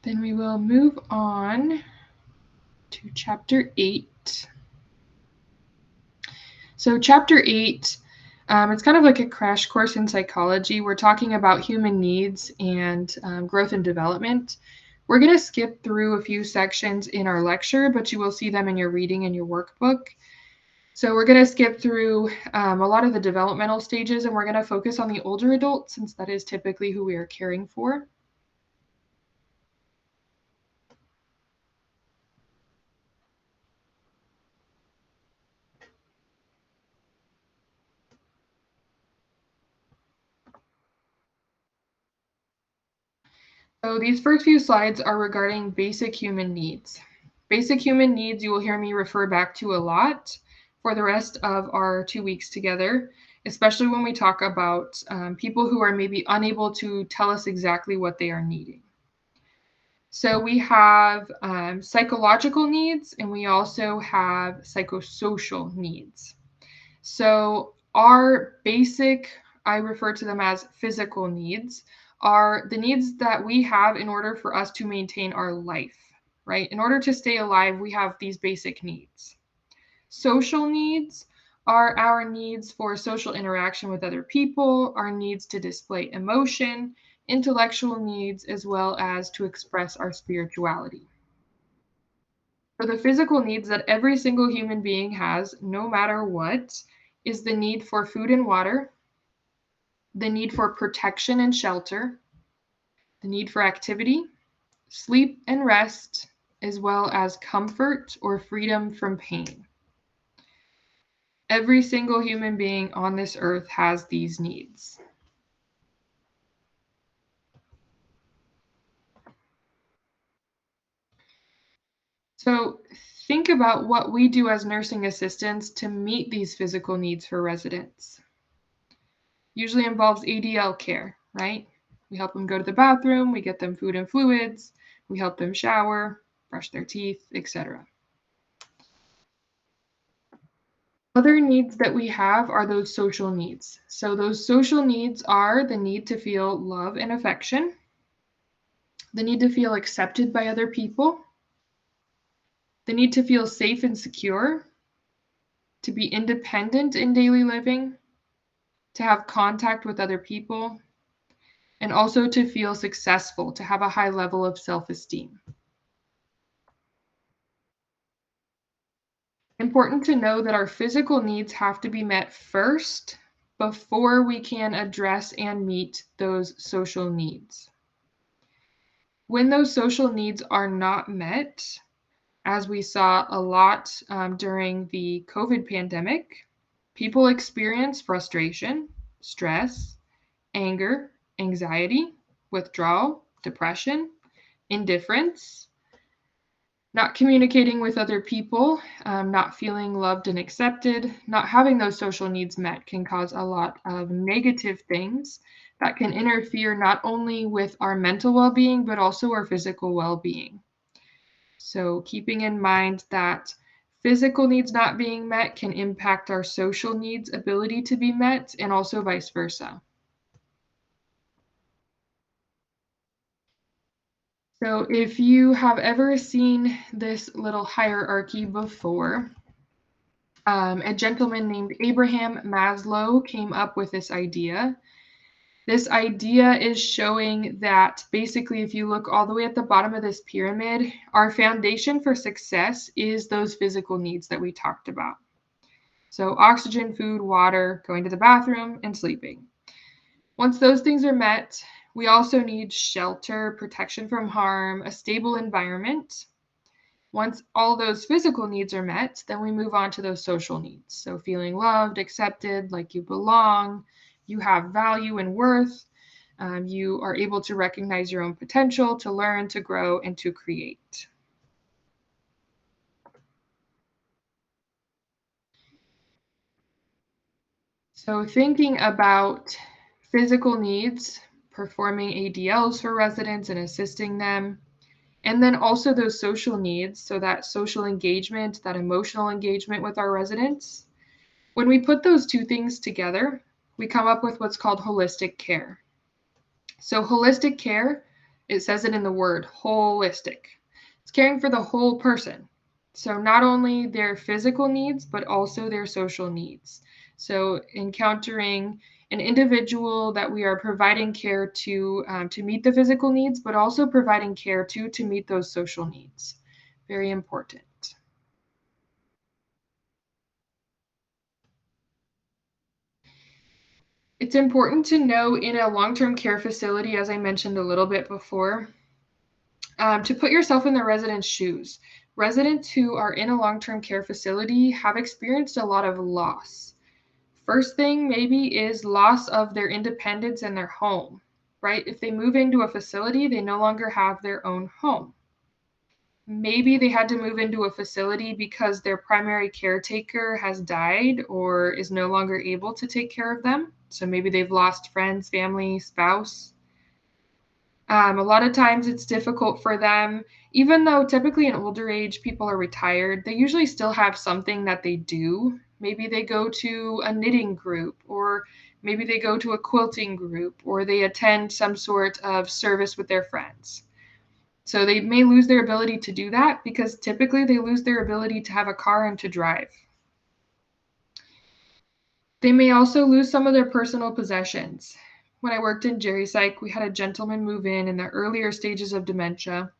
Then we will move on to Chapter 8. So Chapter 8, it's kind of like a crash course in psychology. We're talking about human needs and growth and development. We're going to skip through a few sections in our lecture, but you will see them in your reading and your workbook. So we're going to skip through a lot of the developmental stages, and we're going to focus on the older adult since that is typically who we are caring for. So these first few slides are regarding basic human needs. Basic human needs you will hear me refer back to a lot for the rest of our 2 weeks together, especially when we talk about people who are maybe unable to tell us exactly what they are needing. So we have psychological needs and we also have psychosocial needs. So our basic, I refer to them as physical needs, are the needs that we have in order for us to maintain our life, right? In order to stay alive, we have these basic needs. Social needs are our needs for social interaction with other people, our needs to display emotion, intellectual needs, as well as to express our spirituality. For the physical needs that every single human being has, no matter what, is the need for food and water, the need for protection and shelter, the need for activity, sleep and rest, as well as comfort or freedom from pain. Every single human being on this earth has these needs. So think about what we do as nursing assistants to meet these physical needs for residents. Usually involves ADL care, right? We help them go to the bathroom, we get them food and fluids, we help them shower, brush their teeth, etc. Other needs that we have are those social needs. So those social needs are the need to feel love and affection, the need to feel accepted by other people, the need to feel safe and secure, to be independent in daily living, to have contact with other people, and also to feel successful, to have a high level of self-esteem. Important to know that our physical needs have to be met first before we can address and meet those social needs. When those social needs are not met, as we saw a lot during the COVID pandemic, people experience frustration, stress, anger, anxiety, withdrawal, depression, indifference, not communicating with other people, not feeling loved and accepted, not having those social needs met can cause a lot of negative things that can interfere not only with our mental well-being, but also our physical well-being. So keeping in mind that physical needs not being met can impact our social needs ability to be met, and also vice versa. So if you have ever seen this little hierarchy before, a gentleman named Abraham Maslow came up with this idea. This idea is showing that basically, if you look all the way at the bottom of this pyramid, our foundation for success is those physical needs that we talked about. So oxygen, food, water, going to the bathroom, and sleeping. Once those things are met, we also need shelter, protection from harm, a stable environment. Once all those physical needs are met, then we move on to those social needs. So feeling loved, accepted, like you belong, you have value and worth, you are able to recognize your own potential, to learn, to grow, and to create. So thinking about physical needs, performing ADLs for residents and assisting them, and then also those social needs, so that social engagement, that emotional engagement with our residents. When we put those two things together, we come up with what's called holistic care. So holistic care, it says it in the word, holistic. It's caring for the whole person. So not only their physical needs, but also their social needs. So encountering an individual that we are providing care to meet the physical needs, but also providing care to meet those social needs. Very important. It's important to know in a long-term care facility, as I mentioned a little bit before, to put yourself in the resident's shoes. Residents who are in a long-term care facility have experienced a lot of loss. First thing maybe is loss of their independence and their home, right? If they move into a facility, they no longer have their own home. Maybe they had to move into a facility because their primary caretaker has died or is no longer able to take care of them. So maybe they've lost friends, family, spouse. A lot of times it's difficult for them, even though typically in older age people are retired, they usually still have something that they do. Maybe they go to a knitting group, or maybe they go to a quilting group, or they attend some sort of service with their friends. So they may lose their ability to do that because typically they lose their ability to have a car and to drive. They may also lose some of their personal possessions. When I worked in Jerry Psych, we had a gentleman move in the earlier stages of dementia,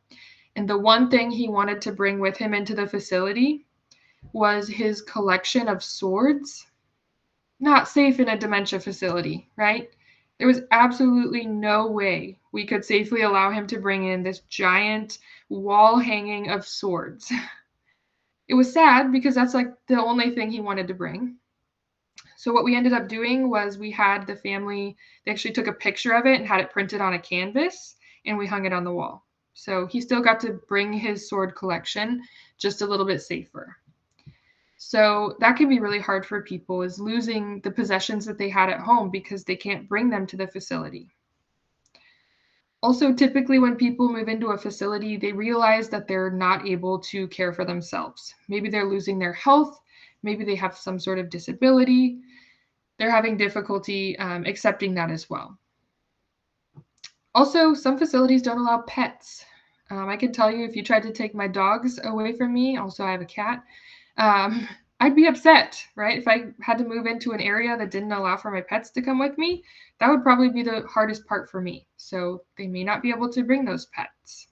and the one thing he wanted to bring with him into the facility was his collection of swords. Not safe in a dementia facility, right? There was absolutely no way we could safely allow him to bring in this giant wall hanging of swords. It was sad because that's like the only thing he wanted to bring. So what we ended up doing was we had the family, they actually took a picture of it and had it printed on a canvas, and we hung it on the wall. So he still got to bring his sword collection, just a little bit safer. So that can be really hard for people, is losing the possessions that they had at home because they can't bring them to the facility. Also, typically when people move into a facility, they realize that they're not able to care for themselves. Maybe they're losing their health, maybe they have some sort of disability. They're having difficulty accepting that as well. Also, some facilities don't allow pets. I can tell you, if you tried to take my dogs away from me, also I have a cat, I'd be upset, right? If I had to move into an area that didn't allow for my pets to come with me, that would probably be the hardest part for me. So they may not be able to bring those pets.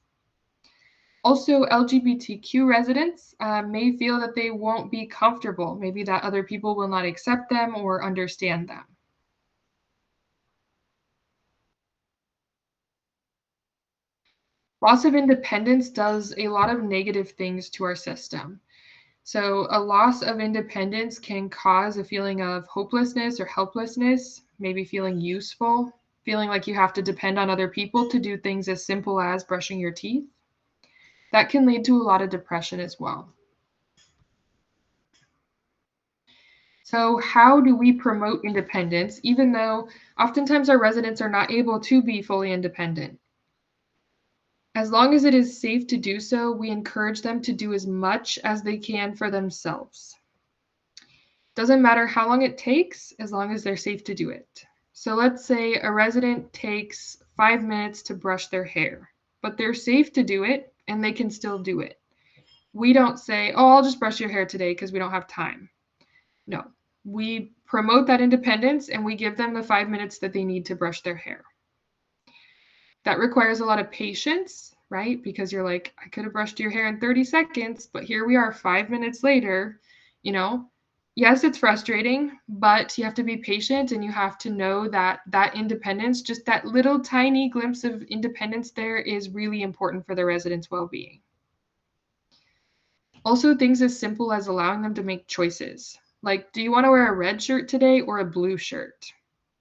Also, LGBTQ residents may feel that they won't be comfortable, maybe that other people will not accept them or understand them. Loss of independence does a lot of negative things to our system. So a loss of independence can cause a feeling of hopelessness or helplessness, maybe feeling useful, feeling like you have to depend on other people to do things as simple as brushing your teeth. That can lead to a lot of depression as well. So how do we promote independence, even though oftentimes our residents are not able to be fully independent? As long as it is safe to do so, we encourage them to do as much as they can for themselves. Doesn't matter how long it takes, as long as they're safe to do it. So let's say a resident takes 5 minutes to brush their hair, but they're safe to do it and they can still do it. We don't say, oh, I'll just brush your hair today because we don't have time. No, we promote that independence and we give them the 5 minutes that they need to brush their hair. That requires a lot of patience, right? Because you're like, I could have brushed your hair in 30 seconds, but here we are 5 minutes later, you know. Yes, it's frustrating, but you have to be patient and you have to know that that independence, just that little tiny glimpse of independence there, is really important for the residents' well-being. Also, things as simple as allowing them to make choices. Like, do you want to wear a red shirt today or a blue shirt?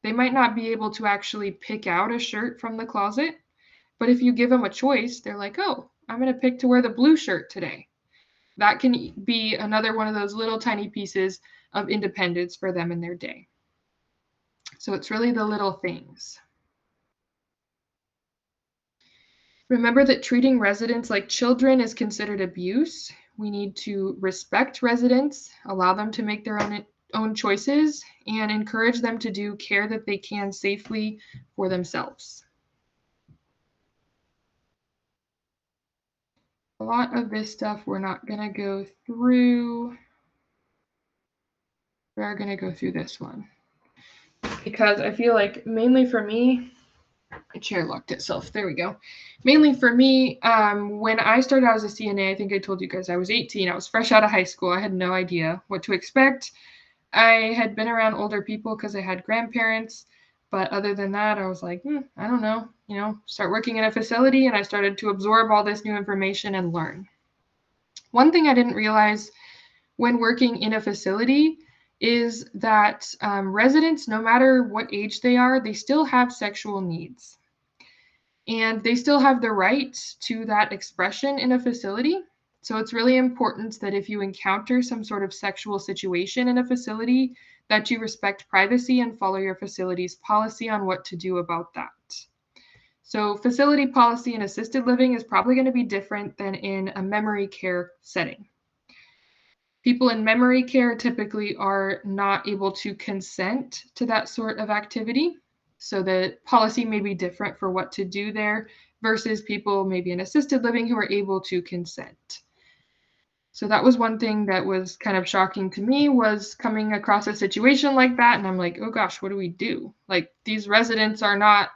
They might not be able to actually pick out a shirt from the closet, but if you give them a choice, they're like, oh, I'm going to pick to wear the blue shirt today. That can be another one of those little tiny pieces of independence for them in their day. So it's really the little things. Remember that treating residents like children is considered abuse. We need to respect residents, allow them to make their own choices, and encourage them to do care that they can safely for themselves. A lot of this stuff we're not going to go through. We're going to go through this one because I feel like mainly for me, my chair locked itself. There we go. Mainly for me, when I started out as a CNA, I think I told you guys I was 18. I was fresh out of high school. I had no idea what to expect. I had been around older people because I had grandparents. But other than that, I was like, I don't know, start working in a facility, and I started to absorb all this new information and learn. One thing I didn't realize when working in a facility is that residents, no matter what age they are, they still have sexual needs. And they still have the right to that expression in a facility. So it's really important that if you encounter some sort of sexual situation in a facility, that you respect privacy and follow your facility's policy on what to do about that. So facility policy in assisted living is probably going to be different than in a memory care setting. People in memory care typically are not able to consent to that sort of activity. So the policy may be different for what to do there versus people maybe in assisted living who are able to consent. So that was one thing that was kind of shocking to me, was coming across a situation like that. And I'm like, oh gosh, what do we do? Like, these residents are not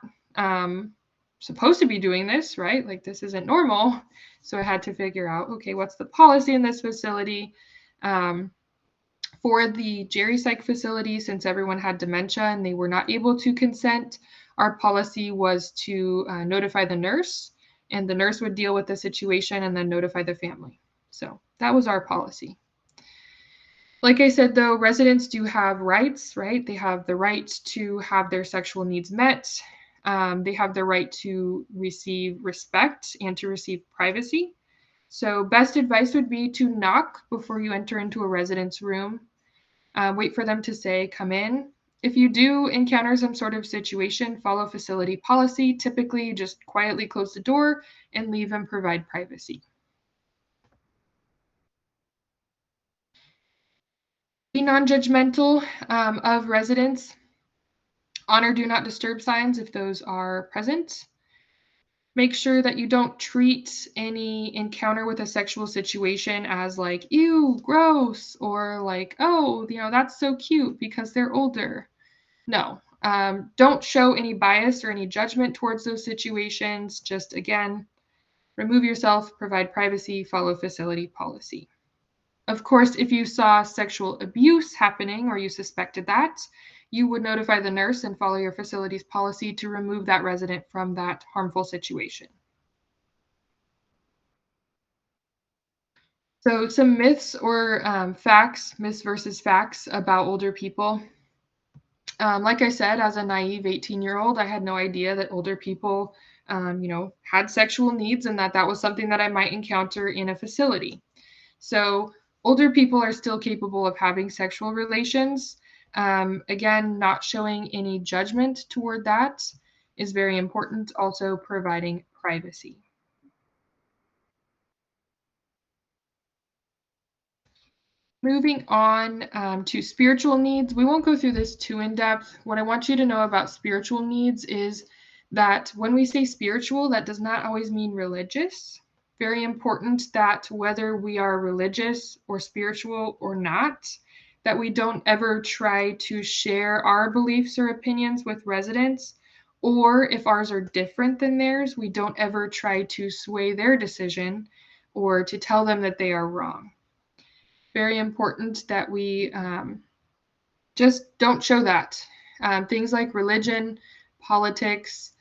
supposed to be doing this, right? Like, this isn't normal. So I had to figure out, okay, what's the policy in this facility? For the geri-psych facility, since everyone had dementia and they were not able to consent, our policy was to notify the nurse, and the nurse would deal with the situation and then notify the family. So that was our policy. Like I said, though, residents do have rights, right? They have the right to have their sexual needs met. They have the right to receive respect and to receive privacy. So best advice would be to knock before you enter into a resident's room. Wait for them to say, come in. If you do encounter some sort of situation, follow facility policy. Typically, just quietly close the door and leave and provide privacy. Be non-judgmental of residents. Honor do not disturb signs if those are present. Make sure that you don't treat any encounter with a sexual situation as like, ew, gross, or like, oh, that's so cute because they're older. No, don't show any bias or any judgment towards those situations. Just, again, remove yourself, provide privacy, follow facility policy. Of course, if you saw sexual abuse happening or you suspected that, you would notify the nurse and follow your facility's policy to remove that resident from that harmful situation. So some myths or facts, myths versus facts about older people. Like I said, as a naive 18-year-old, I had no idea that older people, had sexual needs and that was something that I might encounter in a facility. So older people are still capable of having sexual relations. Again, not showing any judgment toward that is very important. Also providing privacy. Moving on to spiritual needs. We won't go through this too in depth. What I want you to know about spiritual needs is that when we say spiritual, that does not always mean religious. Very important that whether we are religious or spiritual or not, that we don't ever try to share our beliefs or opinions with residents, or if ours are different than theirs, we don't ever try to sway their decision or to tell them that they are wrong. Very important that we just don't show that. Things like religion, politics,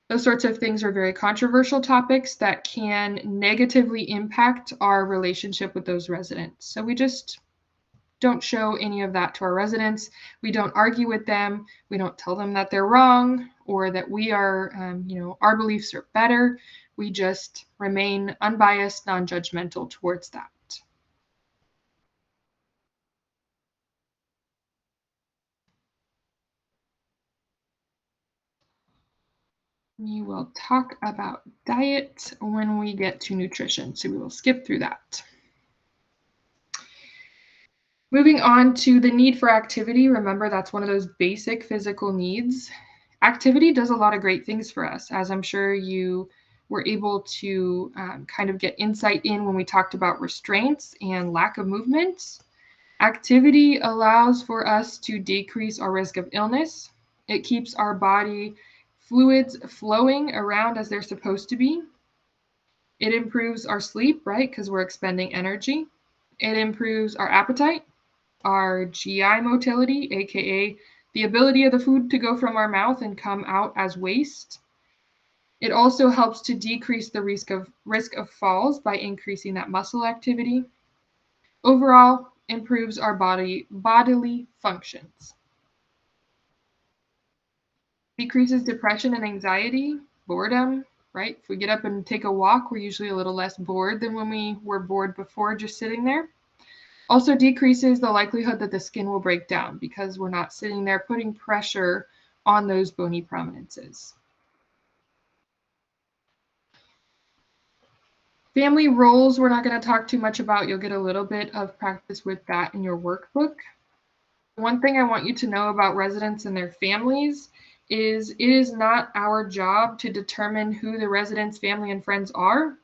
those sorts of things are very controversial topics that can negatively impact our relationship with those residents. So we just don't show any of that to our residents. We don't argue with them. We don't tell them that they're wrong or that we are, our beliefs are better. We just remain unbiased, non-judgmental towards that. We will talk about diet when we get to nutrition, so we will skip through that. Moving on to the need for activity. Remember, that's one of those basic physical needs. Activity does a lot of great things for us, as I'm sure you were able to kind of get insight in when we talked about restraints and lack of movement. Activity allows for us to decrease our risk of illness. It keeps our body fluids flowing around as they're supposed to be. It improves our sleep, right? Because we're expending energy. It improves our appetite, our GI motility, aka the ability of the food to go from our mouth and come out as waste. It also helps to decrease the risk of falls by increasing that muscle activity. Overall, improves our bodily functions. Decreases depression and anxiety, boredom, right? If we get up and take a walk, we're usually a little less bored than when we were bored before just sitting there. Also decreases the likelihood that the skin will break down because we're not sitting there putting pressure on those bony prominences. Family roles, we're not going to talk too much about. You'll get a little bit of practice with that in your workbook. One thing I want you to know about residents and their families is it is not our job to determine who the resident's family and friends are.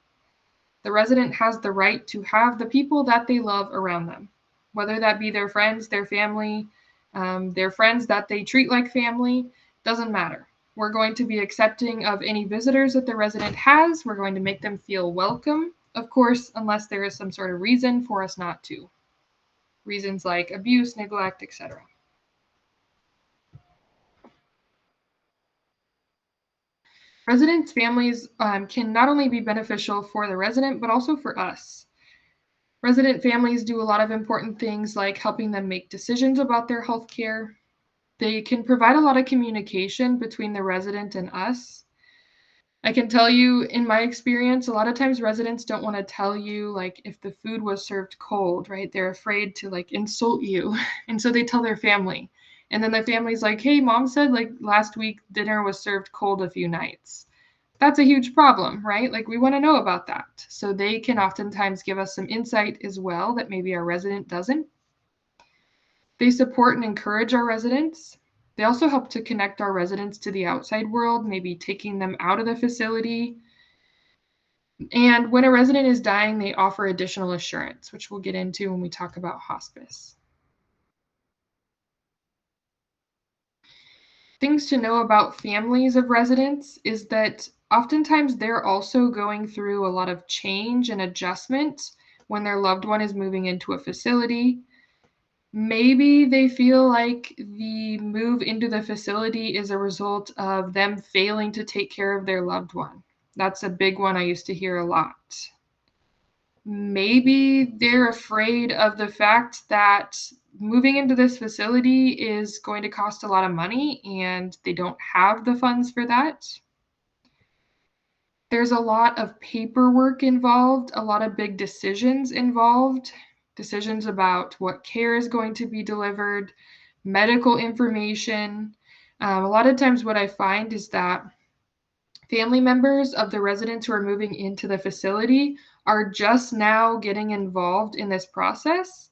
The resident has the right to have the people that they love around them, whether that be their friends, their family, their friends that they treat like family, doesn't matter. We're going to be accepting of any visitors that the resident has. We're going to make them feel welcome, of course, unless there is some sort of reason for us not to. Reasons like abuse, neglect, etc. Residents' families can not only be beneficial for the resident, but also for us. Resident families do a lot of important things like helping them make decisions about their health care. They can provide a lot of communication between the resident and us. I can tell you in my experience, a lot of times residents don't want to tell you like if the food was served cold, right? They're afraid to like insult you. And so they tell their family. And then the family's like, hey, mom said like last week dinner was served cold a few nights. That's a huge problem, right? Like we want to know about that. So they can oftentimes give us some insight as well that maybe our resident doesn't. They support and encourage our residents. They also help to connect our residents to the outside world, maybe taking them out of the facility. And when a resident is dying, they offer additional assurance, which we'll get into when we talk about hospice. Things to know about families of residents is that oftentimes they're also going through a lot of change and adjustment when their loved one is moving into a facility. Maybe they feel like the move into the facility is a result of them failing to take care of their loved one. That's a big one I used to hear a lot. Maybe they're afraid of the fact that moving into this facility is going to cost a lot of money and they don't have the funds for that. There's a lot of paperwork involved, a lot of big decisions involved, decisions about what care is going to be delivered, medical information. A lot of times what I find is that family members of the residents who are moving into the facility are just now getting involved in this process.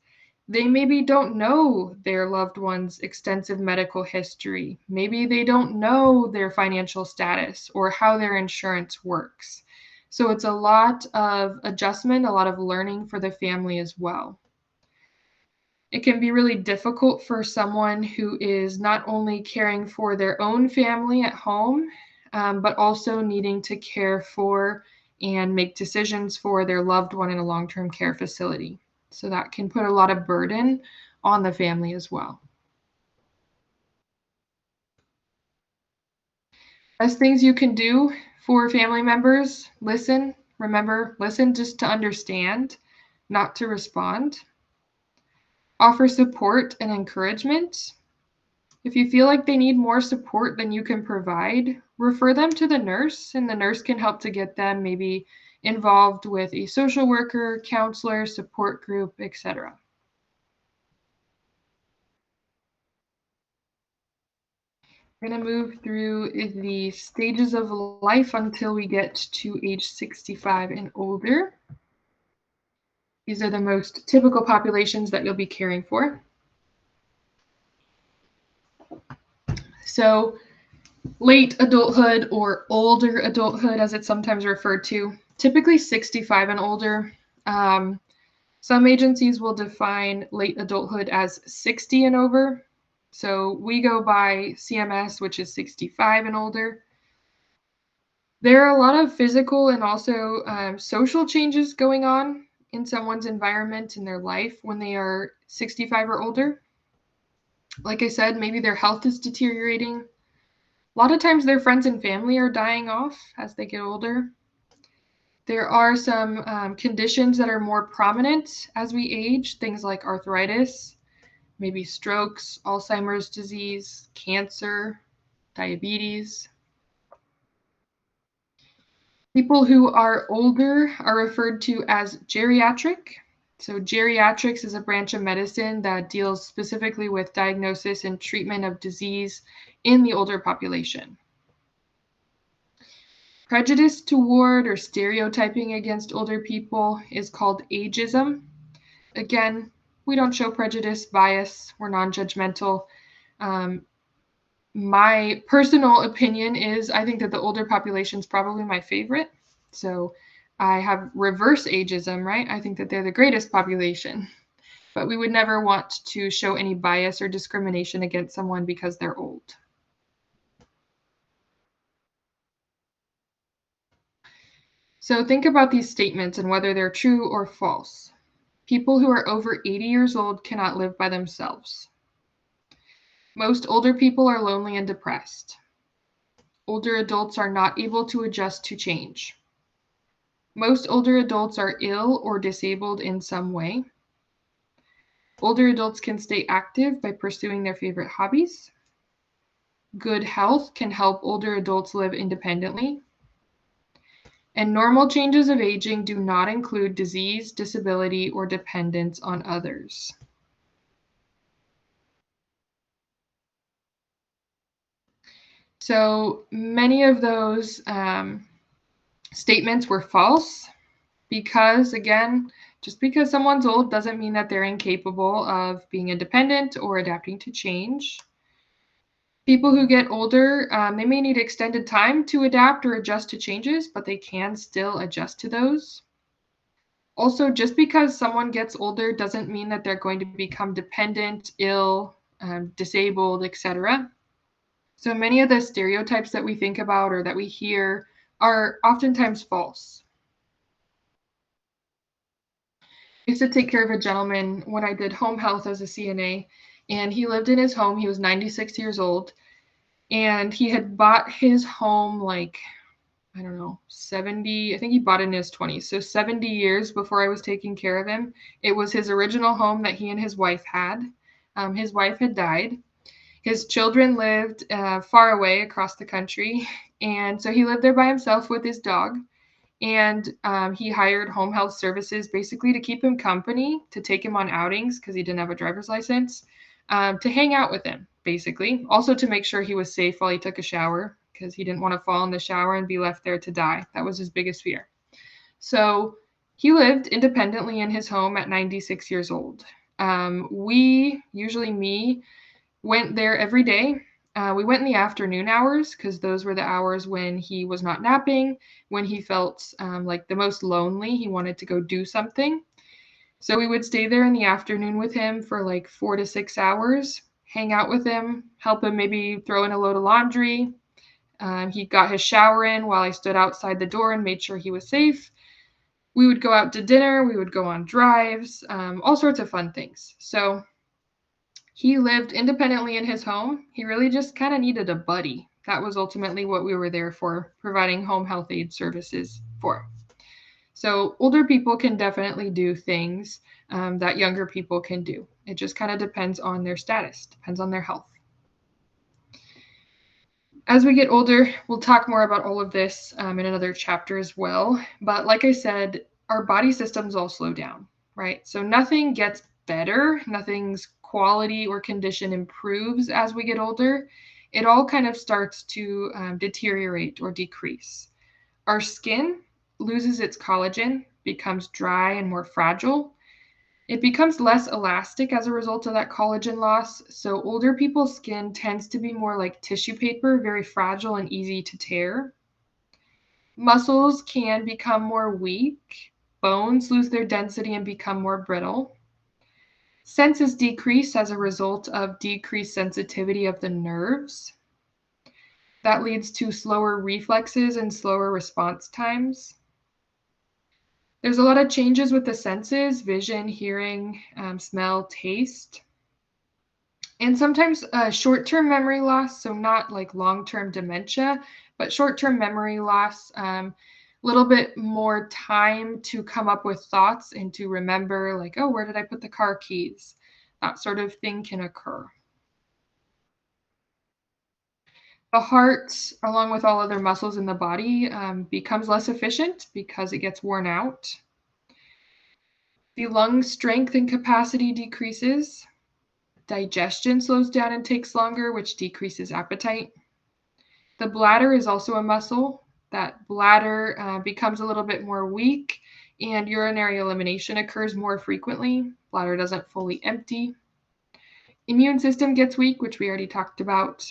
They maybe don't know their loved one's extensive medical history. Maybe they don't know their financial status or how their insurance works. So it's a lot of adjustment, a lot of learning for the family as well. It can be really difficult for someone who is not only caring for their own family at home, but also needing to care for and make decisions for their loved one in a long-term care facility. So that can put a lot of burden on the family as well. Best things you can do for family members: listen. Remember, listen just to understand, not to respond. Offer support and encouragement. If you feel like they need more support than you can provide, refer them to the nurse, and the nurse can help to get them maybe involved with a social worker, counselor, support group, etc. We're going to move through the stages of life until we get to age 65 and older. These are the most typical populations that you'll be caring for. So late adulthood, or older adulthood as it's sometimes referred to, typically 65 and older. Some agencies will define late adulthood as 60 and over. So we go by CMS, which is 65 and older. There are a lot of physical and also social changes going on in someone's environment in their life when they are 65 or older. Like I said, maybe their health is deteriorating. A lot of times their friends and family are dying off as they get older. There are some conditions that are more prominent as we age, things like arthritis, maybe strokes, Alzheimer's disease, cancer, diabetes. People who are older are referred to as geriatric. So geriatrics is a branch of medicine that deals specifically with diagnosis and treatment of disease in the older population. Prejudice toward or stereotyping against older people is called ageism. Again, we don't show prejudice, bias, we're non-judgmental. My personal opinion is I think that the older population is probably my favorite. So I have reverse ageism, right? I think that they're the greatest population, but we would never want to show any bias or discrimination against someone because they're old. So think about these statements and whether they're true or false. People who are over 80 years old cannot live by themselves. Most older people are lonely and depressed. Older adults are not able to adjust to change. Most older adults are ill or disabled in some way. Older adults can stay active by pursuing their favorite hobbies. Good health can help older adults live independently. And normal changes of aging do not include disease, disability, or dependence on others. So many of those statements were false because, again, just because someone's old doesn't mean that they're incapable of being independent or adapting to change. People who get older, they may need extended time to adapt or adjust to changes, but they can still adjust to those. Also, just because someone gets older doesn't mean that they're going to become dependent, ill, disabled, etc. So many of the stereotypes that we think about or that we hear are oftentimes false. I used to take care of a gentleman when I did home health as a CNA, and he lived in his home. He was 96 years old, and he had bought his home like, I don't know, 70, I think he bought it in his 20s, so 70 years before I was taking care of him. It was his original home that he and his wife had. His wife had died. His children lived far away across the country, and so he lived there by himself with his dog. And he hired home health services basically to keep him company, to take him on outings because he didn't have a driver's license, to hang out with him, basically. Also to make sure he was safe while he took a shower because he didn't want to fall in the shower and be left there to die. That was his biggest fear. So he lived independently in his home at 96 years old. Usually me, went there every day. We went in the afternoon hours because those were the hours when he was not napping, when he felt like the most lonely. He wanted to go do something. So we would stay there in the afternoon with him for like 4 to 6 hours, hang out with him, help him maybe throw in a load of laundry. He got his shower in while I stood outside the door and made sure he was safe. We would go out to dinner. We would go on drives, all sorts of fun things. So he lived independently in his home. He really just kind of needed a buddy. That was ultimately what we were there for, providing home health aid services for. So older people can definitely do things that younger people can do. It just kind of depends on their status, depends on their health. As we get older, we'll talk more about all of this in another chapter as well. But like I said, our body systems all slow down, right? So nothing gets better, nothing's quality or condition improves as we get older. It all kind of starts to deteriorate or decrease. Our skin loses its collagen, becomes dry and more fragile. It becomes less elastic as a result of that collagen loss. So older people's skin tends to be more like tissue paper, very fragile and easy to tear. Muscles can become more weak. Bones lose their density and become more brittle. Senses decrease as a result of decreased sensitivity of the nerves. That leads to slower reflexes and slower response times. There's a lot of changes with the senses, vision, hearing, smell, taste. And sometimes short-term memory loss, so not like long-term dementia, but short-term memory loss, a little bit more time to come up with thoughts and to remember like, oh, where did I put the car keys? That sort of thing can occur. The heart, along with all other muscles in the body, becomes less efficient because it gets worn out. The lung strength and capacity decreases. Digestion slows down and takes longer, which decreases appetite. The bladder is also a muscle. That bladder becomes a little bit more weak, and urinary elimination occurs more frequently. Bladder doesn't fully empty. Immune system gets weak, which we already talked about.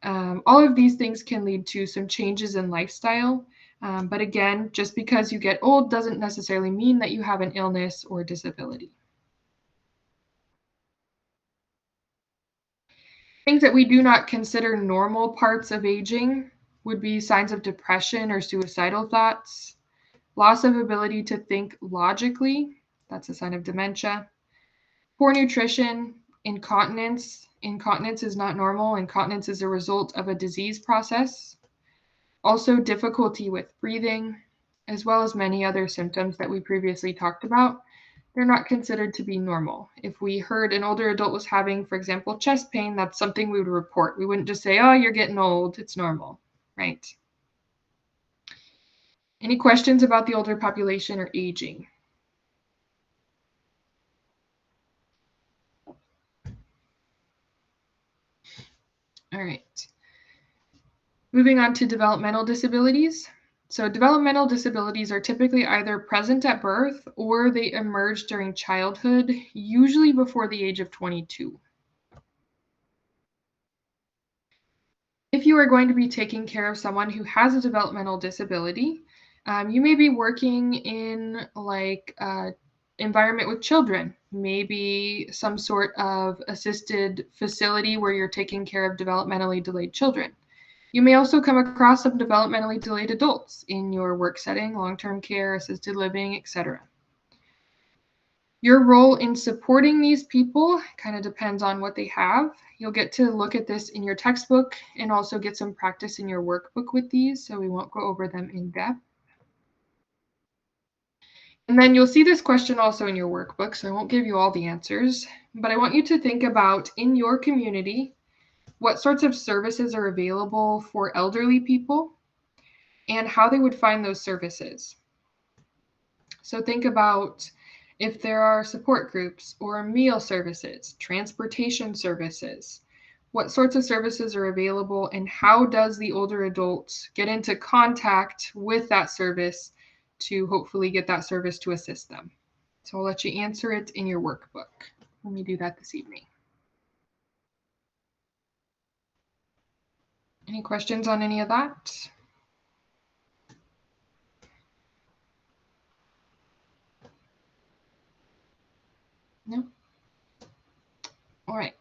All of these things can lead to some changes in lifestyle. But again, just because you get old doesn't necessarily mean that you have an illness or disability. Things that we do not consider normal parts of aging would be signs of depression or suicidal thoughts, loss of ability to think logically, that's a sign of dementia, poor nutrition, incontinence. Incontinence is not normal. Incontinence is a result of a disease process. Also, difficulty with breathing, as well as many other symptoms that we previously talked about. They're not considered to be normal. If we heard an older adult was having, for example, chest pain, that's something we would report. We wouldn't just say, oh, you're getting old, it's normal, right? Any questions about the older population or aging? All right. Moving on to developmental disabilities. So developmental disabilities are typically either present at birth or they emerge during childhood, usually before the age of 22. If you are going to be taking care of someone who has a developmental disability, you may be working in like an environment with children, maybe some sort of assisted facility where you're taking care of developmentally delayed children. You may also come across some developmentally delayed adults in your work setting, long-term care, assisted living, etc. Your role in supporting these people kind of depends on what they have. You'll get to look at this in your textbook and also get some practice in your workbook with these, so we won't go over them in depth. And then you'll see this question also in your workbook, so I won't give you all the answers, but I want you to think about in your community, what sorts of services are available for elderly people and how they would find those services. So think about if there are support groups or meal services, transportation services, what sorts of services are available and how does the older adult get into contact with that service to hopefully get that service to assist them. So I'll let you answer it in your workbook. when we do that this evening. Any questions on any of that? No? All right.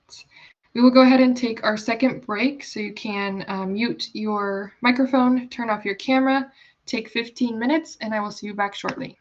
We will go ahead and take our second break, so you can mute your microphone, turn off your camera, take 15 minutes, and I will see you back shortly.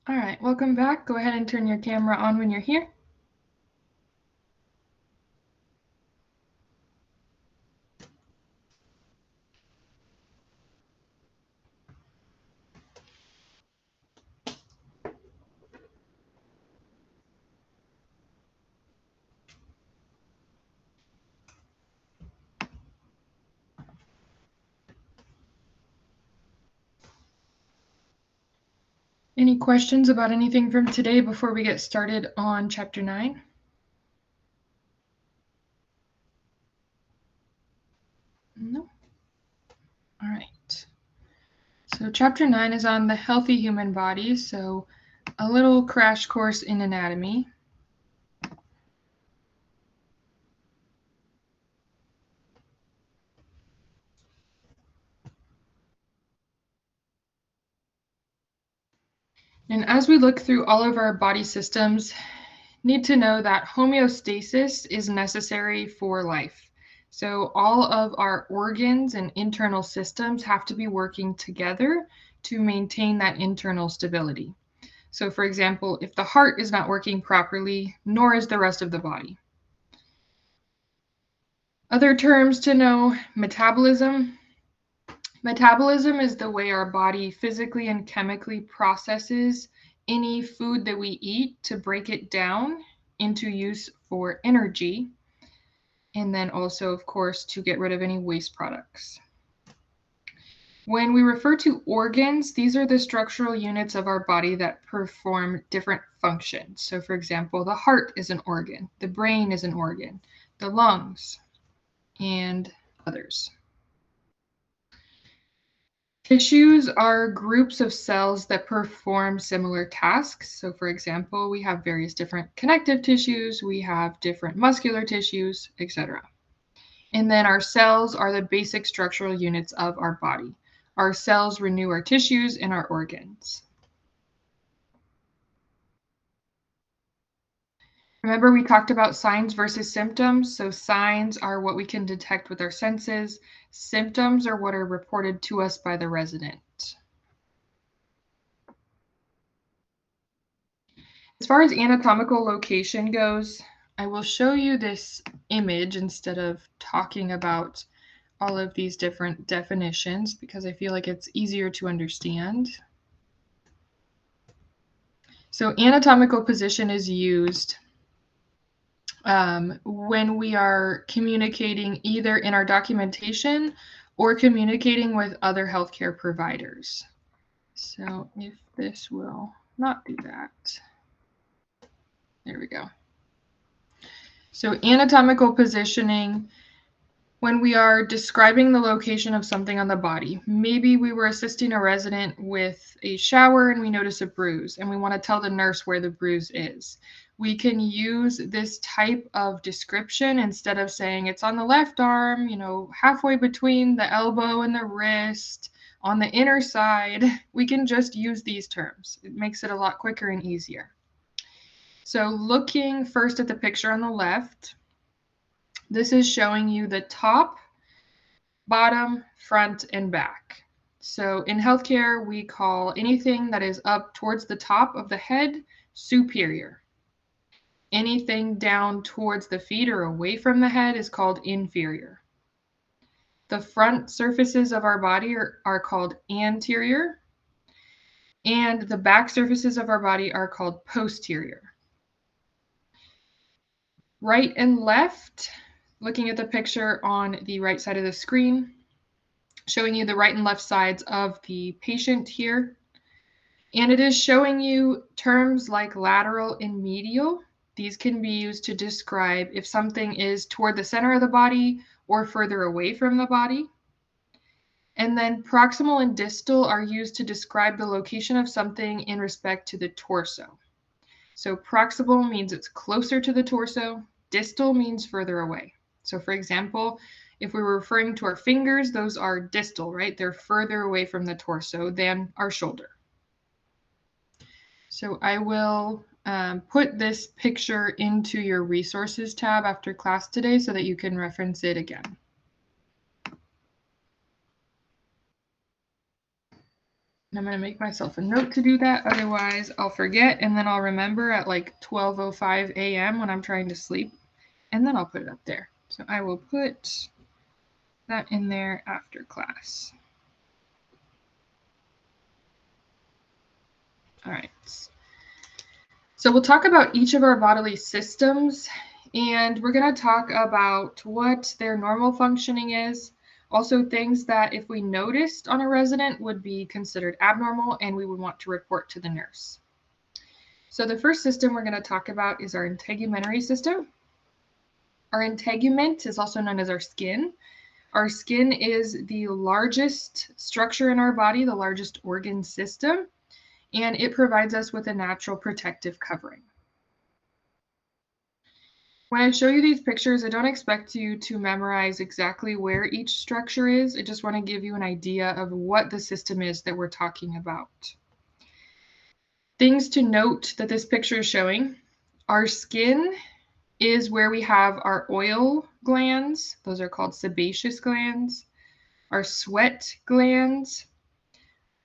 All right, welcome back. Go ahead and turn your camera on when you're here. Any questions about anything from today before we get started on Chapter 9? No? All right. So Chapter 9 is on the healthy human body, so a little crash course in anatomy. And as we look through all of our body systems, need to know that homeostasis is necessary for life. So all of our organs and internal systems have to be working together to maintain that internal stability. So for example, if the heart is not working properly, nor is the rest of the body. Other terms to know: metabolism. Metabolism is the way our body physically and chemically processes any food that we eat to break it down into use for energy, and then also, of course, to get rid of any waste products. When we refer to organs, these are the structural units of our body that perform different functions. So for example, the heart is an organ, the brain is an organ, the lungs, and others. Tissues are groups of cells that perform similar tasks. So for example, we have various different connective tissues, we have different muscular tissues, etc. And then our cells are the basic structural units of our body. Our cells renew our tissues and our organs. Remember, we talked about signs versus symptoms. So signs are what we can detect with our senses. Symptoms are what are reported to us by the resident. As far as anatomical location goes, I will show you this image instead of talking about all of these different definitions because I feel like it's easier to understand. So anatomical position is used when we are communicating either in our documentation or communicating with other healthcare providers. So if this will not do that. There we go. So anatomical positioning, when we are describing the location of something on the body, maybe we were assisting a resident with a shower and we notice a bruise and we want to tell the nurse where the bruise is. We can use this type of description instead of saying it's on the left arm, halfway between the elbow and the wrist, on the inner side. We can just use these terms. It makes it a lot quicker and easier. So looking first at the picture on the left, this is showing you the top, bottom, front, and back. So in healthcare, we call anything that is up towards the top of the head superior. Anything down towards the feet or away from the head is called inferior. The front surfaces of our body are called anterior, and the back surfaces of our body are called posterior. Right and left, looking at the picture on the right side of the screen, showing you the right and left sides of the patient here. And it is showing you terms like lateral and medial. These can be used to describe if something is toward the center of the body or further away from the body. And then proximal and distal are used to describe the location of something in respect to the torso. So proximal means it's closer to the torso. Distal means further away. So for example, if we were referring to our fingers, those are distal, right? They're further away from the torso than our shoulder. So I will put this picture into your resources tab after class today so that you can reference it again. And I'm going to make myself a note to do that. Otherwise, I'll forget, and then I'll remember at like 12:05 a.m. when I'm trying to sleep, and then I'll put it up there. So I will put that in there after class. All right. So we'll talk about each of our bodily systems, and we're going to talk about what their normal functioning is. Also, things that if we noticed on a resident would be considered abnormal and we would want to report to the nurse. So the first system we're going to talk about is our integumentary system. Our integument is also known as our skin. Our skin is the largest structure in our body, the largest organ system, and it provides us with a natural protective covering. When I show you these pictures, I don't expect you to memorize exactly where each structure is. I just want to give you an idea of what the system is that we're talking about. Things to note that this picture is showing: our skin is where we have our oil glands. Those are called sebaceous glands. Our sweat glands,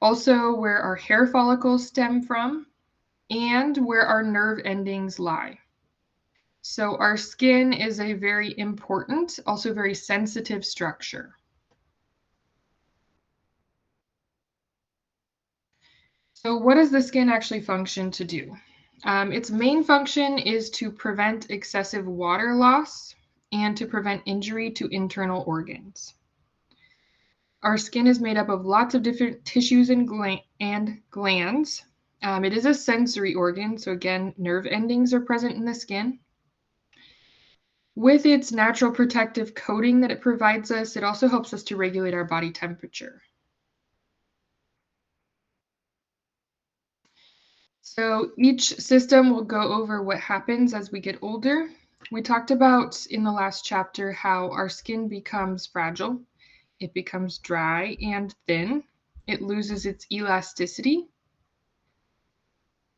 also where our hair follicles stem from, and where our nerve endings lie. So our skin is a very important, also very sensitive structure. So what does the skin actually function to do? Its main function is to prevent excessive water loss and to prevent injury to internal organs. Our skin is made up of lots of different tissues and glands. It is a sensory organ, so again, nerve endings are present in the skin. With its natural protective coating that it provides us, it also helps us to regulate our body temperature. So each system will go over what happens as we get older. We talked about in the last chapter how our skin becomes fragile. It becomes dry and thin. It loses its elasticity.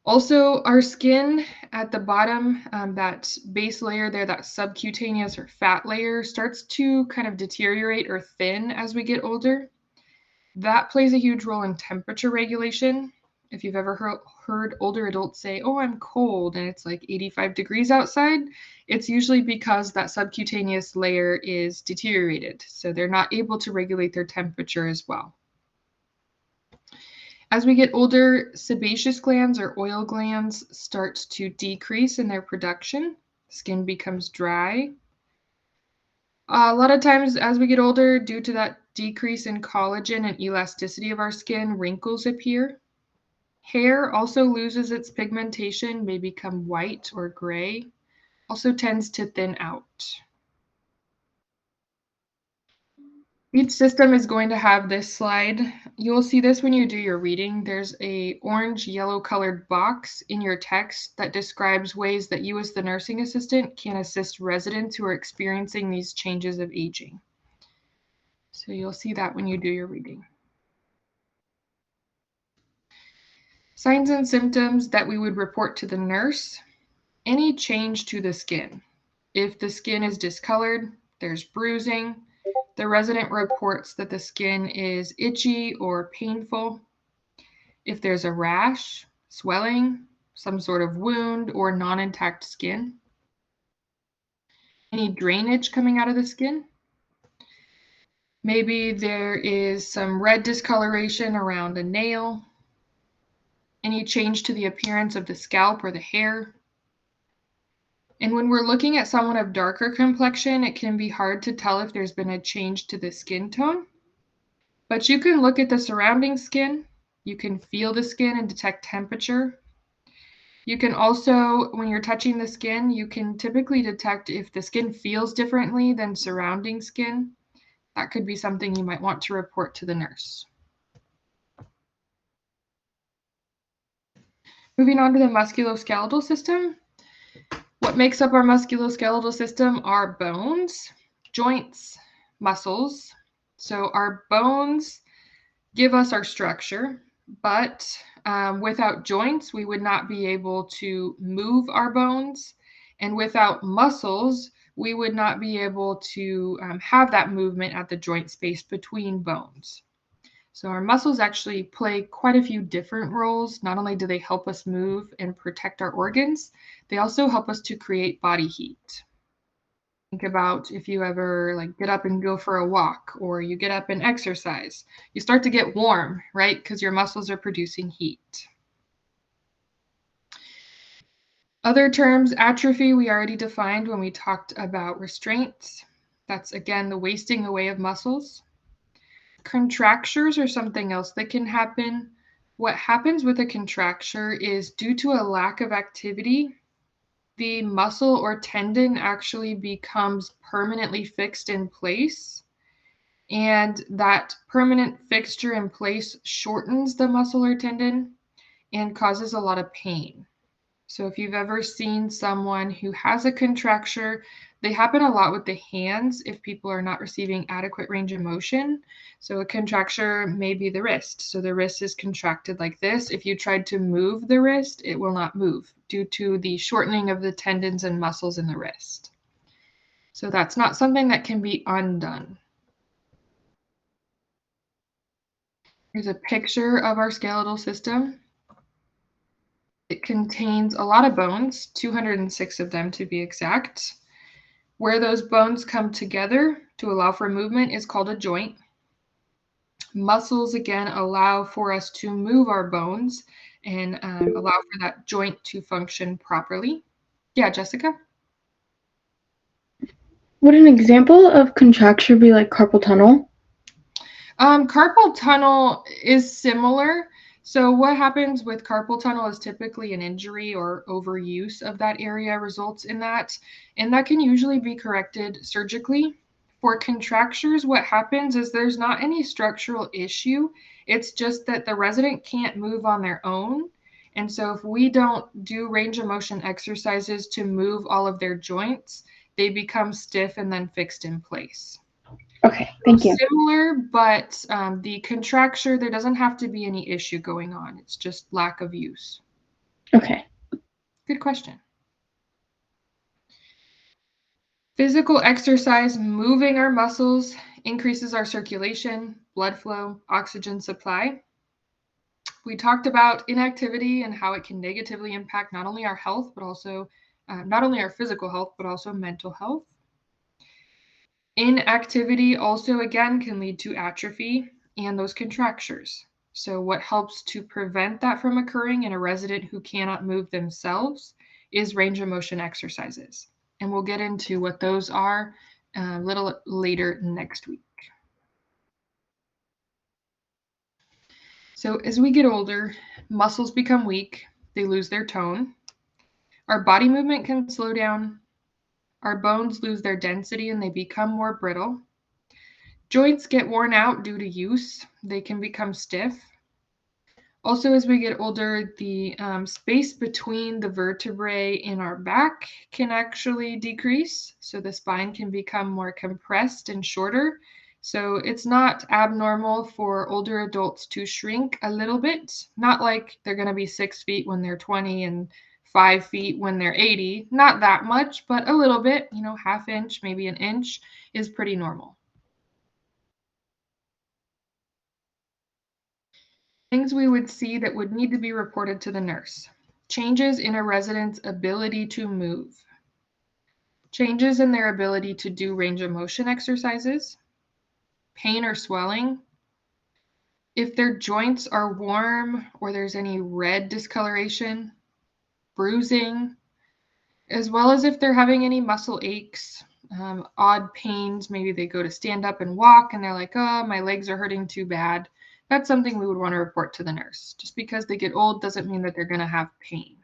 Also, our skin at the bottom, that base layer there, that subcutaneous or fat layer, starts to kind of deteriorate or thin as we get older. That plays a huge role in temperature regulation. If you've ever heard older adults say, "Oh, I'm cold," and it's like 85 degrees outside, it's usually because that subcutaneous layer is deteriorated. So they're not able to regulate their temperature as well. As we get older, sebaceous glands or oil glands start to decrease in their production. Skin becomes dry. A lot of times as we get older, due to that decrease in collagen and elasticity of our skin, wrinkles appear. Hair also loses its pigmentation, may become white or gray, also tends to thin out. Each system is going to have this slide. You'll see this when you do your reading. There's a orange-yellow colored box in your text that describes ways that you as the nursing assistant can assist residents who are experiencing these changes of aging. So you'll see that when you do your reading. Signs and symptoms that we would report to the nurse: any change to the skin. If the skin is discolored, there's bruising, the resident reports that the skin is itchy or painful. If there's a rash, swelling, some sort of wound, or non-intact skin. Any drainage coming out of the skin. Maybe there is some red discoloration around a nail. Any change to the appearance of the scalp or the hair. And when we're looking at someone of darker complexion, it can be hard to tell if there's been a change to the skin tone. But you can look at the surrounding skin. You can feel the skin and detect temperature. You can also, when you're touching the skin, you can typically detect if the skin feels differently than surrounding skin. That could be something you might want to report to the nurse. Moving on to the musculoskeletal system. What makes up our musculoskeletal system are bones, joints, muscles. So our bones give us our structure, but without joints, we would not be able to move our bones. And without muscles, we would not be able to have that movement at the joint space between bones. So our muscles actually play quite a few different roles. Not only do they help us move and protect our organs, they also help us to create body heat. Think about if you ever like get up and go for a walk, or you get up and exercise. You start to get warm, right? Because your muscles are producing heat. Other terms, atrophy, we already defined when we talked about restraints. That's again the wasting away of muscles. Contractures are something else that can happen. What happens with a contracture is due to a lack of activity, the muscle or tendon actually becomes permanently fixed in place. And that permanent fixture in place shortens the muscle or tendon and causes a lot of pain. So if you've ever seen someone who has a contracture, they happen a lot with the hands if people are not receiving adequate range of motion. So a contracture may be the wrist. So the wrist is contracted like this. If you tried to move the wrist, it will not move due to the shortening of the tendons and muscles in the wrist. So that's not something that can be undone. Here's a picture of our skeletal system. It contains a lot of bones, 206 of them to be exact. Where those bones come together to allow for movement is called a joint. Muscles, again, allow for us to move our bones and allow for that joint to function properly. Yeah, Jessica? Would an example of contracture be like carpal tunnel? Carpal tunnel is similar. So what happens with carpal tunnel is typically an injury or overuse of that area results in that, and that can usually be corrected surgically. For contractures, what happens is there's not any structural issue. It's just that the resident can't move on their own. And so if we don't do range of motion exercises to move all of their joints, they become stiff and then fixed in place. Okay, thank you. Similar, but the contracture, there doesn't have to be any issue going on. It's just lack of use. Okay. Good question. Physical exercise, moving our muscles, increases our circulation, blood flow, oxygen supply. We talked about inactivity and how it can negatively impact not only our health, but also not only our physical health, but also mental health. Inactivity also, again, can lead to atrophy and those contractures. So what helps to prevent that from occurring in a resident who cannot move themselves is range of motion exercises. And we'll get into what those are a little later next week. So as we get older, muscles become weak, they lose their tone. Our body movement can slow down. Our bones lose their density and they become more brittle. Joints get worn out due to use. They can become stiff. Also, as we get older, the space between the vertebrae in our back can actually decrease. So the spine can become more compressed and shorter. So it's not abnormal for older adults to shrink a little bit. Not like they're going to be 6 feet when they're 20 and 5 feet when they're 80. Not that much, but a little bit, half inch, maybe an inch is pretty normal. Things we would see that would need to be reported to the nurse. Changes in a resident's ability to move. Changes in their ability to do range of motion exercises. Pain or swelling. If their joints are warm or there's any red discoloration. Bruising. As well as if they're having any muscle aches, odd pains. Maybe they go to stand up and walk and they're like, oh, my legs are hurting too bad. That's something we would want to report to the nurse. Just because they get old doesn't mean that they're going to have pain.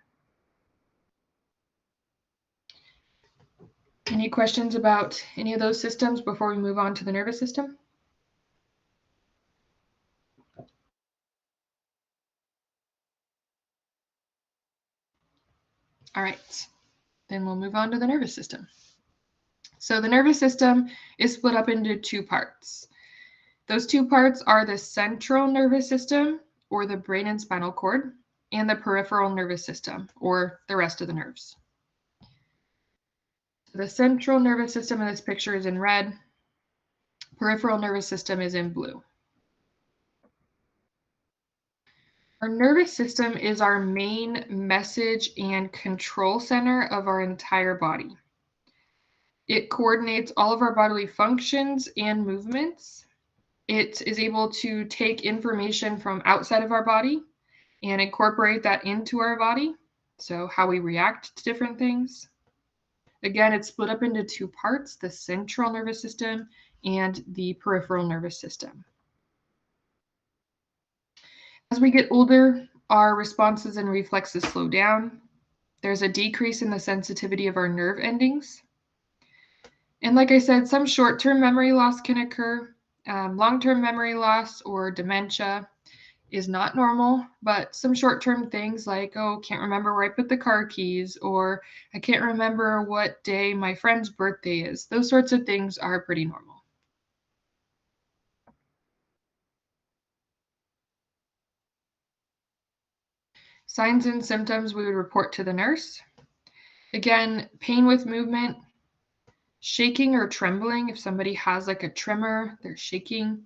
Any questions about any of those systems before we move on to the nervous system? All right, then we'll move on to the nervous system. So the nervous system is split up into two parts. Those two parts are the central nervous system, or the brain and spinal cord, and the peripheral nervous system, or the rest of the nerves. The central nervous system in this picture is in red. Peripheral nervous system is in blue. Our nervous system is our main message and control center of our entire body. It coordinates all of our bodily functions and movements. It is able to take information from outside of our body and incorporate that into our body, so how we react to different things. Again, it's split up into two parts, the central nervous system and the peripheral nervous system. As we get older, our responses and reflexes slow down. There's a decrease in the sensitivity of our nerve endings. And like I said, some short-term memory loss can occur. Long-term memory loss or dementia is not normal, but some short-term things like, oh, can't remember where I put the car keys, or I can't remember what day my friend's birthday is. Those sorts of things are pretty normal. Signs and symptoms we would report to the nurse. Again, pain with movement, shaking or trembling. If somebody has like a tremor, they're shaking.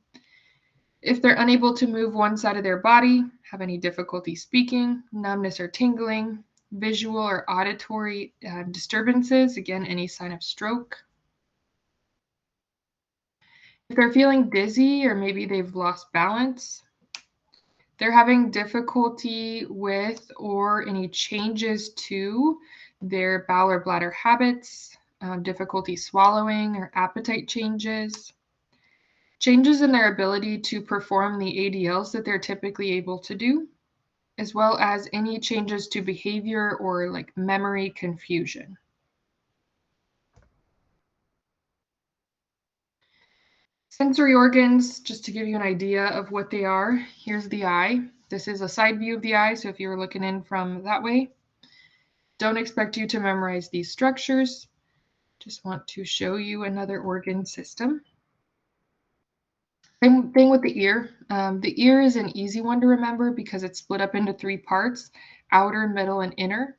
If they're unable to move one side of their body, have any difficulty speaking, numbness or tingling, visual or auditory disturbances, again, any sign of stroke. If they're feeling dizzy or maybe they've lost balance, they're having difficulty with or any changes to their bowel or bladder habits, difficulty swallowing or appetite changes, changes in their ability to perform the ADLs that they're typically able to do, as well as any changes to behavior or like memory confusion. Sensory organs, just to give you an idea of what they are, here's the eye. This is a side view of the eye, so if you were looking in from that way, don't expect you to memorize these structures. Just want to show you another organ system. Same thing with the ear. The ear is an easy one to remember because it's split up into three parts, outer, middle, and inner.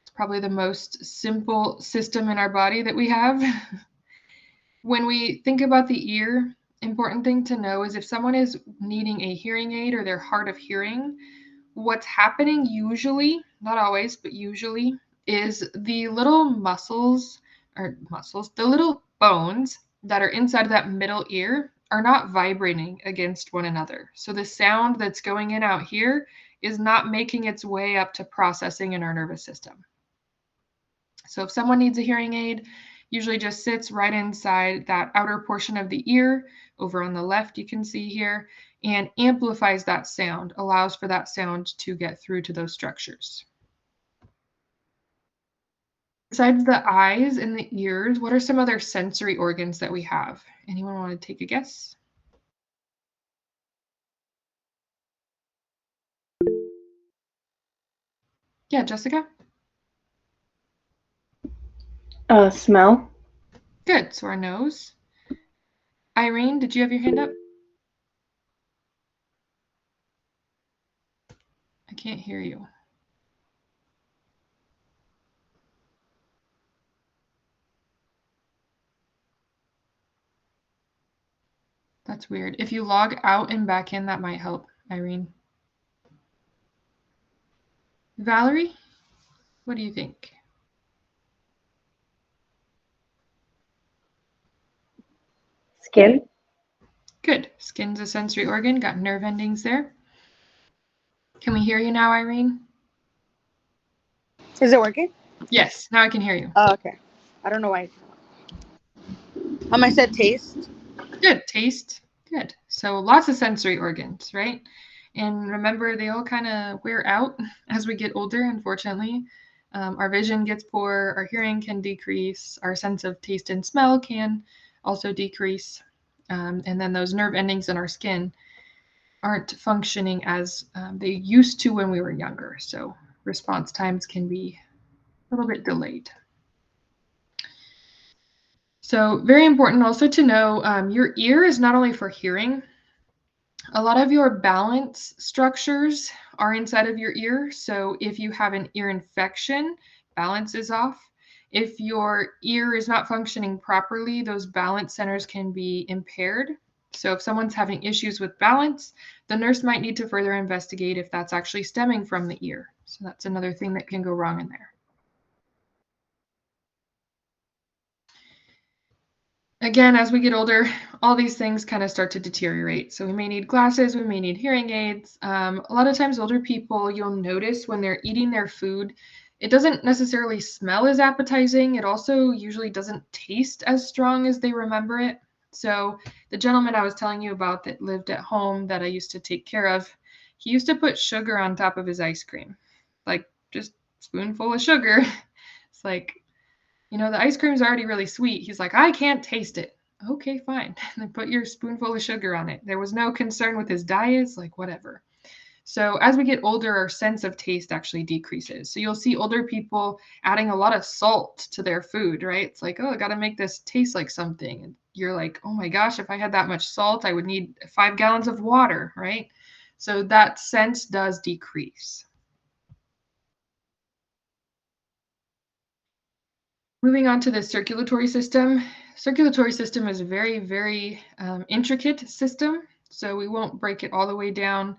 It's probably the most simple system in our body that we have. When we think about the ear, important thing to know is if someone is needing a hearing aid or they're hard of hearing, what's happening usually, not always, but usually, is the little the little bones that are inside of that middle ear are not vibrating against one another. So the sound that's going in out here is not making its way up to processing in our nervous system. So if someone needs a hearing aid, usually just sits right inside that outer portion of the ear, over on the left you can see here, and amplifies that sound, allows for that sound to get through to those structures. Besides the eyes and the ears, what are some other sensory organs that we have? Anyone want to take a guess? Yeah, Jessica? Smell. Good, so our nose. Irene, did you have your hand up? I can't hear you. That's weird. If you log out and back in, that might help, Irene. Valerie, what do you think? Skin. Good. Skin's a sensory organ, got nerve endings there. Can we hear you now, Irene? Is it working? Yes, now I can hear you. Oh, okay. I don't know why. I said taste. Good. Taste. Good. So lots of sensory organs, right? And remember, they all kind of wear out as we get older, unfortunately. Our vision gets poor, our hearing can decrease, our sense of taste and smell can also decrease. And then those nerve endings in our skin aren't functioning as they used to when we were younger. So response times can be a little bit delayed. So very important also to know your ear is not only for hearing. A lot of your balance structures are inside of your ear. So if you have an ear infection, balance is off. If your ear is not functioning properly, those balance centers can be impaired. So if someone's having issues with balance, the nurse might need to further investigate if that's actually stemming from the ear. So that's another thing that can go wrong in there. Again, as we get older, all these things kind of start to deteriorate. So we may need glasses, we may need hearing aids. A lot of times older people, you'll notice when they're eating their food, it doesn't necessarily smell as appetizing. It also usually doesn't taste as strong as they remember it. So the gentleman I was telling you about that lived at home that I used to take care of, he used to put sugar on top of his ice cream, like just spoonful of sugar. It's like, you know, the ice cream's already really sweet. He's like, I can't taste it. Okay, fine. Then put your spoonful of sugar on it. There was no concern with his diets, like whatever. So as we get older, our sense of taste actually decreases. So you'll see older people adding a lot of salt to their food, right? It's like, oh, I got to make this taste like something. And you're like, oh my gosh, if I had that much salt, I would need 5 gallons of water, right? So that sense does decrease. Moving on to the circulatory system. Circulatory system is a very, very intricate system, so we won't break it all the way down.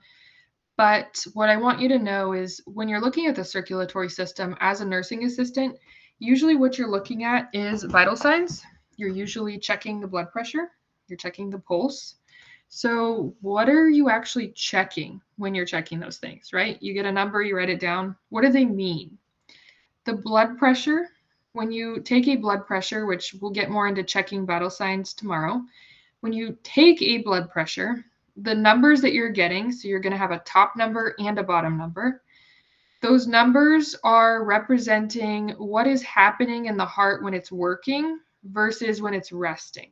But what I want you to know is when you're looking at the circulatory system as a nursing assistant, usually what you're looking at is vital signs. You're usually checking the blood pressure, you're checking the pulse. So what are you actually checking when you're checking those things, right? You get a number, you write it down. What do they mean? The blood pressure, when you take a blood pressure, which we'll get more into checking vital signs tomorrow, when you take a blood pressure, the numbers that you're getting, so you're going to have a top number and a bottom number, those numbers are representing what is happening in the heart when it's working versus when it's resting.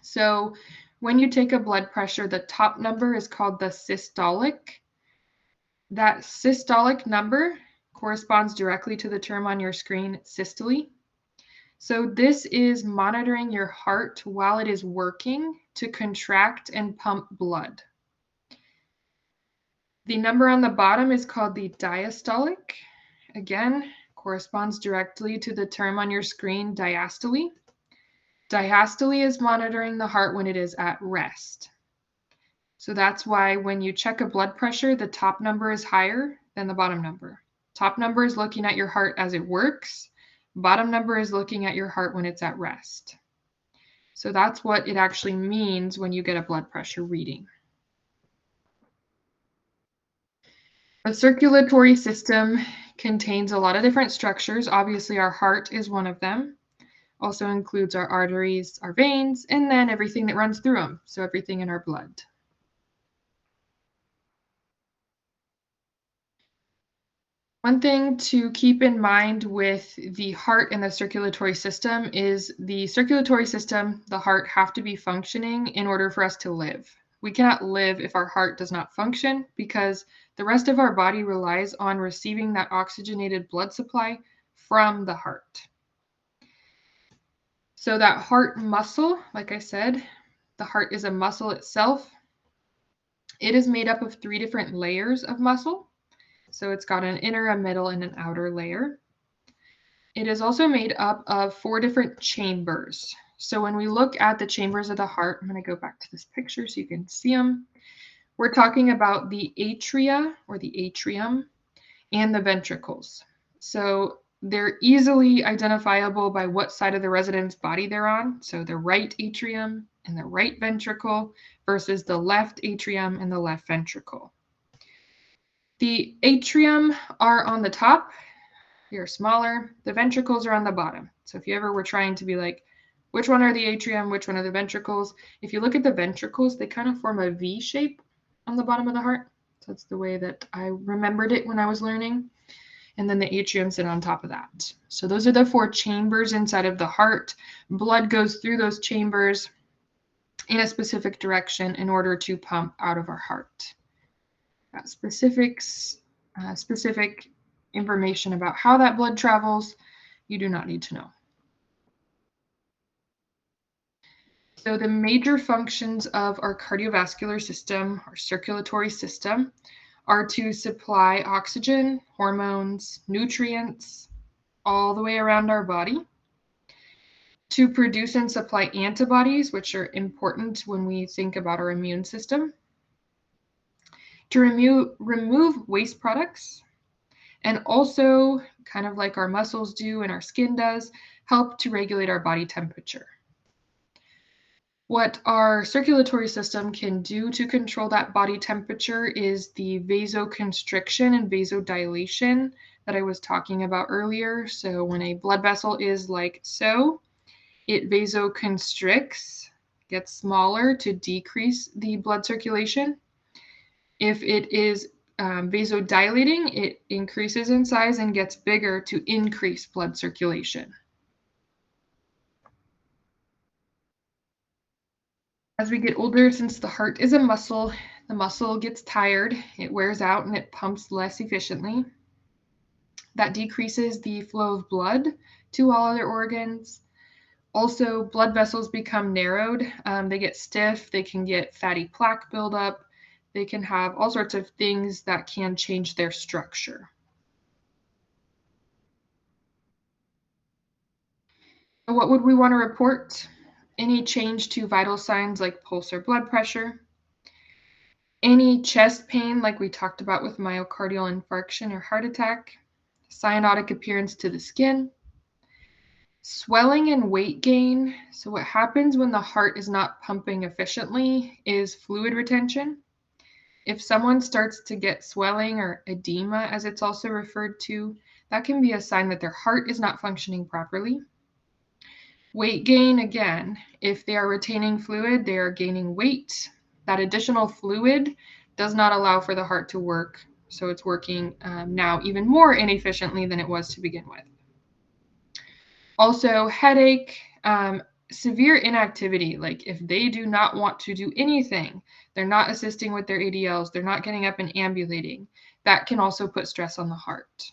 So when you take a blood pressure, the top number is called the systolic. That systolic number corresponds directly to the term on your screen, systole. So this is monitoring your heart while it is working to contract and pump blood. The number on the bottom is called the diastolic. Again, corresponds directly to the term on your screen, diastole. Diastole is monitoring the heart when it is at rest. So that's why when you check a blood pressure, the top number is higher than the bottom number. Top number is looking at your heart as it works. Bottom number is looking at your heart when it's at rest. So that's what it actually means when you get a blood pressure reading. The circulatory system contains a lot of different structures. Obviously, our heart is one of them. Also includes our arteries, our veins, and then everything that runs through them. So everything in our blood. One thing to keep in mind with the heart and the circulatory system is the circulatory system, the heart, have to be functioning in order for us to live. We cannot live if our heart does not function because the rest of our body relies on receiving that oxygenated blood supply from the heart. So that heart muscle, like I said, the heart is a muscle itself. It is made up of 3 different layers of muscle. So it's got an inner, a middle, and an outer layer. It is also made up of 4 different chambers. So when we look at the chambers of the heart, I'm going to go back to this picture so you can see them. We're talking about the atria or the atrium and the ventricles. So they're easily identifiable by what side of the resident's body they're on. So the right atrium and the right ventricle versus the left atrium and the left ventricle. The atrium are on the top. They're smaller. The ventricles are on the bottom. So if you ever were trying to be like, which one are the atrium, which one are the ventricles? If you look at the ventricles, they kind of form a V shape on the bottom of the heart. So that's the way that I remembered it when I was learning. And then the atrium sit on top of that. So those are the 4 chambers inside of the heart. Blood goes through those chambers in a specific direction in order to pump out of our heart. Specific information about how that blood travels, you do not need to know. So the major functions of our cardiovascular system, our circulatory system, are to supply oxygen, hormones, nutrients, all the way around our body. to produce and supply antibodies, which are important when we think about our immune system, to remove waste products, and also, kind of like our muscles do and our skin does, help to regulate our body temperature. What our circulatory system can do to control that body temperature is the vasoconstriction and vasodilation that I was talking about earlier. So when a blood vessel is like so, it vasoconstricts, gets smaller to decrease the blood circulation. If it is vasodilating, it increases in size and gets bigger to increase blood circulation. As we get older, since the heart is a muscle, the muscle gets tired, it wears out, and it pumps less efficiently. That decreases the flow of blood to all other organs. Also, blood vessels become narrowed. They get stiff, they can get fatty plaque buildup, they can have all sorts of things that can change their structure. What would we want to report? Any change to vital signs like pulse or blood pressure, any chest pain like we talked about with myocardial infarction or heart attack, cyanotic appearance to the skin, swelling and weight gain. So what happens when the heart is not pumping efficiently is fluid retention. If someone starts to get swelling or edema, as it's also referred to, that can be a sign that their heart is not functioning properly. Weight gain, again, if they are retaining fluid, they are gaining weight. That additional fluid does not allow for the heart to work, so it's working now even more inefficiently than it was to begin with. Also, headache, severe inactivity, like if they do not want to do anything, they're not assisting with their ADLs, they're not getting up and ambulating, that can also put stress on the heart.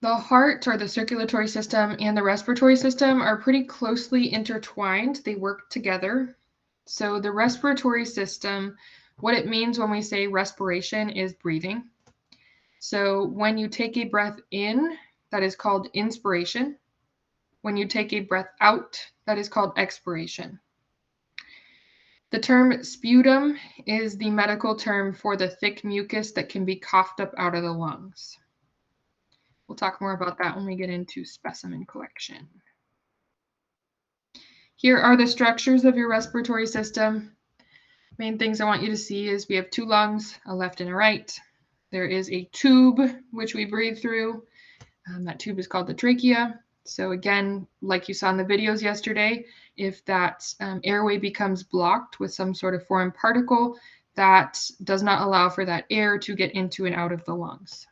The heart, or the circulatory system, and the respiratory system are pretty closely intertwined. They work together. So the respiratory system, what it means when we say respiration is breathing. So when you take a breath in, that is called inspiration. When you take a breath out, that is called expiration. The term sputum is the medical term for the thick mucus that can be coughed up out of the lungs. We'll talk more about that when we get into specimen collection. Here are the structures of your respiratory system. Main things I want you to see is we have two lungs, a left and a right. There is a tube which we breathe through. That tube is called the trachea. So again, like you saw in the videos yesterday, if that airway becomes blocked with some sort of foreign particle, that does not allow for that air to get into and out of the lungs.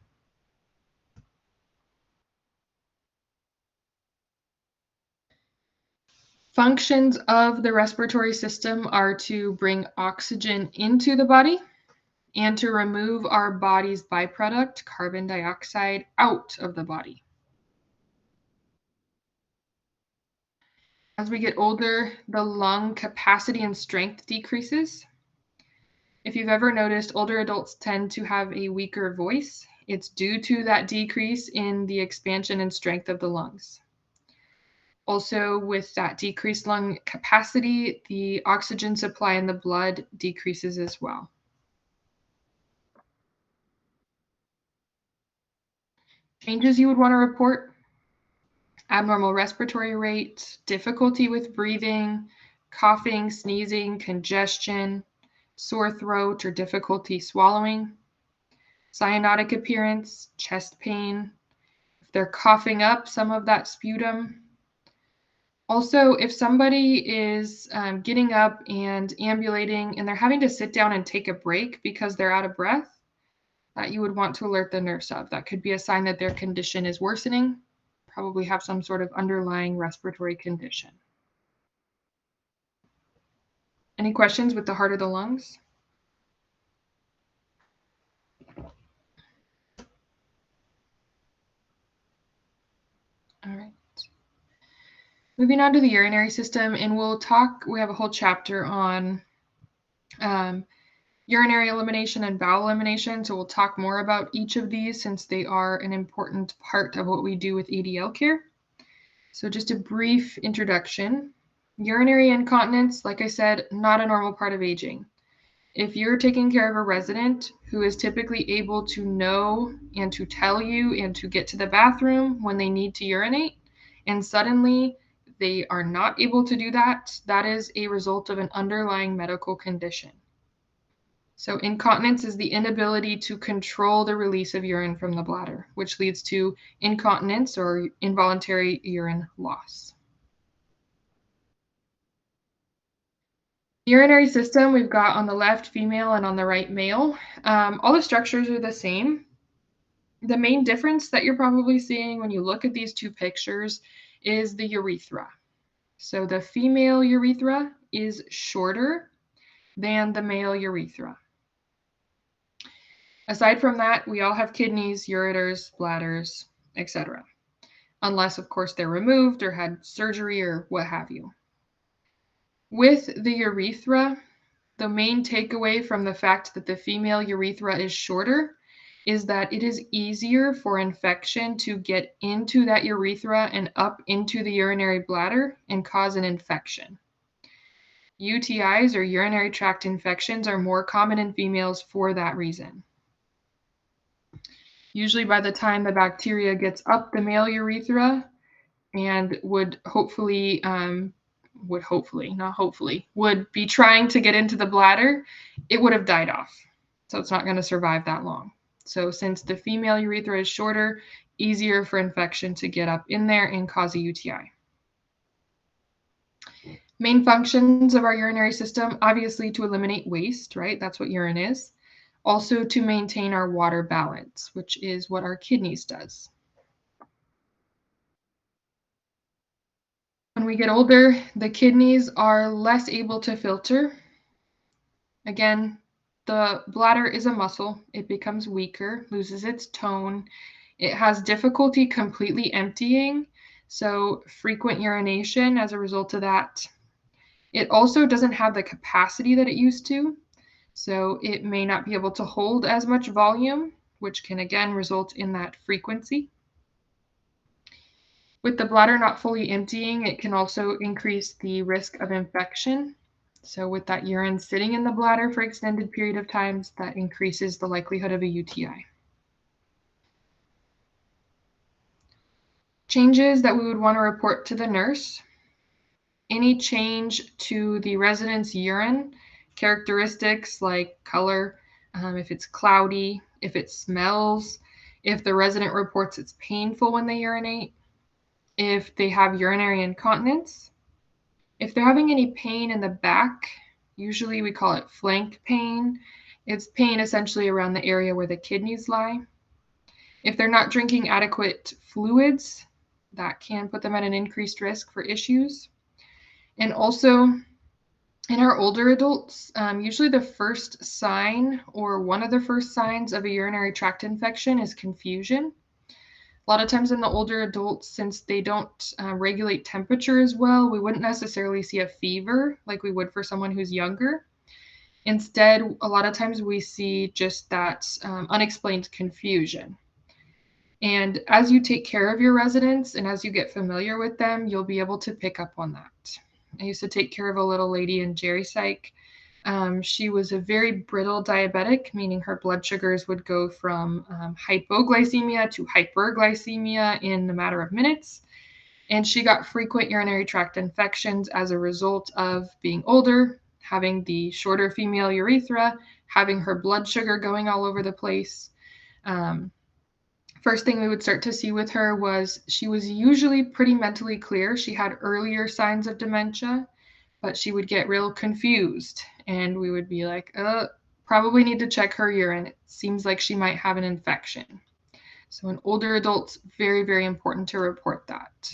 Functions of the respiratory system are to bring oxygen into the body and to remove our body's byproduct, carbon dioxide, out of the body. As we get older, the lung capacity and strength decreases. If you've ever noticed, older adults tend to have a weaker voice. It's due to that decrease in the expansion and strength of the lungs. Also, with that decreased lung capacity, the oxygen supply in the blood decreases as well. Changes you would want to report: abnormal respiratory rate, difficulty with breathing, coughing, sneezing, congestion, sore throat or difficulty swallowing, cyanotic appearance, chest pain, if they're coughing up some of that sputum. Also, if somebody is getting up and ambulating and they're having to sit down and take a break because they're out of breath, that you would want to alert the nurse of. That could be a sign that their condition is worsening, probably have some sort of underlying respiratory condition. Any questions with the heart or the lungs? All right. Moving on to the urinary system, and we have a whole chapter on urinary elimination and bowel elimination. So we'll talk more about each of these since they are an important part of what we do with ADL care. So just a brief introduction. Urinary incontinence, like I said, not a normal part of aging. If you're taking care of a resident who is typically able to know and to tell you and to get to the bathroom when they need to urinate, and suddenly they are not able to do that, that is a result of an underlying medical condition. So incontinence is the inability to control the release of urine from the bladder, which leads to incontinence or involuntary urine loss. Urinary system, we've got on the left female and on the right male. All the structures are the same. The main difference that you're probably seeing when you look at these two pictures is the urethra. So the female urethra is shorter than the male urethra. Aside from that, we all have kidneys, ureters, bladders, etc. Unless, of course, they're removed or had surgery or what have you. With the urethra, the main takeaway from the fact that the female urethra is shorter is that it is easier for infection to get into that urethra and up into the urinary bladder and cause an infection. UTIs or urinary tract infections are more common in females for that reason. Usually by the time the bacteria gets up the male urethra and would be trying to get into the bladder, it would have died off. So it's not going to survive that long. So since the female urethra is shorter, easier for infection to get up in there and cause a UTI. Main functions of our urinary system, obviously to eliminate waste, right? That's what urine is. Also to maintain our water balance, which is what our kidneys does. When we get older, the kidneys are less able to filter. Again, the bladder is a muscle. It becomes weaker, loses its tone. It has difficulty completely emptying, so frequent urination as a result of that. It also doesn't have the capacity that it used to, so it may not be able to hold as much volume, which can again result in that frequency. With the bladder not fully emptying, it can also increase the risk of infection. So with that urine sitting in the bladder for extended period of times, that increases the likelihood of a UTI. Changes that we would want to report to the nurse. Any change to the resident's urine, characteristics like color, if it's cloudy, if it smells, if the resident reports it's painful when they urinate, if they have urinary incontinence, if they're having any pain in the back, usually we call it flank pain. It's pain essentially around the area where the kidneys lie. If they're not drinking adequate fluids, that can put them at an increased risk for issues. And also, in our older adults, usually the first sign or one of the first signs of a urinary tract infection is confusion. A lot of times in the older adults, since they don't regulate temperature as well, we wouldn't necessarily see a fever like we would for someone who's younger. Instead, a lot of times we see just that unexplained confusion. And as you take care of your residents and as you get familiar with them, you'll be able to pick up on that. I used to take care of a little lady in Jerry Psych. She was a very brittle diabetic, meaning her blood sugars would go from hypoglycemia to hyperglycemia in a matter of minutes. And she got frequent urinary tract infections as a result of being older, having the shorter female urethra, having her blood sugar going all over the place. First thing we would start to see with her was she was usually pretty mentally clear. She had earlier signs of dementia, but she would get real confused. And we would be like, probably need to check her urine. It seems like she might have an infection. So in older adults, very, very important to report that.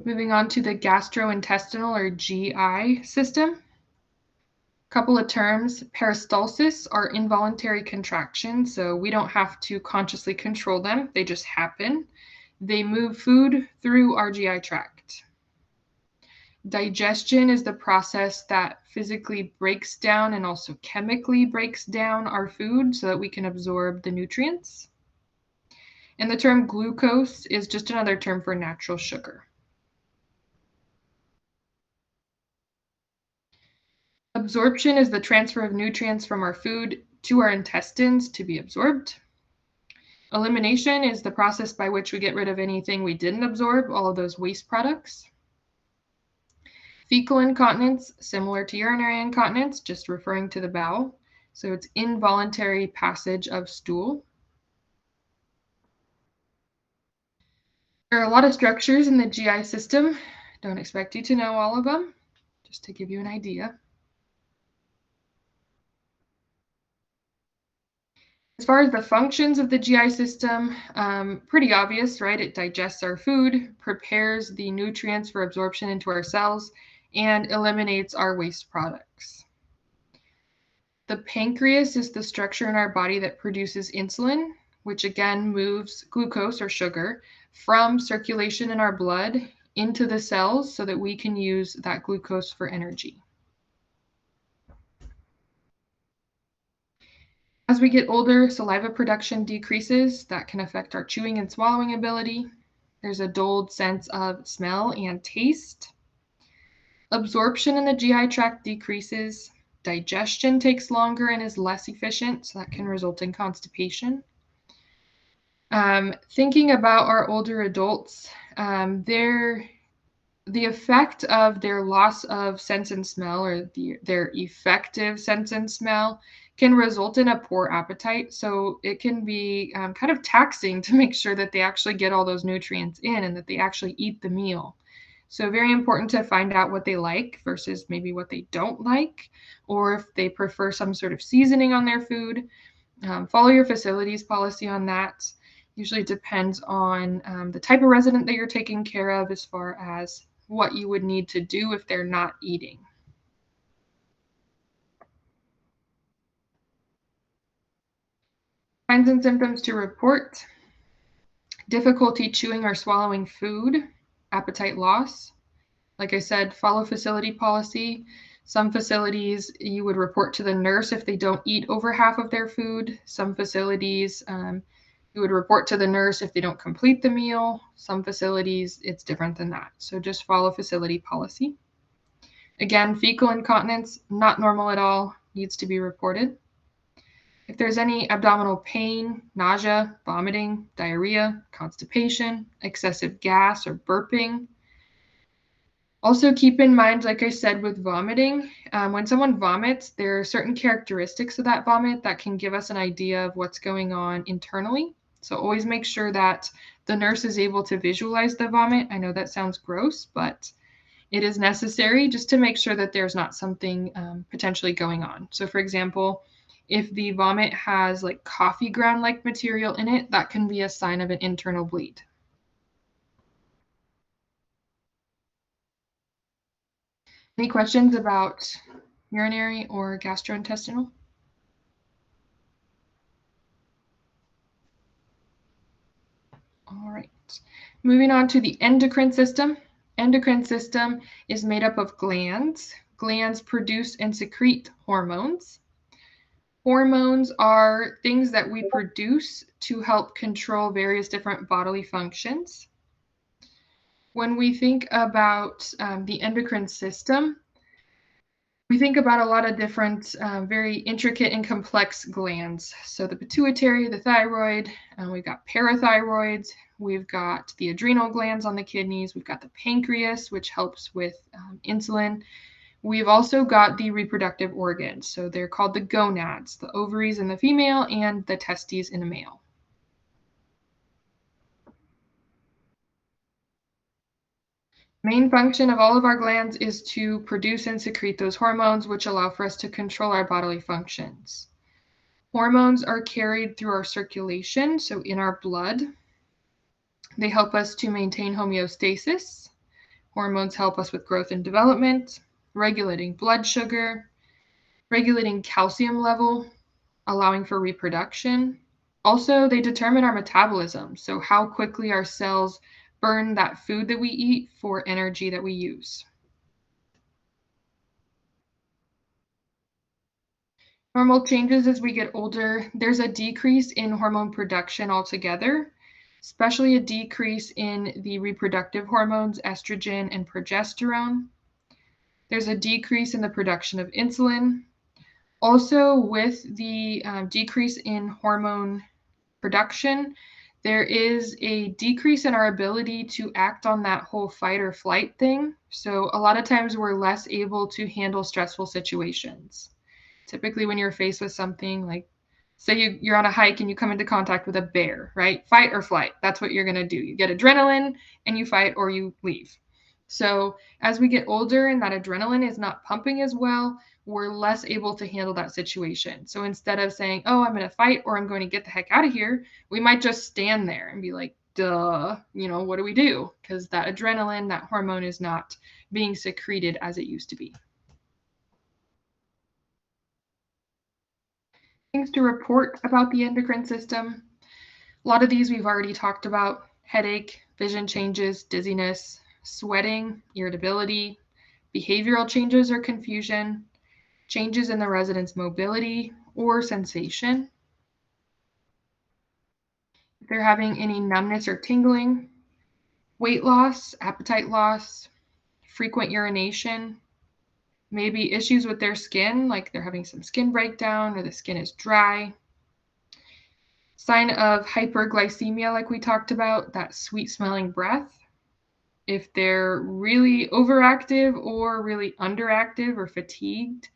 Moving on to the gastrointestinal or GI system. Couple of terms, peristalsis are involuntary contractions, so we don't have to consciously control them, they just happen. They move food through our GI tract. Digestion is the process that physically breaks down and also chemically breaks down our food so that we can absorb the nutrients. And the term glucose is just another term for natural sugar. Absorption is the transfer of nutrients from our food to our intestines to be absorbed. Elimination is the process by which we get rid of anything we didn't absorb, all of those waste products. Fecal incontinence, similar to urinary incontinence, just referring to the bowel. So it's involuntary passage of stool. There are a lot of structures in the GI system. Don't expect you to know all of them, just to give you an idea. As far as the functions of the GI system, pretty obvious, right? It digests our food, prepares the nutrients for absorption into our cells, and eliminates our waste products. The pancreas is the structure in our body that produces insulin, which again moves glucose or sugar from circulation in our blood into the cells so that we can use that glucose for energy. As we get older, saliva production decreases. That can affect our chewing and swallowing ability. There's a dulled sense of smell and taste. Absorption in the GI tract decreases. Digestion takes longer and is less efficient, so that can result in constipation. Thinking about our older adults, the effect of their loss of sense and smell, or their effective sense and smell, can result in a poor appetite. So it can be kind of taxing to make sure that they actually get all those nutrients in and that they actually eat the meal. So very important to find out what they like versus maybe what they don't like, or if they prefer some sort of seasoning on their food. Follow your facilities policy on that. Usually depends on the type of resident that you're taking care of as far as what you would need to do if they're not eating. Signs and symptoms to report: difficulty chewing or swallowing food, appetite loss. Like I said, follow facility policy. Some facilities you would report to the nurse if they don't eat over half of their food. Some facilities you would report to the nurse if they don't complete the meal. Some facilities it's different than that. So just follow facility policy. Again, fecal incontinence, not normal at all, needs to be reported. If there's any abdominal pain, nausea, vomiting, diarrhea, constipation, excessive gas or burping. Also keep in mind, like I said, with vomiting, when someone vomits, there are certain characteristics of that vomit that can give us an idea of what's going on internally. So always make sure that the nurse is able to visualize the vomit. I know that sounds gross, but it is necessary just to make sure that there's not something potentially going on. So for example, if the vomit has like coffee ground-like material in it, that can be a sign of an internal bleed. Any questions about urinary or gastrointestinal? All right, moving on to the endocrine system. Endocrine system is made up of glands. Glands produce and secrete hormones. Hormones are things that we produce to help control various different bodily functions. When we think about the endocrine system, we think about a lot of different very intricate and complex glands. So the pituitary, the thyroid, we've got parathyroids, we've got the adrenal glands on the kidneys, we've got the pancreas, which helps with insulin. We've also got the reproductive organs. So they're called the gonads, the ovaries in the female and the testes in a male. Main function of all of our glands is to produce and secrete those hormones, which allow for us to control our bodily functions. Hormones are carried through our circulation, so in our blood. They help us to maintain homeostasis. Hormones help us with growth and development, regulating blood sugar, regulating calcium level, allowing for reproduction. Also, they determine our metabolism, so how quickly our cells burn that food that we eat for energy that we use. Normal changes as we get older, there's a decrease in hormone production altogether, especially a decrease in the reproductive hormones, estrogen and progesterone. There's a decrease in the production of insulin. Also, with the decrease in hormone production, there is a decrease in our ability to act on that whole fight or flight thing. So a lot of times we're less able to handle stressful situations. Typically when you're faced with something like, say you're on a hike and you come into contact with a bear, right? Fight or flight. That's what you're going to do. You get adrenaline and you fight or you leave. So as we get older and that adrenaline is not pumping as well, we're less able to handle that situation. So instead of saying, oh, I'm going to fight or I'm going to get the heck out of here, we might just stand there and be like, duh, what do we do? Because that adrenaline, that hormone is not being secreted as it used to be. Things to report about the endocrine system. A lot of these we've already talked about: headache, vision changes, dizziness, sweating, irritability, behavioral changes or confusion, changes in the resident's mobility or sensation. If they're having any numbness or tingling, weight loss, appetite loss, frequent urination, maybe issues with their skin, like they're having some skin breakdown or the skin is dry. Sign of hyperglycemia, like we talked about, that sweet smelling breath. If they're really overactive or really underactive or fatigued,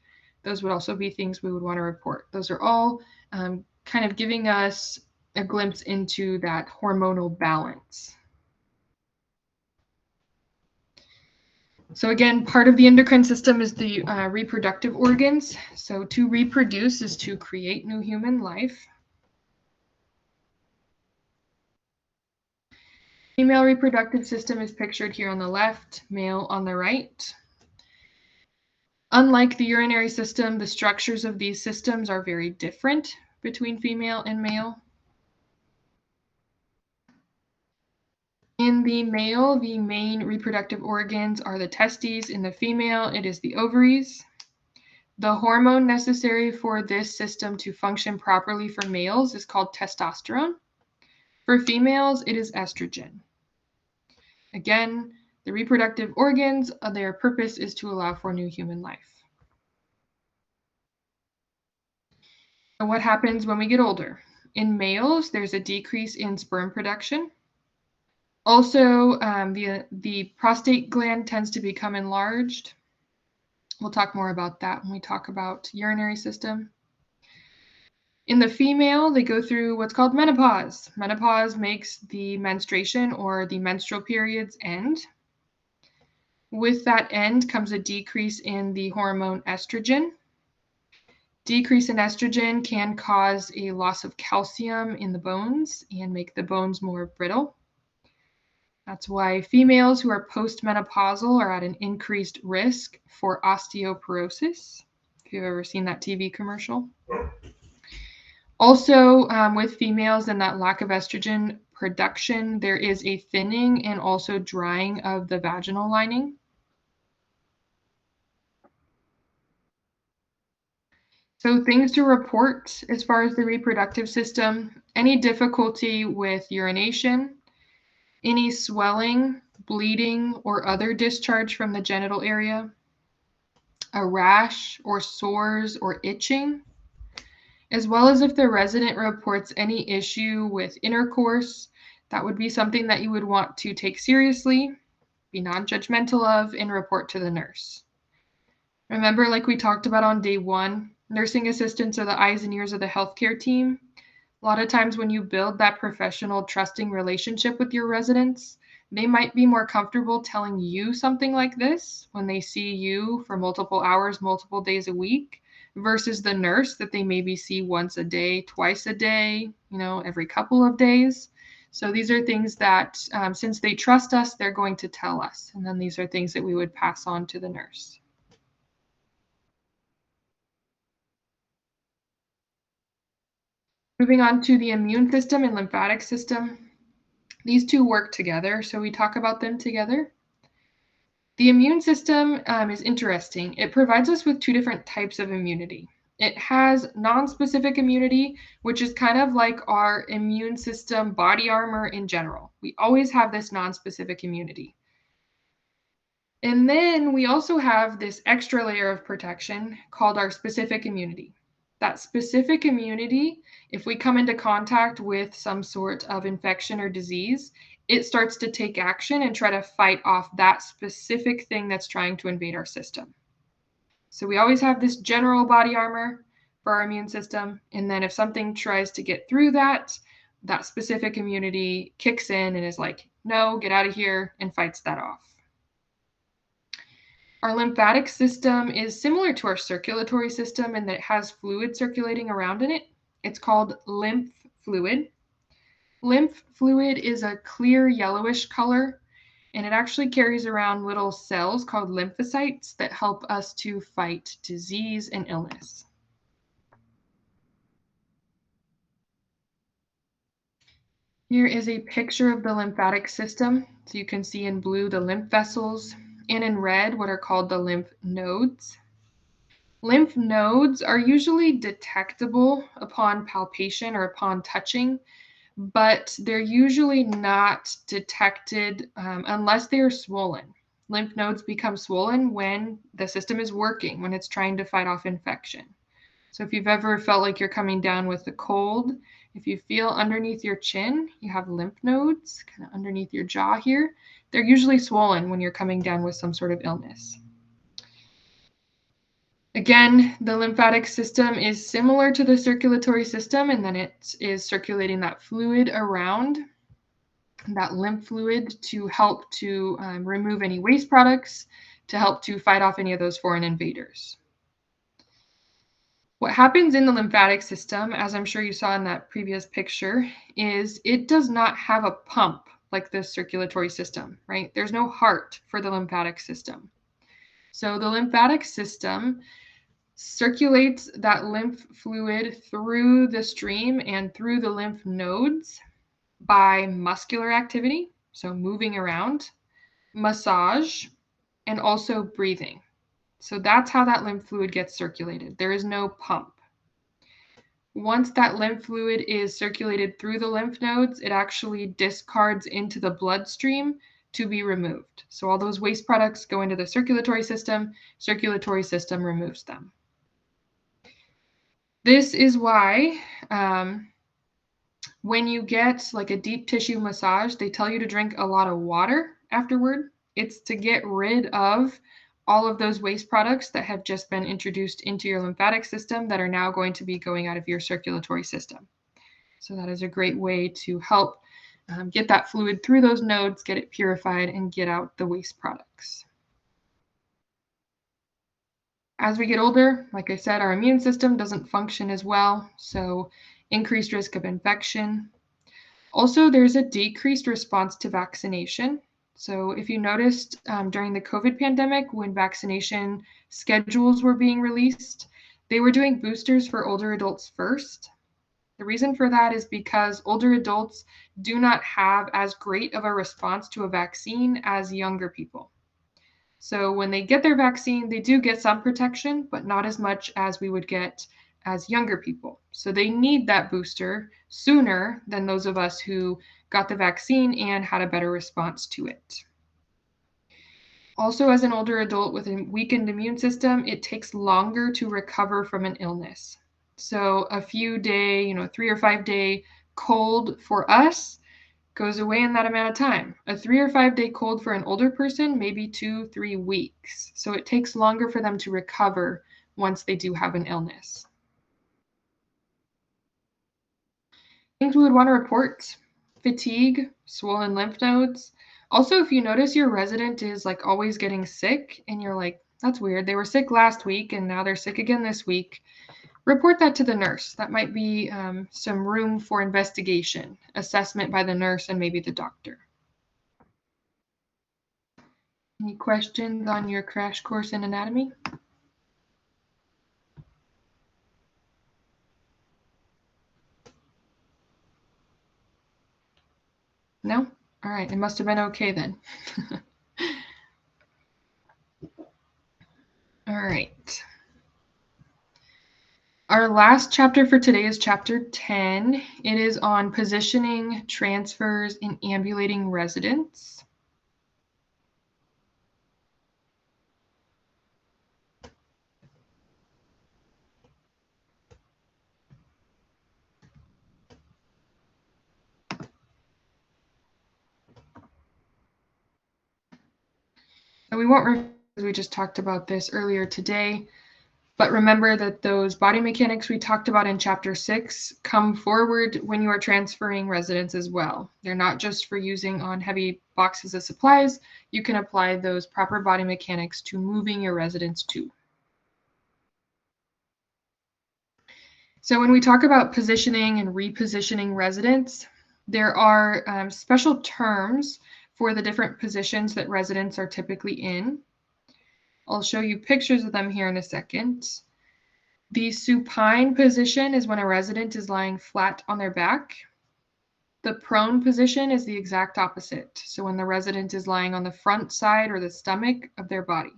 those would also be things we would want to report. Those are all kind of giving us a glimpse into that hormonal balance. So again, part of the endocrine system is the reproductive organs. So to reproduce is to create new human life. Female reproductive system is pictured here on the left, male on the right. Unlike the urinary system, the structures of these systems are very different between female and male. In the male, the main reproductive organs are the testes. In the female, it is the ovaries. The hormone necessary for this system to function properly for males is called testosterone. For females, it is estrogen. Again, the reproductive organs, their purpose is to allow for new human life. And what happens when we get older? In males, there's a decrease in sperm production. Also, the prostate gland tends to become enlarged. We'll talk more about that when we talk about urinary system. In the female, they go through what's called menopause. Menopause makes the menstruation or the menstrual periods end. With that end comes a decrease in the hormone estrogen. Decrease in estrogen can cause a loss of calcium in the bones and make the bones more brittle. That's why females who are postmenopausal are at an increased risk for osteoporosis, if you've ever seen that TV commercial. Also, with females and that lack of estrogen production, there is a thinning and also drying of the vaginal lining. So things to report as far as the reproductive system: any difficulty with urination, any swelling, bleeding, or other discharge from the genital area, a rash or sores or itching, as well as if the resident reports any issue with intercourse. That would be something that you would want to take seriously, be non-judgmental of, and report to the nurse. Remember, like we talked about on day one, nursing assistants are the eyes and ears of the healthcare team. A lot of times when you build that professional, trusting relationship with your residents, they might be more comfortable telling you something like this when they see you for multiple hours, multiple days a week, versus the nurse that they maybe see once a day, twice a day, every couple of days. So these are things that, since they trust us, they're going to tell us. And then these are things that we would pass on to the nurse. Moving on to the immune system and lymphatic system. These two work together, so we talk about them together. The immune system is interesting. It provides us with two different types of immunity. It has non-specific immunity, which is kind of like our immune system body armor in general. We always have this non-specific immunity. And then we also have this extra layer of protection called our specific immunity. That specific immunity, if we come into contact with some sort of infection or disease, it starts to take action and try to fight off that specific thing that's trying to invade our system. So we always have this general body armor for our immune system. And then if something tries to get through that, that specific immunity kicks in and is like, no, get out of here, and fights that off. Our lymphatic system is similar to our circulatory system in that it has fluid circulating around in it. It's called lymph fluid. Lymph fluid is a clear yellowish color, and it actually carries around little cells called lymphocytes that help us to fight disease and illness. Here is a picture of the lymphatic system. So you can see in blue the lymph vessels, and in red what are called the lymph nodes. Lymph nodes are usually detectable upon palpation or upon touching, but they're usually not detected unless they are swollen. Lymph nodes become swollen when the system is working, when it's trying to fight off infection. So if you've ever felt like you're coming down with a cold, if you feel underneath your chin, you have lymph nodes kind of underneath your jaw here. They're usually swollen when you're coming down with some sort of illness. Again, the lymphatic system is similar to the circulatory system, and then it is circulating that fluid around, that lymph fluid, to help to remove any waste products, to help to fight off any of those foreign invaders. What happens in the lymphatic system, as I'm sure you saw in that previous picture, is it does not have a pump like the circulatory system, right? There's no heart for the lymphatic system. So the lymphatic system circulates that lymph fluid through the stream and through the lymph nodes by muscular activity, so moving around, massage, and also breathing. So that's how that lymph fluid gets circulated. There is no pump. Once that lymph fluid is circulated through the lymph nodes, it actually discards into the bloodstream to be removed. So all those waste products go into the circulatory system removes them. This is why when you get like a deep tissue massage, they tell you to drink a lot of water afterward. It's to get rid of all of those waste products that have just been introduced into your lymphatic system that are now going to be going out of your circulatory system. So that is a great way to help get that fluid through those nodes, get it purified, and get out the waste products. As we get older, like I said, our immune system doesn't function as well, so increased risk of infection. Also, there's a decreased response to vaccination. So if you noticed during the COVID pandemic, when vaccination schedules were being released, they were doing boosters for older adults first. The reason for that is because older adults do not have as great of a response to a vaccine as younger people. So when they get their vaccine, they do get some protection, but not as much as we would get as younger people. So they need that booster sooner than those of us who got the vaccine and had a better response to it. Also, as an older adult with a weakened immune system, it takes longer to recover from an illness. So a few day, 3 or 5 day cold for us goes away in that amount of time. A 3 or 5 day cold for an older person, maybe 2-3 weeks. So it takes longer for them to recover once they do have an illness. Things we would want to report: fatigue, swollen lymph nodes. Also, if you notice your resident is like always getting sick and you're like, that's weird, they were sick last week and now they're sick again this week, report that to the nurse. That might be some room for investigation, assessment by the nurse and maybe the doctor. Any questions on your crash course in anatomy? No? All right, it must have been okay then. All right. Our last chapter for today is chapter 10. It is on positioning, transfers, and ambulating residents. And we won't review, we just talked about this earlier today. But remember that those body mechanics we talked about in chapter 6 come forward when you are transferring residents as well. They're not just for using on heavy boxes of supplies. You can apply those proper body mechanics to moving your residents too. So when we talk about positioning and repositioning residents, there are special terms for the different positions that residents are typically in. I'll show you pictures of them here in a second. The supine position is when a resident is lying flat on their back. The prone position is the exact opposite. So when the resident is lying on the front side or the stomach of their body.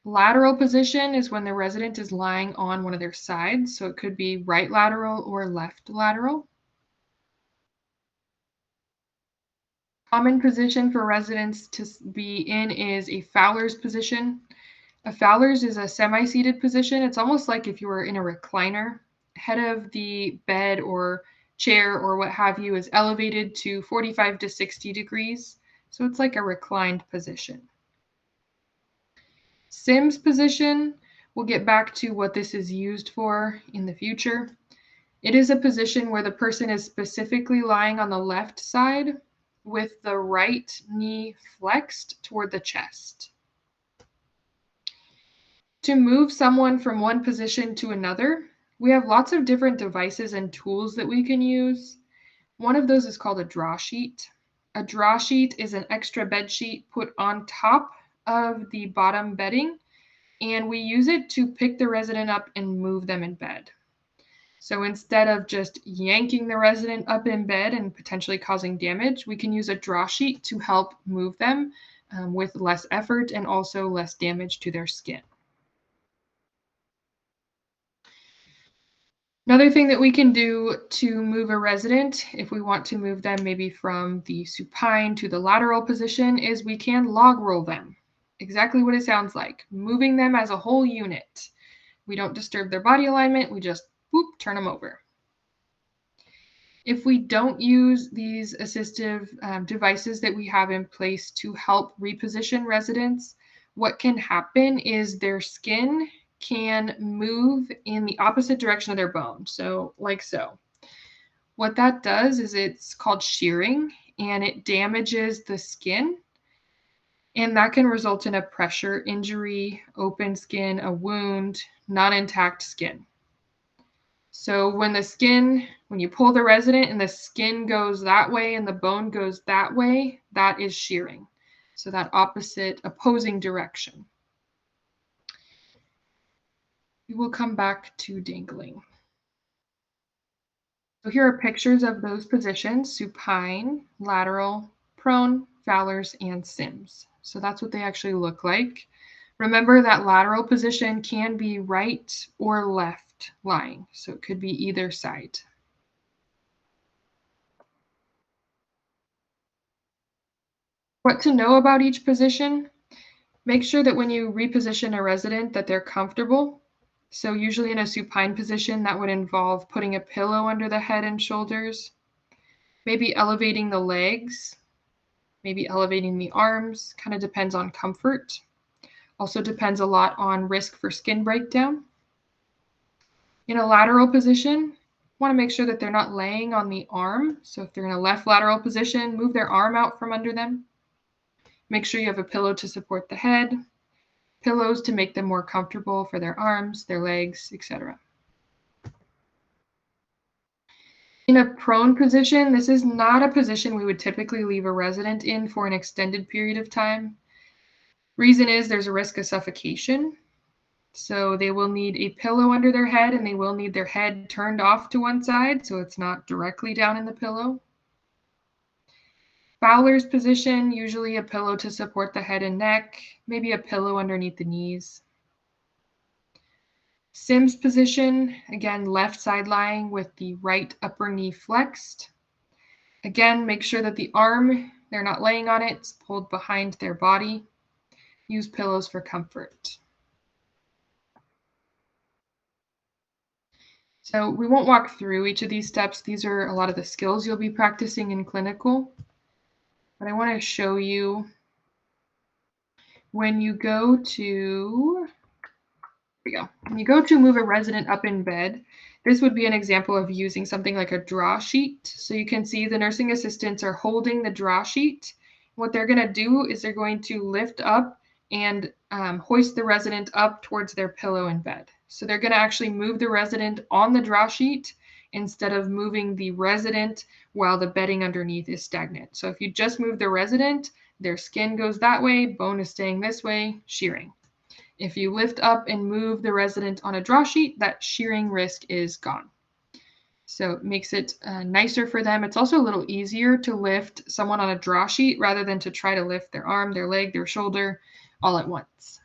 Lateral position is when the resident is lying on one of their sides. So it could be right lateral or left lateral. Common position for residents to be in is a Fowler's position. A Fowler's is a semi-seated position. It's almost like if you were in a recliner. Head of the bed or chair or what have you is elevated to 45 to 60 degrees. So it's like a reclined position. Sims position, we'll get back to what this is used for in the future. It is a position where the person is specifically lying on the left side with the right knee flexed toward the chest. To move someone from one position to another, we have lots of different devices and tools that we can use. One of those is called a draw sheet. A draw sheet is an extra bed sheet put on top of the bottom bedding, and we use it to pick the resident up and move them in bed. So instead of just yanking the resident up in bed and potentially causing damage, we can use a draw sheet to help move them with less effort and also less damage to their skin. Another thing that we can do to move a resident, if we want to move them maybe from the supine to the lateral position, is we can log roll them. Exactly what it sounds like, moving them as a whole unit. We don't disturb their body alignment, we just boop, turn them over. If we don't use these assistive devices that we have in place to help reposition residents, what can happen is their skin can move in the opposite direction of their bone. So like so. What that does is it's called shearing, and it damages the skin. And that can result in a pressure injury, open skin, a wound, non-intact skin. So when you pull the resident and the skin goes that way and the bone goes that way, that is shearing. So that opposing direction. We will come back to dangling. So here are pictures of those positions: supine, lateral, prone, Fowler's, and Sims. So that's what they actually look like. Remember that lateral position can be right or left lying, so it could be either side. What to know about each position? Make sure that when you reposition a resident that they're comfortable. So usually in a supine position, that would involve putting a pillow under the head and shoulders, maybe elevating the legs, maybe elevating the arms, kind of depends on comfort. Also depends a lot on risk for skin breakdown. In a lateral position, want to make sure that they're not laying on the arm. So if they're in a left lateral position, move their arm out from under them. Make sure you have a pillow to support the head, pillows to make them more comfortable for their arms, their legs, etc. In a prone position, this is not a position we would typically leave a resident in for an extended period of time. Reason is there's a risk of suffocation. So they will need a pillow under their head, and they will need their head turned off to one side so it's not directly down in the pillow. Fowler's position, usually a pillow to support the head and neck, maybe a pillow underneath the knees. Sims position, again, left side lying with the right upper knee flexed. Again, make sure that the arm, they're not laying on it, it's pulled behind their body. Use pillows for comfort. So we won't walk through each of these steps. These are a lot of the skills you'll be practicing in clinical. But I want to show you when you go to, when you go to move a resident up in bed, this would be an example of using something like a draw sheet. So you can see the nursing assistants are holding the draw sheet. What they're going to do is they're going to lift up and hoist the resident up towards their pillow in bed. So they're going to actually move the resident on the draw sheet instead of moving the resident while the bedding underneath is stagnant. So if you just move the resident, their skin goes that way, bone is staying this way, shearing. If you lift up and move the resident on a draw sheet, that shearing risk is gone. So it makes it nicer for them. It's also a little easier to lift someone on a draw sheet rather than to try to lift their arm, their leg, their shoulder all at once.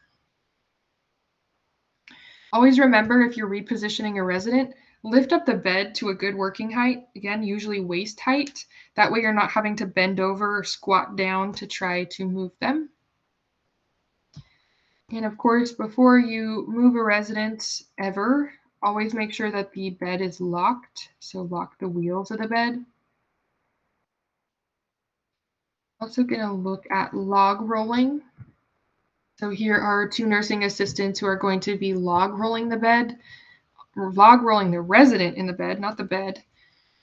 Always remember, if you're repositioning a resident, lift up the bed to a good working height, again, usually waist height. That way you're not having to bend over or squat down to try to move them. And of course, before you move a resident ever, always make sure that the bed is locked. So lock the wheels of the bed. Also going to look at log rolling. So here are two nursing assistants who are going to be log rolling the bed, or log rolling the resident in the bed, not the bed.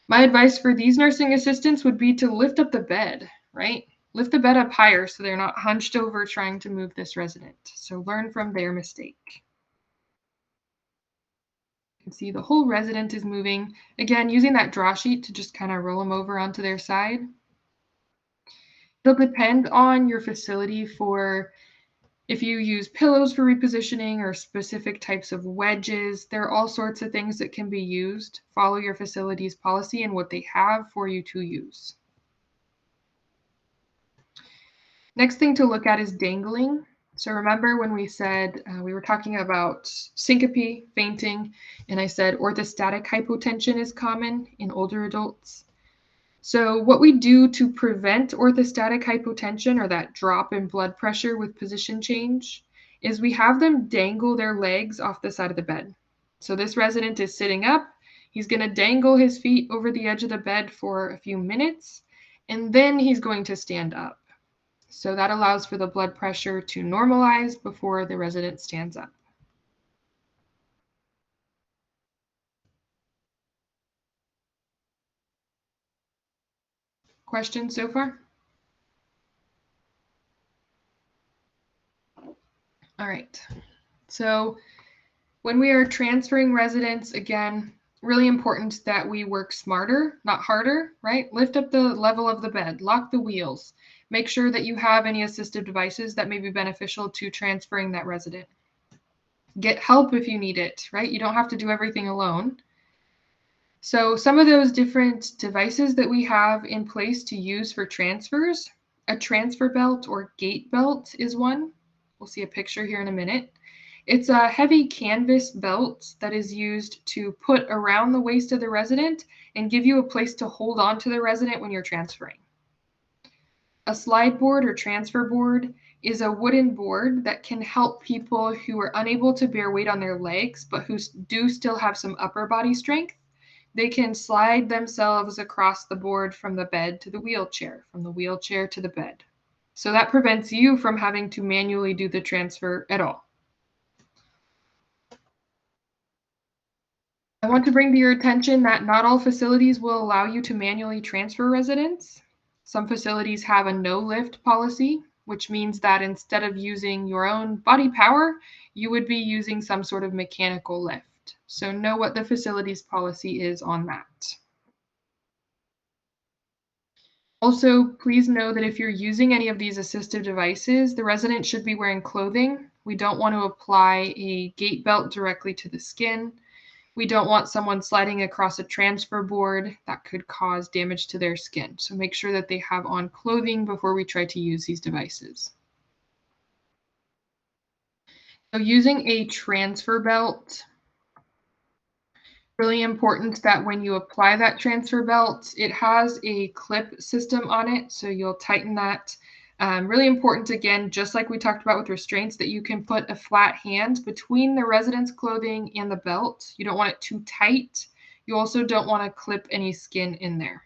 My advice for these nursing assistants would be to lift up the bed, right? Lift the bed up higher so they're not hunched over trying to move this resident. So learn from their mistake. You can see the whole resident is moving. Again, using that draw sheet to just kind of roll them over onto their side. It'll depend on your facility for if you use pillows for repositioning or specific types of wedges. There are all sorts of things that can be used. Follow your facility's policy and what they have for you to use. Next thing to look at is dangling. So remember when we said we were talking about syncope, fainting, and I said orthostatic hypotension is common in older adults. So what we do to prevent orthostatic hypotension, or that drop in blood pressure with position change, is we have them dangle their legs off the side of the bed. So this resident is sitting up. He's going to dangle his feet over the edge of the bed for a few minutes, and then he's going to stand up. So that allows for the blood pressure to normalize before the resident stands up. Questions so far? All right. So when we are transferring residents, again, really important that we work smarter, not harder, right? Lift up the level of the bed, lock the wheels. Make sure that you have any assistive devices that may be beneficial to transferring that resident. Get help if you need it, right? You don't have to do everything alone. So some of those different devices that we have in place to use for transfers, a transfer belt or gate belt is one. We'll see a picture here in a minute. It's a heavy canvas belt that is used to put around the waist of the resident and give you a place to hold on to the resident when you're transferring. A slide board or transfer board is a wooden board that can help people who are unable to bear weight on their legs, but who do still have some upper body strength. They can slide themselves across the board from the bed to the wheelchair, from the wheelchair to the bed. So that prevents you from having to manually do the transfer at all. I want to bring to your attention that not all facilities will allow you to manually transfer residents. Some facilities have a no lift policy, which means that instead of using your own body power, you would be using some sort of mechanical lift. So know what the facility's policy is on that. Also, please know that if you're using any of these assistive devices, the resident should be wearing clothing. We don't want to apply a gate belt directly to the skin. We don't want someone sliding across a transfer board that could cause damage to their skin. So make sure that they have on clothing before we try to use these devices. So using a transfer belt, Really important that when you apply that transfer belt, it has a clip system on it, so you'll tighten that. Really important, again, just like we talked about with restraints, that you can put a flat hand between the resident's clothing and the belt. You don't want it too tight. You also don't want to clip any skin in there.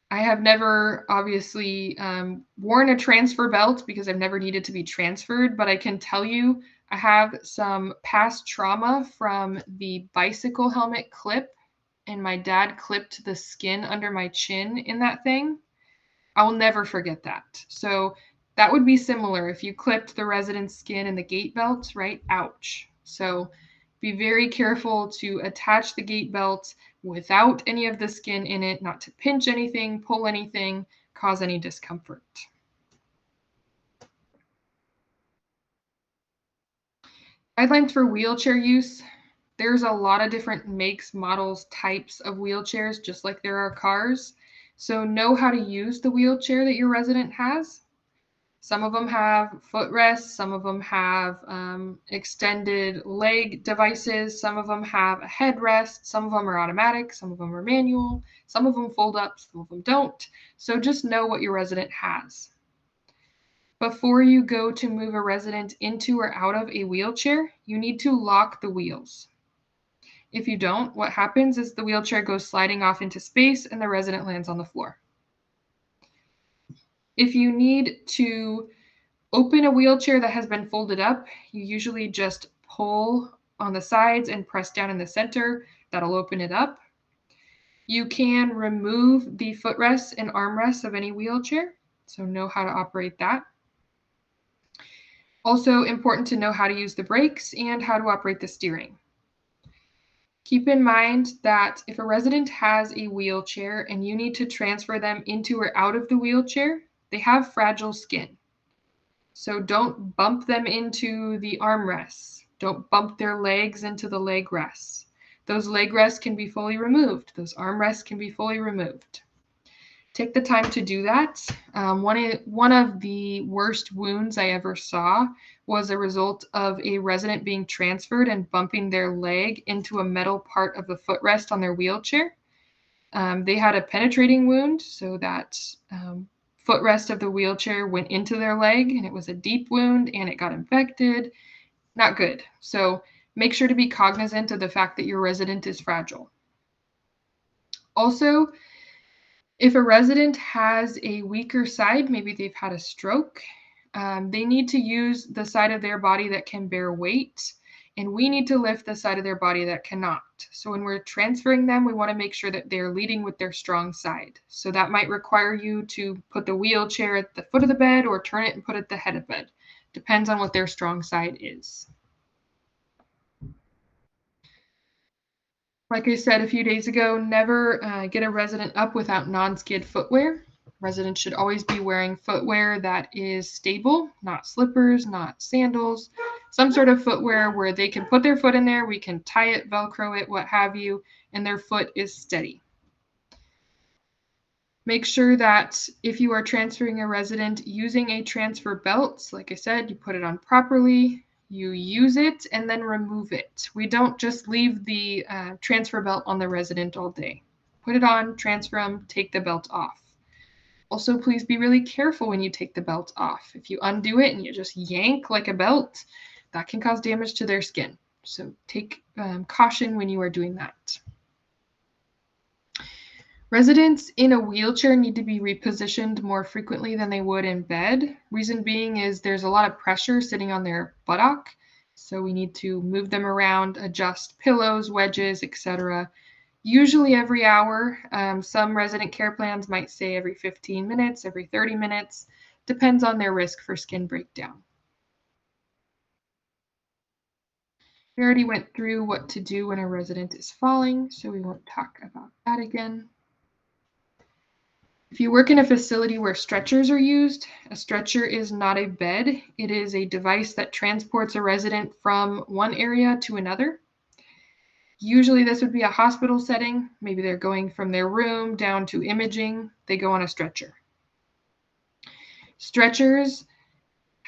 I have never obviously worn a transfer belt because I've never needed to be transferred, but I can tell you I have some past trauma from the bicycle helmet clip, and my dad clipped the skin under my chin in that thing. I will never forget that. So that would be similar if you clipped the resident's skin in the gate belt, right? Ouch. So be very careful to attach the gate belt without any of the skin in it, not to pinch anything, pull anything, cause any discomfort. Guidelines for wheelchair use. There's a lot of different makes, models, types of wheelchairs, just like there are cars. So know how to use the wheelchair that your resident has. Some of them have footrests, some of them have extended leg devices, some of them have a headrest, some of them are automatic, some of them are manual, some of them fold up, some of them don't. So just know what your resident has. Before you go to move a resident into or out of a wheelchair, you need to lock the wheels. If you don't, what happens is the wheelchair goes sliding off into space and the resident lands on the floor. If you need to open a wheelchair that has been folded up, you usually just pull on the sides and press down in the center. That'll open it up. You can remove the footrests and armrests of any wheelchair, so know how to operate that. Also important to know how to use the brakes and how to operate the steering. Keep in mind that if a resident has a wheelchair and you need to transfer them into or out of the wheelchair, they have fragile skin. So don't bump them into the armrests. Don't bump their legs into the leg rests. Those leg rests can be fully removed. Those armrests can be fully removed. Take the time to do that. One of the worst wounds I ever saw was a result of a resident being transferred and bumping their leg into a metal part of the footrest on their wheelchair. They had a penetrating wound, so that footrest of the wheelchair went into their leg, and it was a deep wound and it got infected. Not good. So make sure to be cognizant of the fact that your resident is fragile. Also, if a resident has a weaker side, maybe they've had a stroke, they need to use the side of their body that can bear weight, and we need to lift the side of their body that cannot. So when we're transferring them, we want to make sure that they're leading with their strong side. So that might require you to put the wheelchair at the foot of the bed or turn it and put it at the head of bed. Depends on what their strong side is. Like I said a few days ago, never get a resident up without non-skid footwear. Residents should always be wearing footwear that is stable, not slippers, not sandals, some sort of footwear where they can put their foot in there, we can tie it, Velcro it, what have you, and their foot is steady. Make sure that if you are transferring a resident using a transfer belt, like I said, you put it on properly, you use it, and then remove it. We don't just leave the transfer belt on the resident all day. Put it on, transfer them, take the belt off. Also, please be really careful when you take the belt off. If you undo it and you just yank like a belt, that can cause damage to their skin. So take caution when you are doing that. Residents in a wheelchair need to be repositioned more frequently than they would in bed. Reason being is there's a lot of pressure sitting on their buttock, so we need to move them around, adjust pillows, wedges, etc. Usually every hour. Some resident care plans might say every 15 minutes, every 30 minutes. Depends on their risk for skin breakdown. We already went through what to do when a resident is falling, so we won't talk about that again. If you work in a facility where stretchers are used, a stretcher is not a bed. It is a device that transports a resident from one area to another. Usually this would be a hospital setting. Maybe they're going from their room down to imaging. They go on a stretcher. Stretchers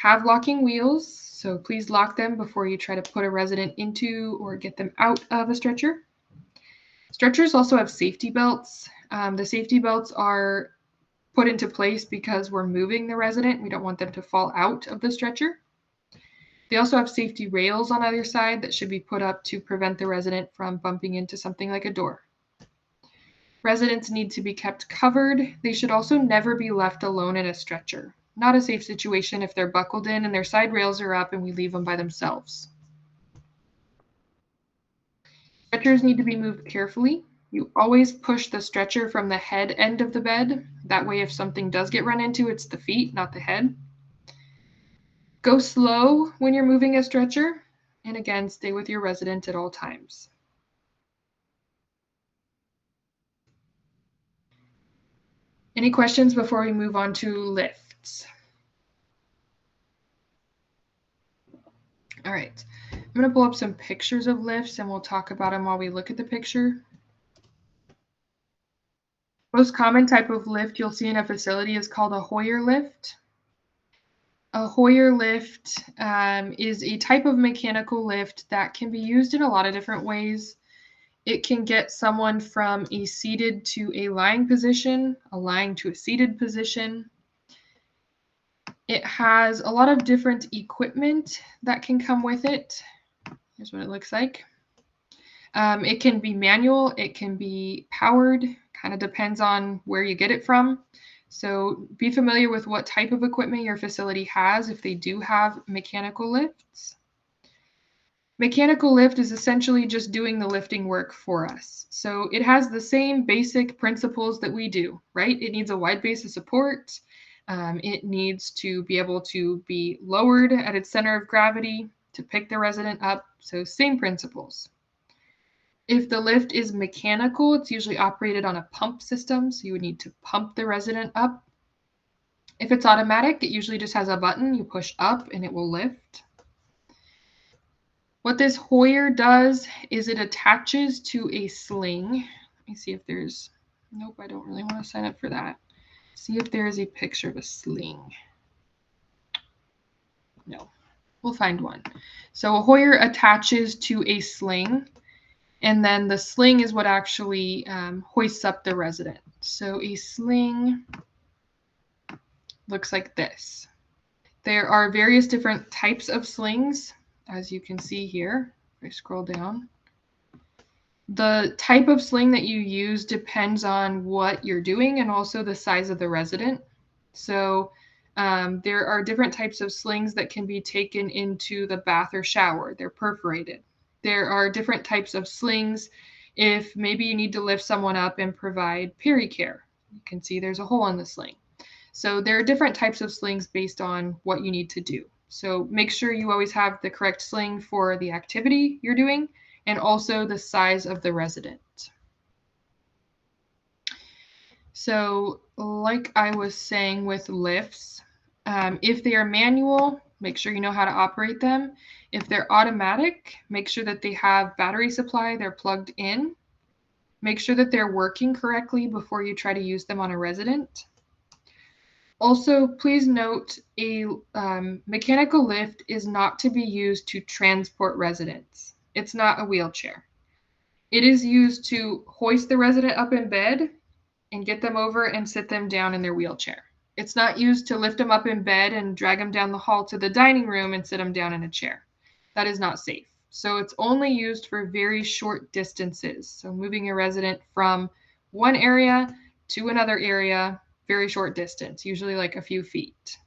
have locking wheels, so please lock them before you try to put a resident into or get them out of a stretcher. Stretchers also have safety belts. The safety belts are put into place because we're moving the resident. We don't want them to fall out of the stretcher. They also have safety rails on either side that should be put up to prevent the resident from bumping into something like a door. Residents need to be kept covered. They should also never be left alone in a stretcher. Not a safe situation if they're buckled in and their side rails are up and we leave them by themselves. Stretchers need to be moved carefully. You always push the stretcher from the head end of the bed. That way, if something does get run into, it's the feet, not the head. Go slow when you're moving a stretcher. And again, stay with your resident at all times. Any questions before we move on to lifts? All right, I'm going to pull up some pictures of lifts and we'll talk about them while we look at the picture. Most common type of lift you'll see in a facility is called a Hoyer lift. A Hoyer lift is a type of mechanical lift that can be used in a lot of different ways. It can get someone from a seated to a lying position, a lying to a seated position. It has a lot of different equipment that can come with it. Here's what it looks like. It can be manual, it can be powered, kind of depends on where you get it from. So be familiar with what type of equipment your facility has if they do have mechanical lifts. Mechanical lift is essentially just doing the lifting work for us. So it has the same basic principles that we do, right? It needs a wide base of support. It needs to be able to be lowered at its center of gravity to pick the resident up. So same principles. If the lift is mechanical, it's usually operated on a pump system. So you would need to pump the resident up. If it's automatic, it usually just has a button. You push up and it will lift. What this Hoyer does is it attaches to a sling. Let me see if there's, nope, I don't really want to sign up for that. See if there is a picture of a sling. No, we'll find one. So a Hoyer attaches to a sling, and then the sling is what actually hoists up the resident. So a sling looks like this. There are various different types of slings. As you can see here, if I scroll down, the type of sling that you use depends on what you're doing and also the size of the resident. So there are different types of slings that can be taken into the bath or shower. They're perforated. There are different types of slings if maybe you need to lift someone up and provide pericare. You can see there's a hole in the sling. So there are different types of slings based on what you need to do. So make sure you always have the correct sling for the activity you're doing and also the size of the resident. So like I was saying with lifts, if they are manual, make sure you know how to operate them. If they're automatic, make sure that they have battery supply, they're plugged in. Make sure that they're working correctly before you try to use them on a resident. Also, please note a mechanical lift is not to be used to transport residents. It's not a wheelchair. It is used to hoist the resident up in bed and get them over and sit them down in their wheelchair. It's not used to lift them up in bed and drag them down the hall to the dining room and sit them down in a chair. That is not safe. So it's only used for very short distances. So moving a resident from one area to another area, very short distance, usually like a few feet.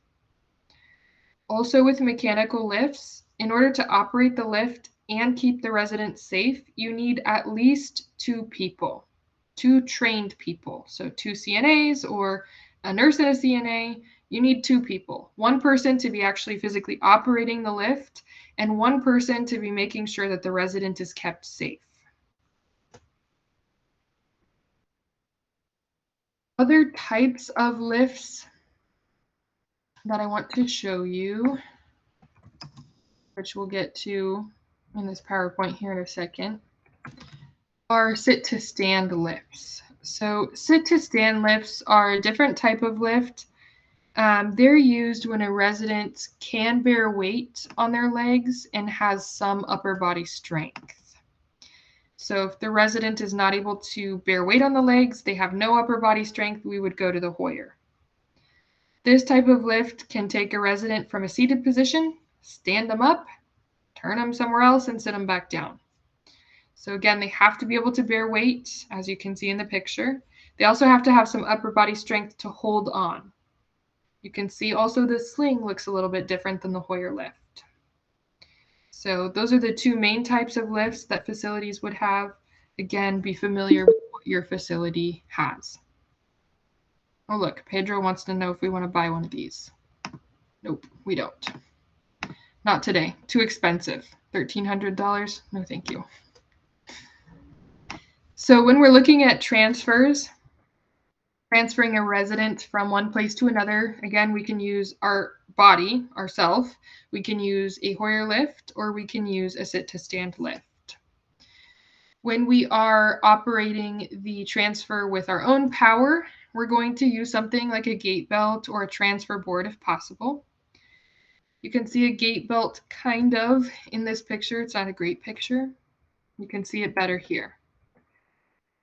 Also with mechanical lifts, in order to operate the lift and keep the resident safe, you need at least 2 people, 2 trained people. So 2 CNAs or a nurse and a CNA, you need 2 people. 1 person to be actually physically operating the lift and 1 person to be making sure that the resident is kept safe. Other types of lifts that I want to show you, which we'll get to in this PowerPoint here in a second, are sit-to-stand lifts. So sit-to-stand lifts are a different type of lift. They're used when a resident can bear weight on their legs and has some upper body strength. So if the resident is not able to bear weight on the legs, they have no upper body strength, we would go to the Hoyer. This type of lift can take a resident from a seated position, stand them up, turn them somewhere else, and sit them back down. So again, they have to be able to bear weight, as you can see in the picture. They also have to have some upper body strength to hold on. You can see also the sling looks a little bit different than the Hoyer lift. So those are the two main types of lifts that facilities would have. Again, be familiar with what your facility has. Oh, look, Pedro wants to know if we want to buy one of these. Nope, we don't. Not today. Too expensive. $1,300? No, thank you. So when we're looking at transfers, transferring a resident from one place to another, again, we can use our body, ourself. We can use a Hoyer lift, or we can use a sit-to-stand lift. When we are operating the transfer with our own power, we're going to use something like a gate belt or a transfer board if possible. You can see a gate belt kind of in this picture. It's not a great picture. You can see it better here.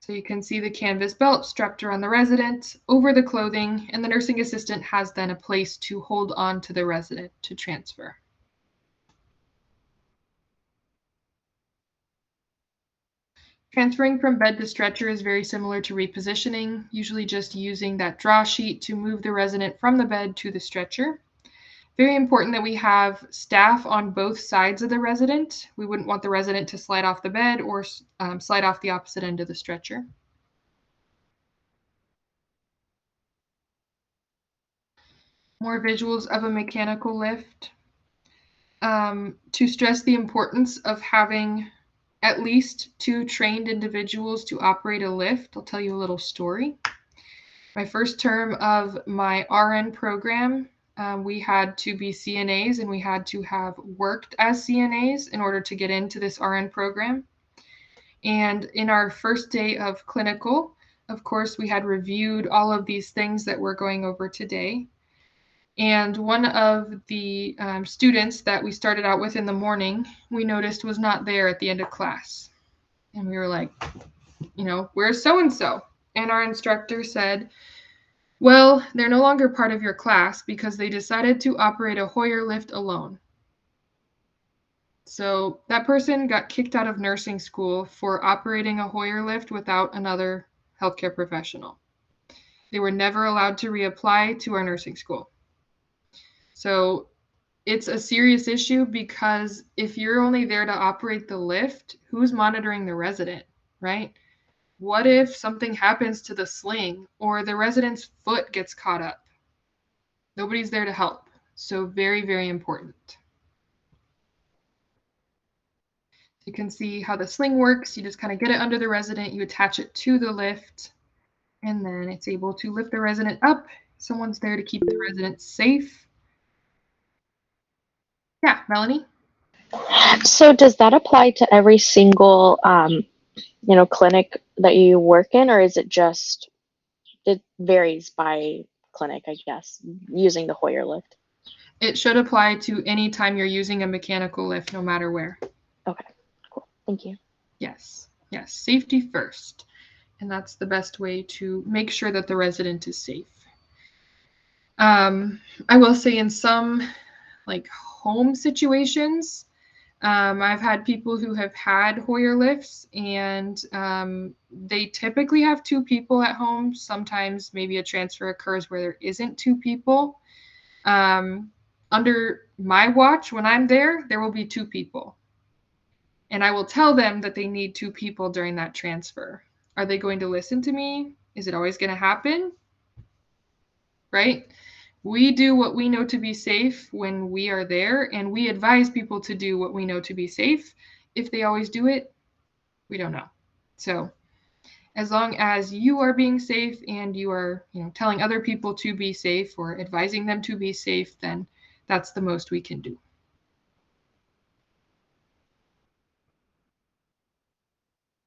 So you can see the canvas belt strapped around the resident over the clothing, and the nursing assistant has then a place to hold on to the resident to transfer. Transferring from bed to stretcher is very similar to repositioning, usually just using that draw sheet to move the resident from the bed to the stretcher. Very important that we have staff on both sides of the resident. We wouldn't want the resident to slide off the bed or slide off the opposite end of the stretcher. More visuals of a mechanical lift. To stress the importance of having at least 2 trained individuals to operate a lift, I'll tell you a little story. My first term of my RN program, we had to be CNAs, and we had to have worked as CNAs in order to get into this RN program. And in our first day of clinical, of course, we had reviewed all of these things that we're going over today. And one of the students that we started out with in the morning, we noticed was not there at the end of class. And we were like, where's so-and-so? And our instructor said, well, they're no longer part of your class because they decided to operate a Hoyer lift alone. So that person got kicked out of nursing school for operating a Hoyer lift without another healthcare professional. They were never allowed to reapply to our nursing school. So it's a serious issue because if you're only there to operate the lift, who's monitoring the resident, right? What if something happens to the sling or the resident's foot gets caught up? Nobody's there to help. So very, very important. You can see how the sling works. You just kind of get it under the resident, you attach it to the lift, and then it's able to lift the resident up. Someone's there to keep the resident safe. Yeah, Melanie? So does that apply to every single, clinic that you work in, or is it just, it varies by clinic, I guess, using the Hoyer lift? It should apply to any time you're using a mechanical lift, no matter where. Okay, cool. Thank you. Yes, safety first. And that's the best way to make sure that the resident is safe. I will say in some home situations, I've had people who have had Hoyer lifts, and they typically have 2 people at home. Sometimes maybe a transfer occurs where there isn't 2 people. Under my watch, when I'm there, there will be 2 people. And I will tell them that they need 2 people during that transfer. Are they going to listen to me? Is it always going to happen? Right? We do what we know to be safe when we are there, and we advise people to do what we know to be safe. If they always do it, we don't know. So as long as you are being safe and you are, telling other people to be safe or advising them to be safe, then that's the most we can do.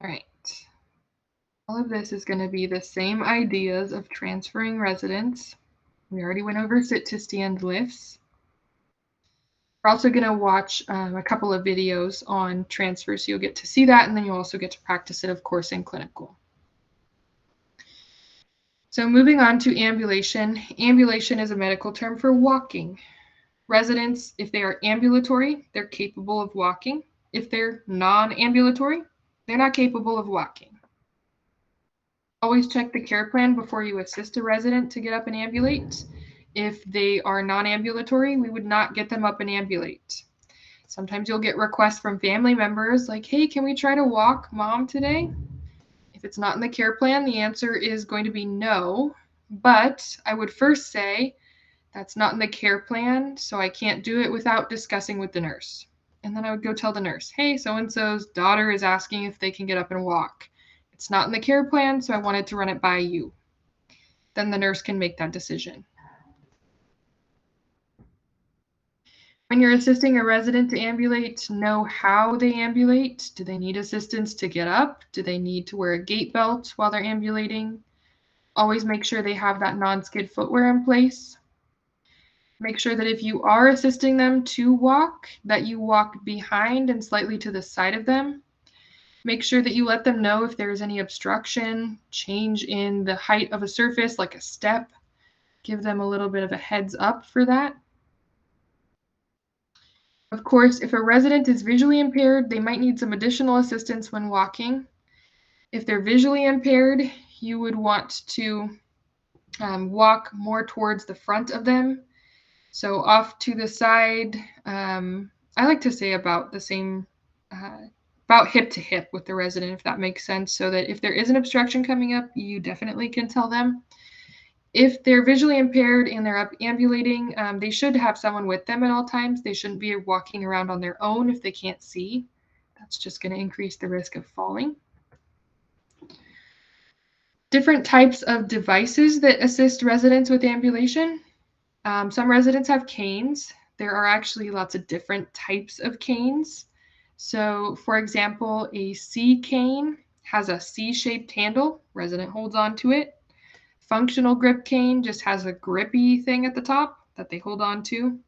All right. All of this is going to be the same ideas of transferring residents. We already went over sit to stand lifts. We're also going to watch a couple of videos on transfer, so you'll get to see that, and then you'll also get to practice it, of course, in clinical. So moving on to ambulation. Ambulation is a medical term for walking. Residents, if they are ambulatory, they're capable of walking. If they're non-ambulatory, they're not capable of walking. Always check the care plan before you assist a resident to get up and ambulate. If they are non-ambulatory, we would not get them up and ambulate. Sometimes you'll get requests from family members like, hey, can we try to walk mom today? If it's not in the care plan, the answer is going to be no. But I would first say, that's not in the care plan, so I can't do it without discussing with the nurse. And then I would go tell the nurse, hey, so-and-so's daughter is asking if they can get up and walk. It's not in the care plan, so I wanted to run it by you. Then the nurse can make that decision. When you're assisting a resident to ambulate, know how they ambulate. Do they need assistance to get up? Do they need to wear a gait belt while they're ambulating? Always make sure they have that non-skid footwear in place. Make sure that if you are assisting them to walk, that you walk behind and slightly to the side of them. Make sure that you let them know if there's any obstruction, change in the height of a surface like a step. Give them a little bit of a heads up for that. Of course, if a resident is visually impaired, they might need some additional assistance when walking. If they're visually impaired, you would want to walk more towards the front of them. So off to the side, I like to say about the same, about hip to hip with the resident, if that makes sense, so that if there is an obstruction coming up, you definitely can tell them. If they're visually impaired and they're up ambulating, they should have someone with them at all times. They shouldn't be walking around on their own if they can't see. That's just going to increase the risk of falling. Different types of devices that assist residents with ambulation. Some residents have canes. There are actually lots of different types of canes. So, for example, a C cane has a C-shaped handle. Resident holds on to it. Functional grip cane just has a grippy thing at the top that they hold on to.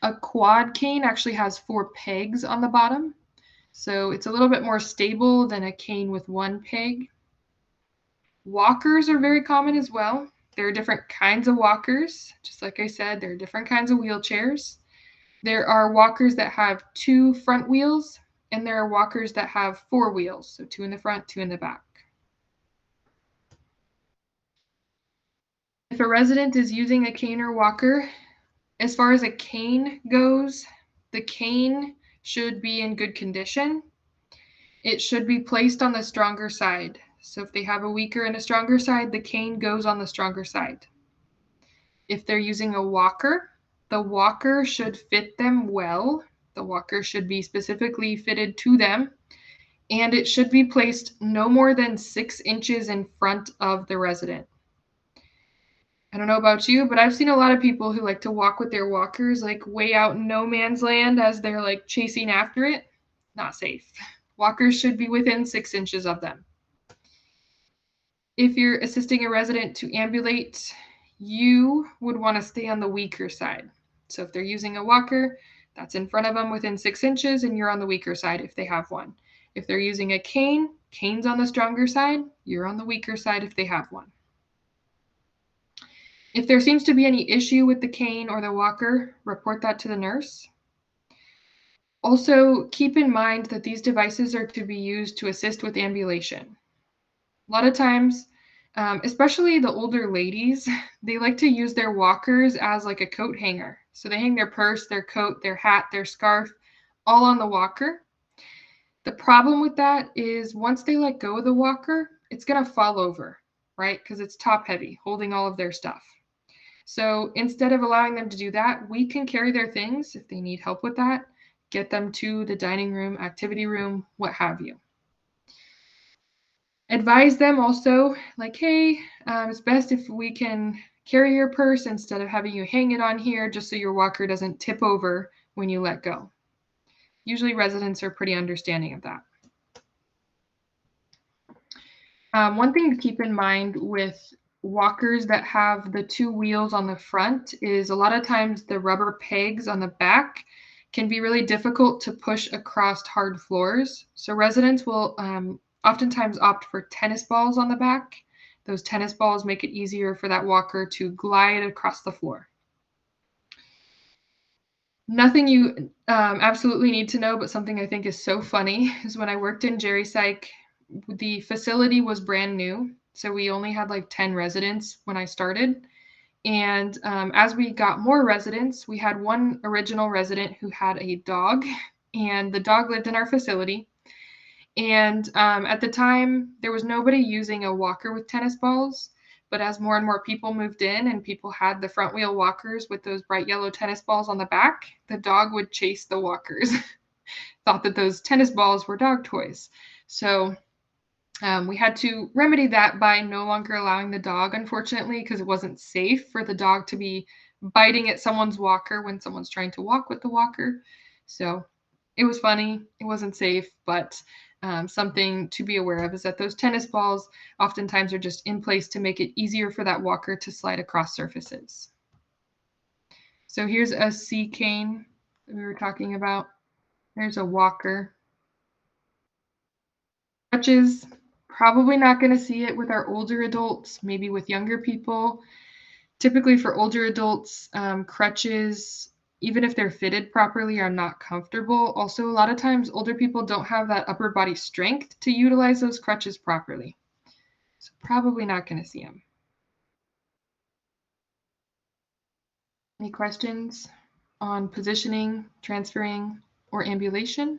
A quad cane actually has 4 pegs on the bottom. So it's a little bit more stable than a cane with 1 peg. Walkers are very common as well. There are different kinds of walkers. Just like I said, there are different kinds of wheelchairs. There are walkers that have 2 front wheels, and there are walkers that have 4 wheels. So 2 in the front, 2 in the back. If a resident is using a cane or walker, as far as a cane goes, the cane should be in good condition. It should be placed on the stronger side. So if they have a weaker and a stronger side, the cane goes on the stronger side. If they're using a walker, the walker should fit them well. The walker should be specifically fitted to them, and it should be placed no more than 6 inches in front of the resident. I don't know about you, but I've seen a lot of people who like to walk with their walkers like way out in no man's land as they're like chasing after it. Not safe. Walkers should be within 6 inches of them. If you're assisting a resident to ambulate, you would want to stay on the weaker side. So if they're using a walker, that's in front of them within 6 inches, and you're on the weaker side if they have one. If they're using a cane, cane's on the stronger side, you're on the weaker side if they have one. If there seems to be any issue with the cane or the walker, report that to the nurse. Also, keep in mind that these devices are to be used to assist with ambulation. A lot of times, especially the older ladies, they like to use their walkers as like a coat hanger. So they hang their purse, their coat, their hat, their scarf, all on the walker. The problem with that is once they let go of the walker, it's going to fall over, right? Because it's top heavy, holding all of their stuff. So instead of allowing them to do that, we can carry their things if they need help with that, get them to the dining room, activity room, what have you. Advise them also, like, hey, it's best if we can carry your purse instead of having you hang it on here just so your walker doesn't tip over when you let go. Usually residents are pretty understanding of that. One thing to keep in mind with walkers that have the two wheels on the front is a lot of times the rubber pegs on the back can be really difficult to push across hard floors. So residents will oftentimes opt for tennis balls on the back. Those tennis balls make it easier for that walker to glide across the floor. Nothing you absolutely need to know, but something I think is so funny is when I worked in Jerry Psych, the facility was brand new. So we only had like 10 residents when I started. And as we got more residents, we had one original resident who had a dog, and the dog lived in our facility. And at the time, there was nobody using a walker with tennis balls. But as more and more people moved in and people had the front wheel walkers with those bright yellow tennis balls on the back, the dog would chase the walkers. Thought that those tennis balls were dog toys. So we had to remedy that by no longer allowing the dog, unfortunately, because it wasn't safe for the dog to be biting at someone's walker when someone's trying to walk with the walker. So it was funny. It wasn't safe, but something to be aware of is that those tennis balls oftentimes are just in place to make it easier for that walker to slide across surfaces. So here's a C cane that we were talking about. There's a walker. Crutches, probably not going to see it with our older adults, maybe with younger people. Typically for older adults, crutches, even if they're fitted properly, are not comfortable. Also, a lot of times older people don't have that upper body strength to utilize those crutches properly. So probably not going to see them. Any questions on positioning, transferring, or ambulation?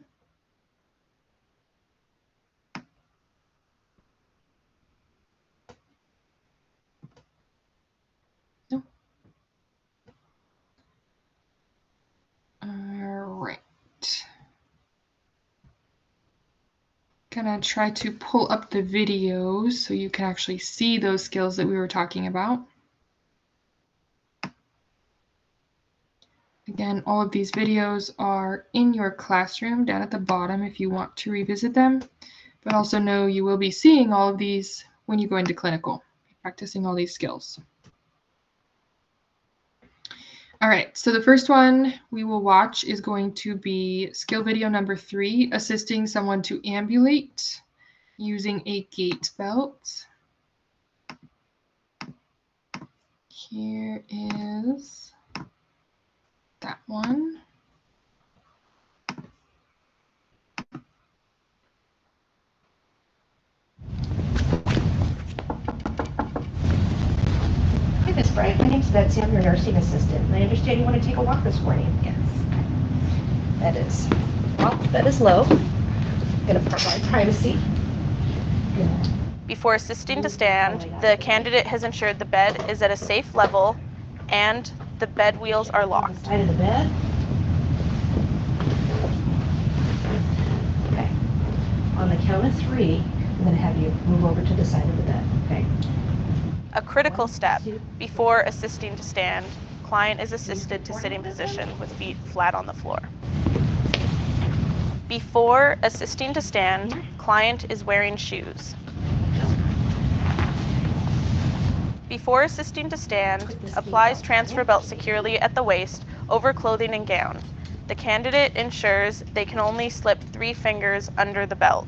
No. All right. Gonna try to pull up the videos so you can actually see those skills that we were talking about. Again, all of these videos are in your classroom down at the bottom if you want to revisit them, but also know you will be seeing all of these when you go into clinical, practicing all these skills. All right, so the first one we will watch is going to be skill video number 3, assisting someone to ambulate using a gait belt. Here is that one. Hi, Miss Bright. My name's Betsy. I'm your nursing assistant. And I understand you want to take a walk this morning. Yes. Bed is low. I'm going to provide privacy. Before assisting to stand, the candidate has ensured the bed is at a safe level and the bed wheels are locked. Side of the bed. Okay. On the count of 3, I'm going to have you move over to the side of the bed. Okay. A critical step before assisting to stand, client is assisted to sitting position with feet flat on the floor. Before assisting to stand, client is wearing shoes. Before assisting to stand, applies transfer belt securely at the waist over clothing and gown. The candidate ensures they can only slip 3 fingers under the belt.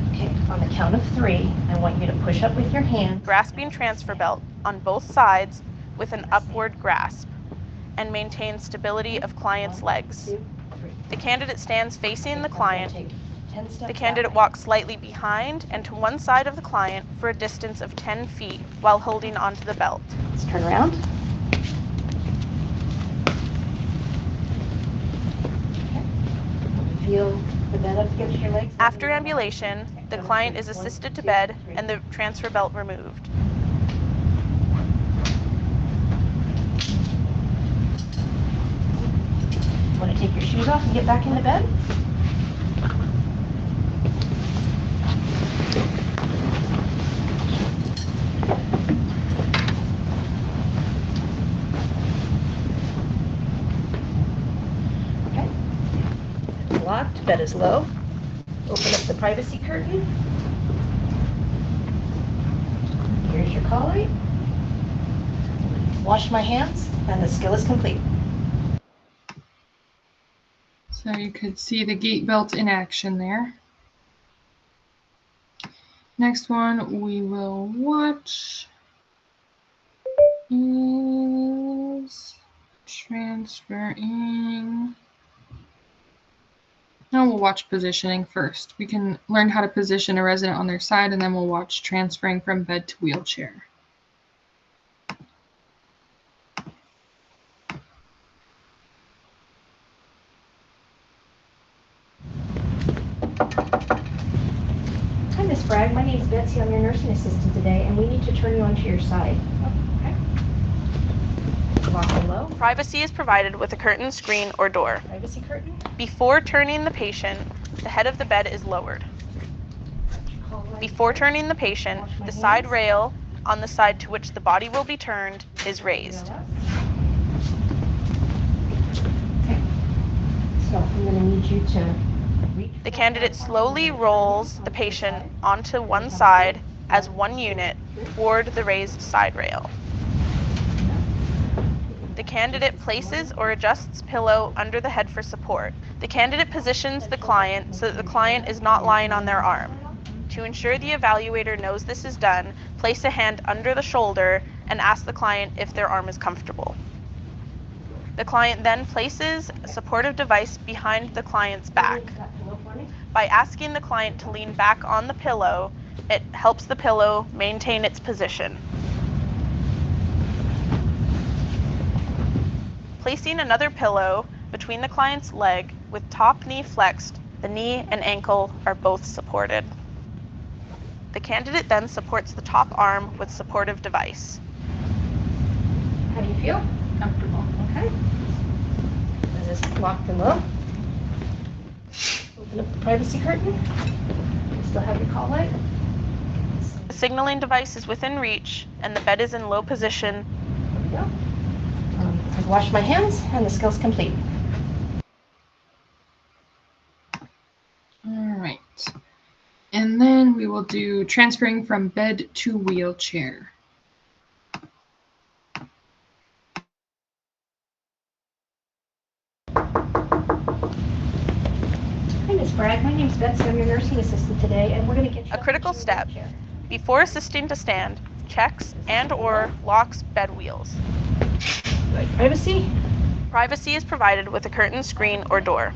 Okay, on the count of 3, I want you to push up with your hand. Grasping transfer belt on both sides with an upward grasp and maintain stability of client's legs. 1, 2, 3. The candidate stands facing the client. Take 10 steps The candidate back. walks slightly behind and to one side of the client for a distance of 10 feet while holding onto the belt. Let's turn around. Okay. Feel the bed up against your legs. After ambulation, the client is assisted to bed and the transfer belt removed. Want to take your shoes off and get back into bed? locked, bed is low. Open up the privacy curtain. Here's your call light. Wash my hands, and the skill is complete. So you could see the gate belt in action there. Next one we will watch is transferring. Now we'll watch positioning first. We can learn how to position a resident on their side, and then we'll watch transferring from bed to wheelchair. Hi, Miss Bragg. My name is Betsy. I'm your nursing assistant today, and we need to turn you onto your side. Okay. Lock and low. Privacy is provided with a curtain, screen, or door. Privacy curtain. Before turning the patient, the head of the bed is lowered. Before turning the patient, the side rail on the side to which the body will be turned is raised. Okay. So I'm going to need you to The candidate slowly rolls the patient onto one side as one unit toward the raised side rail. The candidate places or adjusts pillow under the head for support. The candidate positions the client so that the client is not lying on their arm. To ensure the evaluator knows this is done, place a hand under the shoulder and ask the client if their arm is comfortable. The client then places a supportive device behind the client's back. By asking the client to lean back on the pillow, it helps the pillow maintain its position. Placing another pillow between the client's leg with top knee flexed, the knee and ankle are both supported. The candidate then supports the top arm with supportive device. How do you feel? Comfortable. Okay. Is this locked and low? Open up the privacy curtain. Still have your call light. The signaling device is within reach and the bed is in low position. There we go. I've washed my hands and the skill's complete. All right. And then we will do transferring from bed to wheelchair. Hi, Miss Bragg. My name's Betsy. I'm your nursing assistant today, and we're going to get you A critical step. Before assisting to stand, checks and/or locks bed wheels. Good. Privacy. Privacy is provided with a curtain, screen, or door.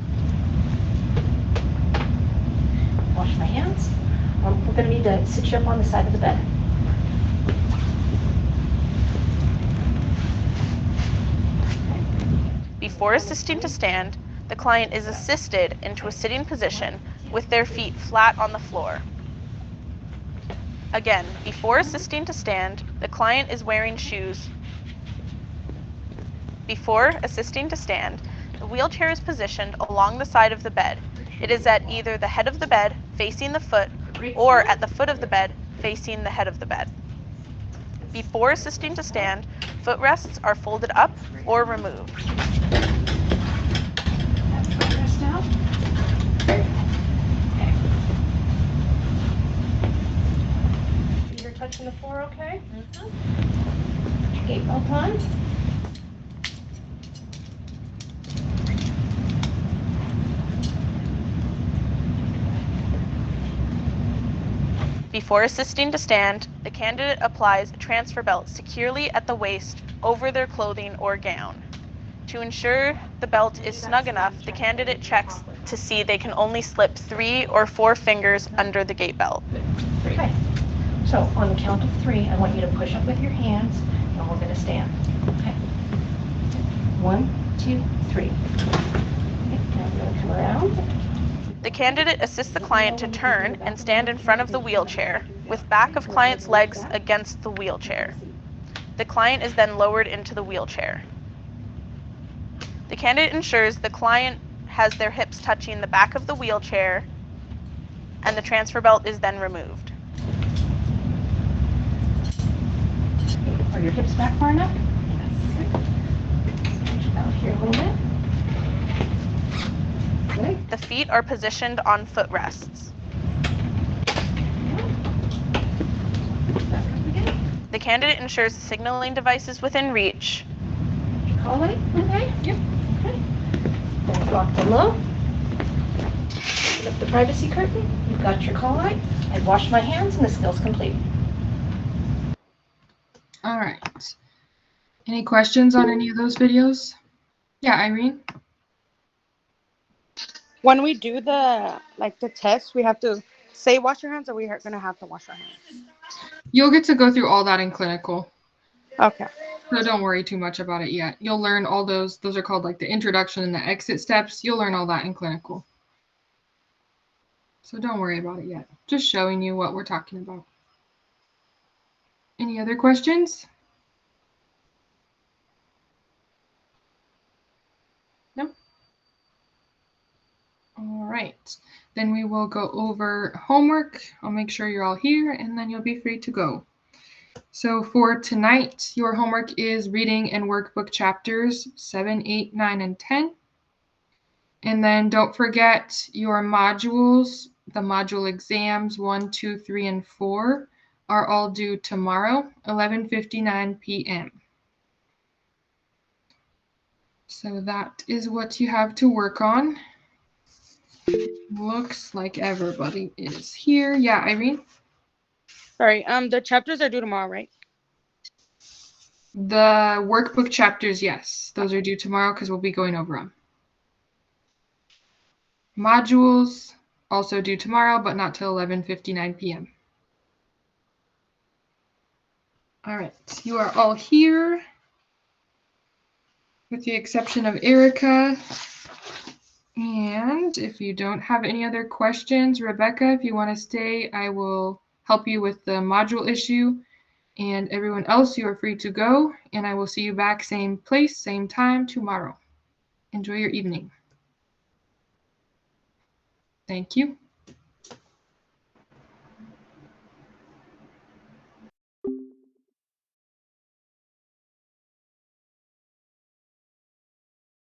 Wash my hands. We're going to need to sit you up on the side of the bed. Before assisting to stand, the client is assisted into a sitting position with their feet flat on the floor. Again, before assisting to stand, the client is wearing shoes. Before assisting to stand, the wheelchair is positioned along the side of the bed. It is at either the head of the bed facing the foot or at the foot of the bed facing the head of the bed. Before assisting to stand, footrests are folded up or removed. Footrest out. Okay. Feet are touching the floor, okay? Put your gate belt on. Before assisting to stand, the candidate applies a transfer belt securely at the waist over their clothing or gown. To ensure the belt is snug enough, the candidate checks to see they can only slip 3 or 4 fingers under the gate belt. Okay. So on the count of 3, I want you to push up with your hands, and we're going to stand. Okay. 1, 2, 3. Okay. Now we're going to come around. The candidate assists the client to turn and stand in front of the wheelchair, with back of client's legs against the wheelchair. The client is then lowered into the wheelchair. The candidate ensures the client has their hips touching the back of the wheelchair, and the transfer belt is then removed. Are your hips back far enough? Yes. Push out here a little bit. Good. The feet are positioned on footrests. The candidate ensures the signaling device is within reach. Call light? Okay. Yep. Okay. Then lock below. Lift the privacy curtain. You've got your call light. I've washed my hands and the skill's complete. All right. Any questions on any of those videos? Yeah, Irene? When we do the test, we have to say wash your hands, or we're gonna have to wash our hands? You'll get to go through all that in clinical. Okay. So don't worry too much about it yet. You'll learn all those. Those are called like the introduction and the exit steps. You'll learn all that in clinical. So don't worry about it yet. Just showing you what we're talking about. Any other questions? No? All right. Then we will go over homework. I'll make sure you're all here and then you'll be free to go. So for tonight, your homework is reading and workbook chapters 7, 8, 9, and 10. And then don't forget your modules, the module exams 1, 2, 3, and 4 are all due tomorrow, 11:59 p.m. So that is what you have to work on. Looks like everybody is here. Yeah, Irene? Sorry, the chapters are due tomorrow, right? The workbook chapters, yes. Those are due tomorrow because we'll be going over them. Modules, also due tomorrow, but not till 11:59 p.m. All right, you are all here, with the exception of Erica. And if you don't have any other questions, Rebecca, if you want to stay, I will help you with the module issue. And everyone else, you are free to go. And I will see you back same place, same time tomorrow. Enjoy your evening. Thank you.